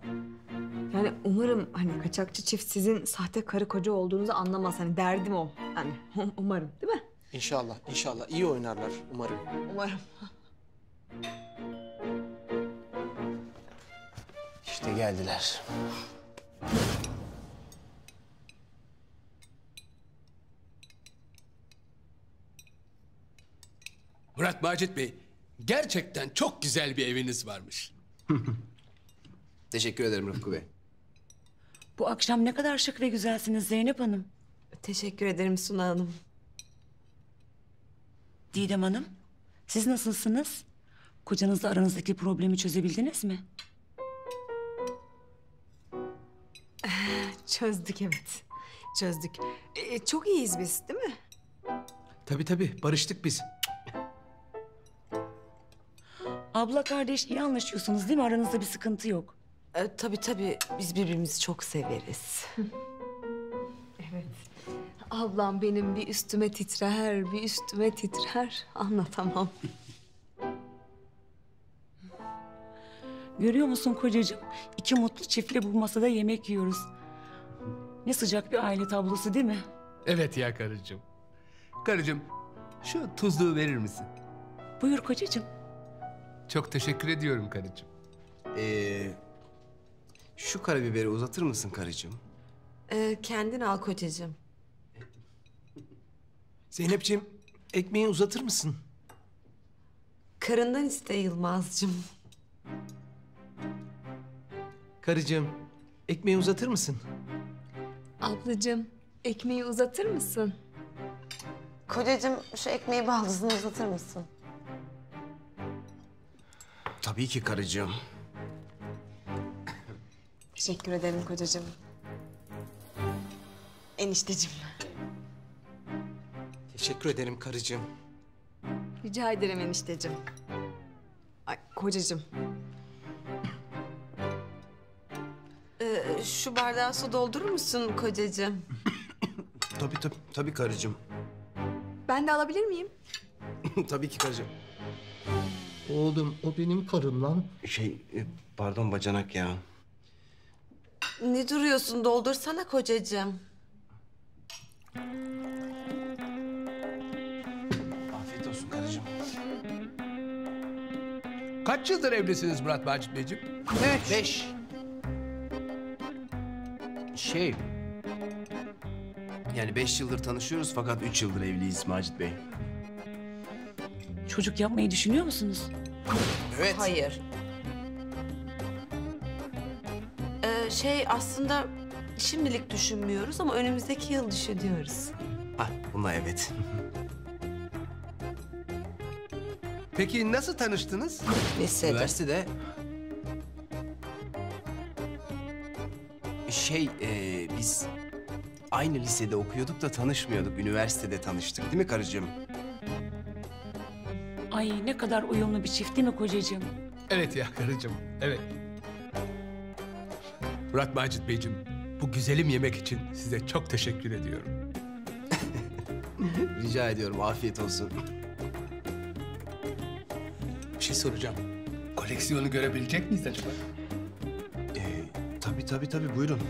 Yani umarım hani kaçakçı çift sizin sahte karı koca olduğunuzu anlamaz. Hani derdim o. Yani umarım değil mi? İnşallah, inşallah. İyi oynarlar umarım. Umarım. İşte geldiler. Murat Macit Bey, gerçekten çok güzel bir eviniz varmış. Teşekkür ederim Rıfkı Bey. Bu akşam ne kadar şık ve güzelsiniz Zeynep Hanım. Teşekkür ederim Suna Hanım. Didem Hanım, siz nasılsınız? Kocanızla aranızdaki problemi çözebildiniz mi? Çözdük evet. Çözdük. Çok iyiyiz biz değil mi? Tabii barıştık biz. Abla kardeş iyi anlaşıyorsunuz değil mi? Aranızda bir sıkıntı yok. Tabii. Biz birbirimizi çok severiz. Evet. Ablam benim bir üstüme titrer. Anlatamam. Görüyor musun kocacığım? İki mutlu çiftle bu masada yemek yiyoruz. Ne sıcak bir aile tablosu değil mi? Evet ya karıcığım. Karıcığım, şu tuzluğu verir misin? Buyur kocacığım. Çok teşekkür ediyorum karıcığım. Şu karabiberi uzatır mısın karıcığım? Kendin al kocacığım. Zeynepciğim, ekmeği uzatır mısın? Karından iste Yılmazcığım. Karıcığım, ekmeği uzatır mısın? Ablacığım, ekmeği uzatır mısın? Kocacığım, şu ekmeği baldızını uzatır mısın? Tabii ki karıcığım. Teşekkür ederim kocacığım. Enişteciğim. Teşekkür ederim karıcığım. Rica ederim enişteciğim. Ay kocacığım. Şu bardağa su doldurur musun kocacığım? Tabii karıcığım. Ben de alabilir miyim? Tabii ki karıcığım. Oğlum o benim karım lan. Pardon bacanak ya. Ne duruyorsun? Doldursana kocacığım. Afiyet olsun karıcığım. Kaç yıldır evlisiniz Murat Macit Beyciğim? 5. Yani 5 yıldır tanışıyoruz fakat 3 yıldır evliyiz Macit Bey. Çocuk yapmayı düşünüyor musunuz? Evet. Hayır. Aslında şimdilik düşünmüyoruz ama önümüzdeki yıl düşünüyoruz. Buna evet. Peki nasıl tanıştınız? Lisede. Üniversitede... biz aynı lisede okuyorduk da tanışmıyorduk. Üniversitede tanıştık değil mi karıcığım? Ay ne kadar uyumlu bir çift değil mi kocacığım? Evet ya karıcığım, evet. Murat Macit Beyciğim, bu güzelim yemek için size çok teşekkür ediyorum. Rica ediyorum, afiyet olsun. Bir şey soracağım. Koleksiyonu görebilecek miyiz acaba? Tabii, buyurun.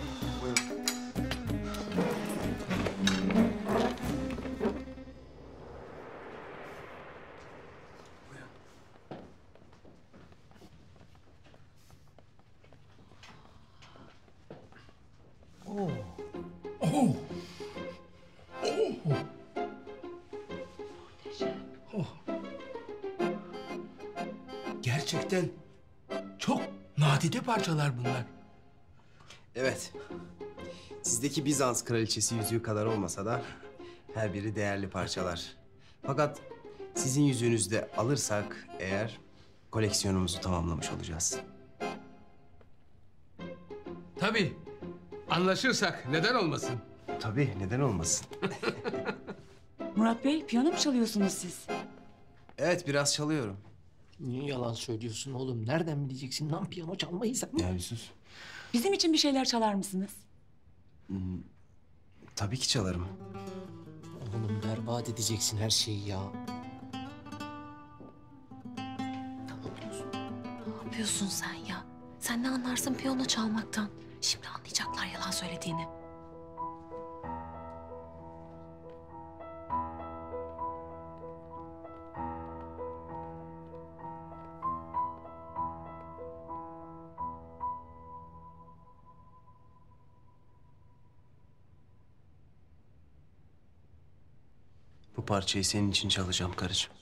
Gerçekten çok nadide parçalar bunlar. Evet. Sizdeki Bizans kraliçesi yüzüğü kadar olmasa da her biri değerli parçalar. Fakat sizin yüzüğünüzü de alırsak eğer koleksiyonumuzu tamamlamış olacağız. Tabii. Anlaşırsak neden olmasın? Tabii, neden olmasın? Murat Bey, piyano mu çalıyorsunuz siz? Evet, biraz çalıyorum. Niye yalan söylüyorsun oğlum? Nereden bileceksin lan piyano çalmayı sen? Ya bir sus. Bizim için bir şeyler çalar mısınız? Tabii ki çalarım. Oğlum berbat edeceksin her şeyi ya. Ne yapıyorsun sen ya? Sen ne anlarsın piyano çalmaktan? Şimdi anlayacaklar yalan söylediğini. Bu parçayı senin için çalacağım karıcığım.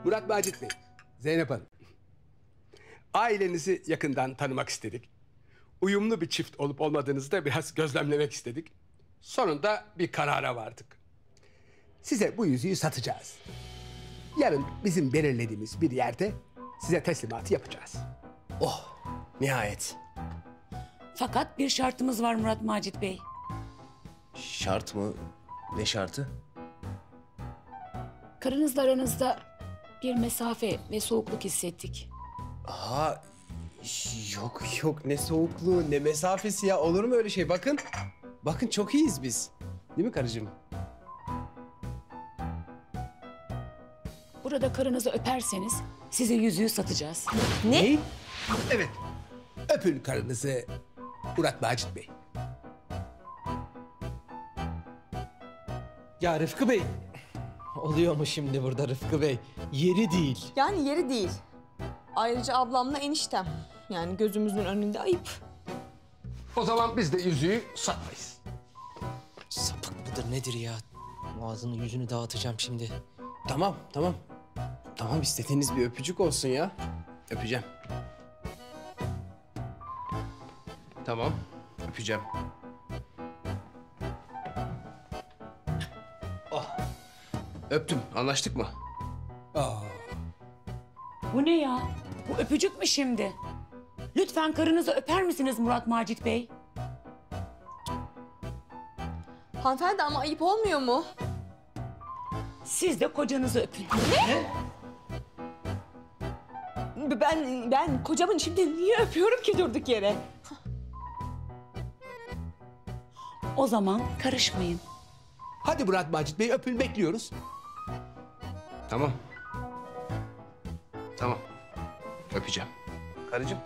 Murat Macit Bey, Zeynep Hanım. Ailenizi yakından tanımak istedik. Uyumlu bir çift olup olmadığınızı da biraz gözlemlemek istedik. Sonunda bir karara vardık. Size bu yüzüğü satacağız. Yarın bizim belirlediğimiz bir yerde size teslimatı yapacağız. Oh, nihayet. Fakat bir şartımız var Murat Macit Bey. Şart mı? Ne şartı? Karınızla aranızda bir mesafe ve soğukluk hissettik. Aha, yok ne soğukluğu ne mesafesi ya, olur mu öyle şey? Bakın çok iyiyiz biz. Değil mi karıcığım? Burada karınızı öperseniz size yüzüğü satacağız. Ne? Evet, öpün karınızı Murat Macit Bey. Ya Rıfkı Bey, oluyor mu şimdi burada Rıfkı Bey? Yeri değil. Yani yeri değil. Ayrıca ablamla eniştem. Yani gözümüzün önünde ayıp. O zaman biz de yüzüğü satmayız. Sapık mıdır nedir ya? Ağzını yüzünü dağıtacağım şimdi. Tamam, tamam. Tamam, istediğiniz bir öpücük olsun ya. Öpeceğim. Tamam, öpeceğim. Oh. Öptüm, anlaştık mı? Bu ne ya? Bu öpücük mü şimdi? Lütfen karınızı öper misiniz Murat Macit Bey? Hanımefendi ama ayıp olmuyor mu? Siz de kocanızı öpün. Ben kocamın şimdi niye öpüyorum ki durduk yere? O zaman karışmayın. Hadi Murat Macit Bey öpün, bekliyoruz. Tamam. Tamam. Öpeceğim. Karıcığım.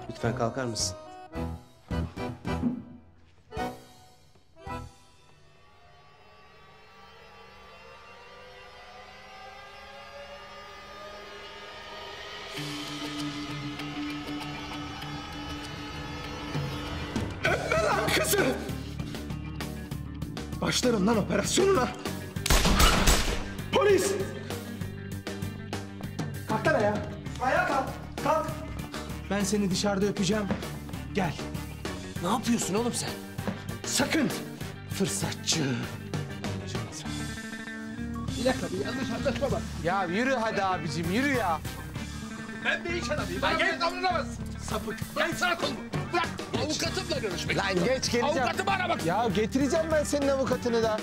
Lütfen kalkar mısın? Öpme lan kızı! Başlarım lan operasyonuna. Polis! Kalksana ya. Ayağa kalk. Kalk. Ben seni dışarıda öpeceğim. Gel. Ne yapıyorsun oğlum sen? Sakın. Fırsatçı. Bir dakika, bir yanlış anlaşma var. Ya yürü hadi abicim, yürü ya. Ben bir iş adamıyım. Ben gel davranamazsın. Sapık. Ben sana kolumu. Bırak. Avukatımla görüşmek Lan istiyorum. geç geleceğim. Avukatımı aramak. Ya getireceğim ben senin avukatını da.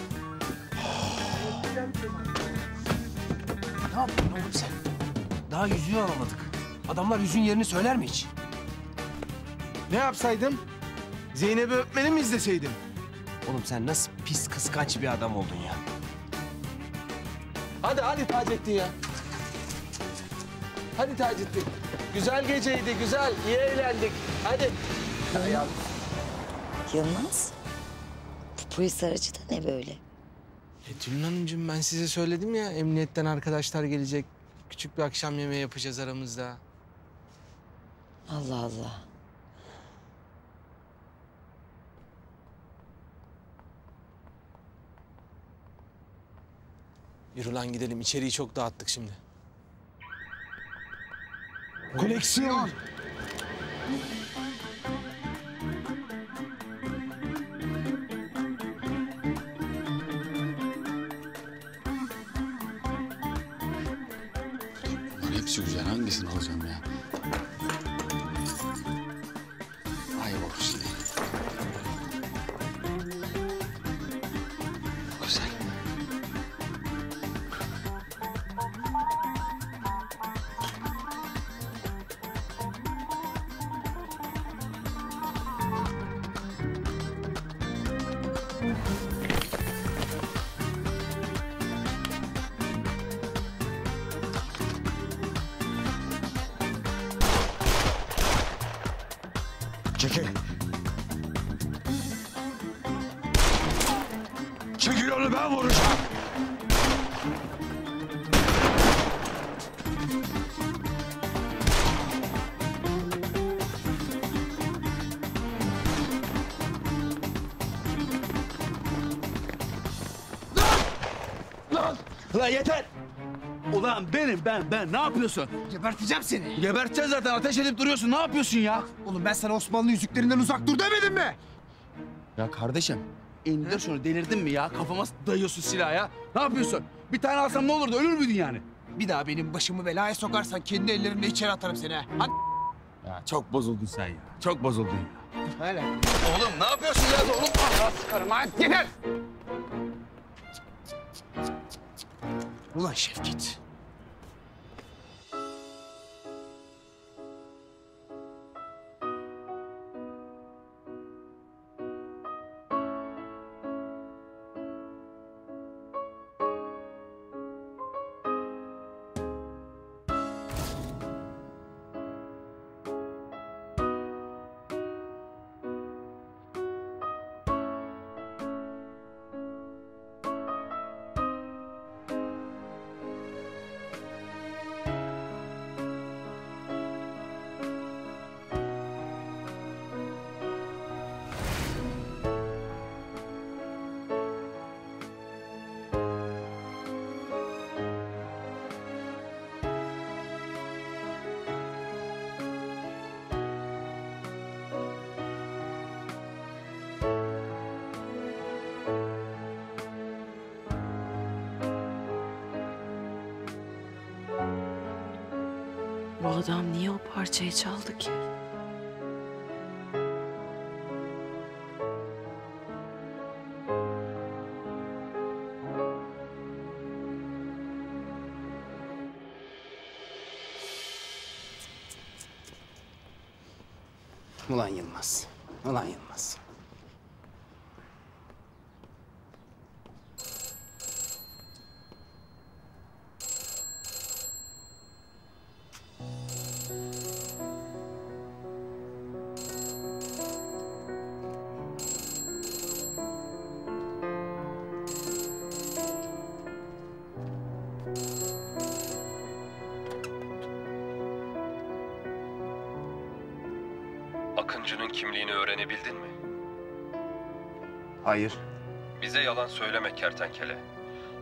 Ne yapıyorsun oğlum sen? Daha yüzüğü alamadık. Adamlar yüzüğün yerini söyler mi hiç? Ne yapsaydım? Zeynep'i öpmeni mi izleseydim? Oğlum sen nasıl pis kıskanç bir adam oldun ya? Hadi Taceddin ya. Hadi Taceddin. Güzel geceydi, güzel. İyi eğlendik. Hadi. Yılmaz, bu polis aracı da ne böyle? Tülin Hanımcığım, ben size söyledim ya, emniyetten arkadaşlar gelecek. Küçük bir akşam yemeği yapacağız aramızda. Allah Allah. Yürü lan gidelim, içeriği çok dağıttık şimdi. Koleksiyon. Bunlar hepsi güzel. Hangisini alacağım ya? Ay olsun. Güzel. Çekil. Çekil, onu ben vuracağım. Ulan yeter! Ulan benim ben. Ne yapıyorsun? Geberteceğim seni. Geberteceğiz zaten. Ateş edip duruyorsun. Ne yapıyorsun ya? Oğlum ben sana Osmanlı yüzüklerinden uzak dur demedim mi? Ya kardeşim, indir şunu. Delirdin mi ya? Kafama dayıyorsun silahı ya. Ne yapıyorsun? Bir tane alsam ne olurdu? Ölür müydün yani? Bir daha benim başımı belaya sokarsan kendi ellerimle içeri atarım seni ha. Hadi. Ya çok bozuldun sen ya. Çok bozuldun ya. Hele. Oğlum ne yapıyorsun ya? Oğlum sıkarım ha. Yeter! Ulan Şevket. Bu adam niye o parçayı çaldı ki? Ulan Yılmaz. Ulan Yılmaz. Akıncı'nın kimliğini öğrenebildin mi? Hayır. Bize yalan söyleme kertenkele.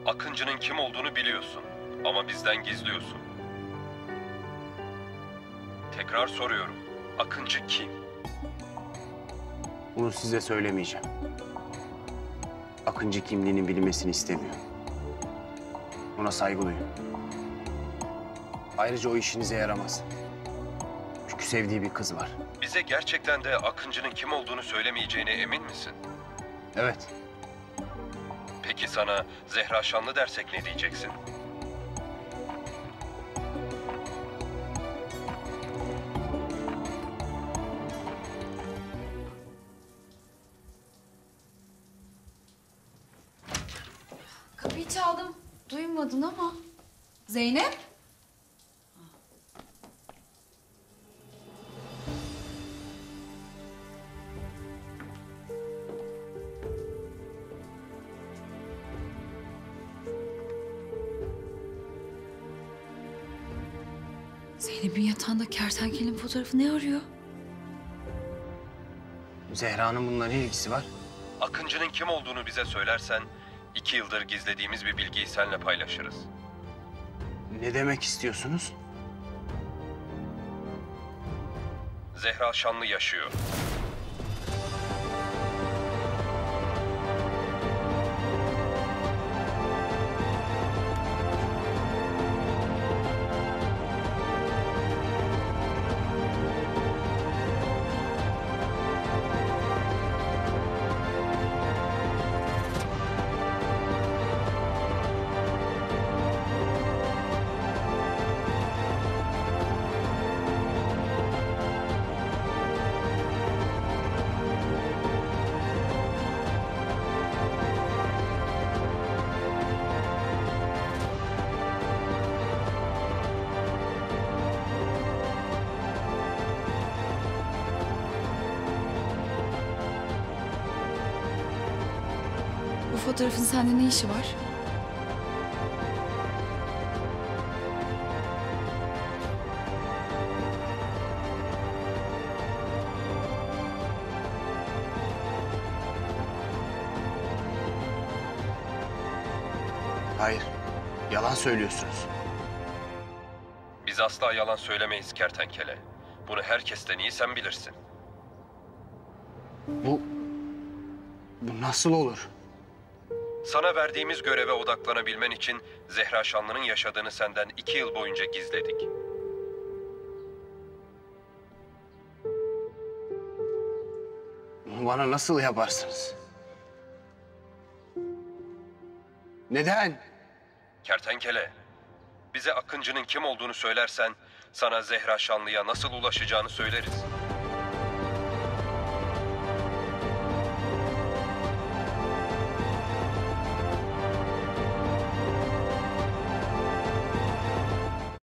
Akıncı'nın kim olduğunu biliyorsun ama bizden gizliyorsun. Tekrar soruyorum. Akıncı kim? Bunu size söylemeyeceğim. Akıncı kimliğinin bilinmesini istemiyorum. Buna saygı duyun. Ayrıca o işinize yaramaz. Çünkü sevdiği bir kız var. Bize gerçekten de Akıncı'nın kim olduğunu söylemeyeceğine emin misin? Evet. Peki sana Zehra Şanlı dersek ne diyeceksin? Kapıyı çaldım. Duymadın ama. Zeynep? Zeynep'in yatağında kertenkelenin fotoğrafı ne arıyor? Zehra'nın bununla ne ilgisi var? Akıncı'nın kim olduğunu bize söylersen 2 yıldır gizlediğimiz bir bilgiyi seninle paylaşırız. Ne demek istiyorsunuz? Zehra Şanlı yaşıyor. Bu fotoğrafın sende ne işi var? Hayır. Yalan söylüyorsunuz. Biz asla yalan söylemeyiz kertenkele. Bunu herkesten iyi sen bilirsin. Bu nasıl olur? Sana verdiğimiz göreve odaklanabilmen için Zehra Şanlı'nın yaşadığını senden 2 yıl boyunca gizledik. Bunu bana nasıl yaparsınız? Neden? Kertenkele, bize Akıncı'nın kim olduğunu söylersen sana Zehra Şanlı'ya nasıl ulaşacağını söyleriz.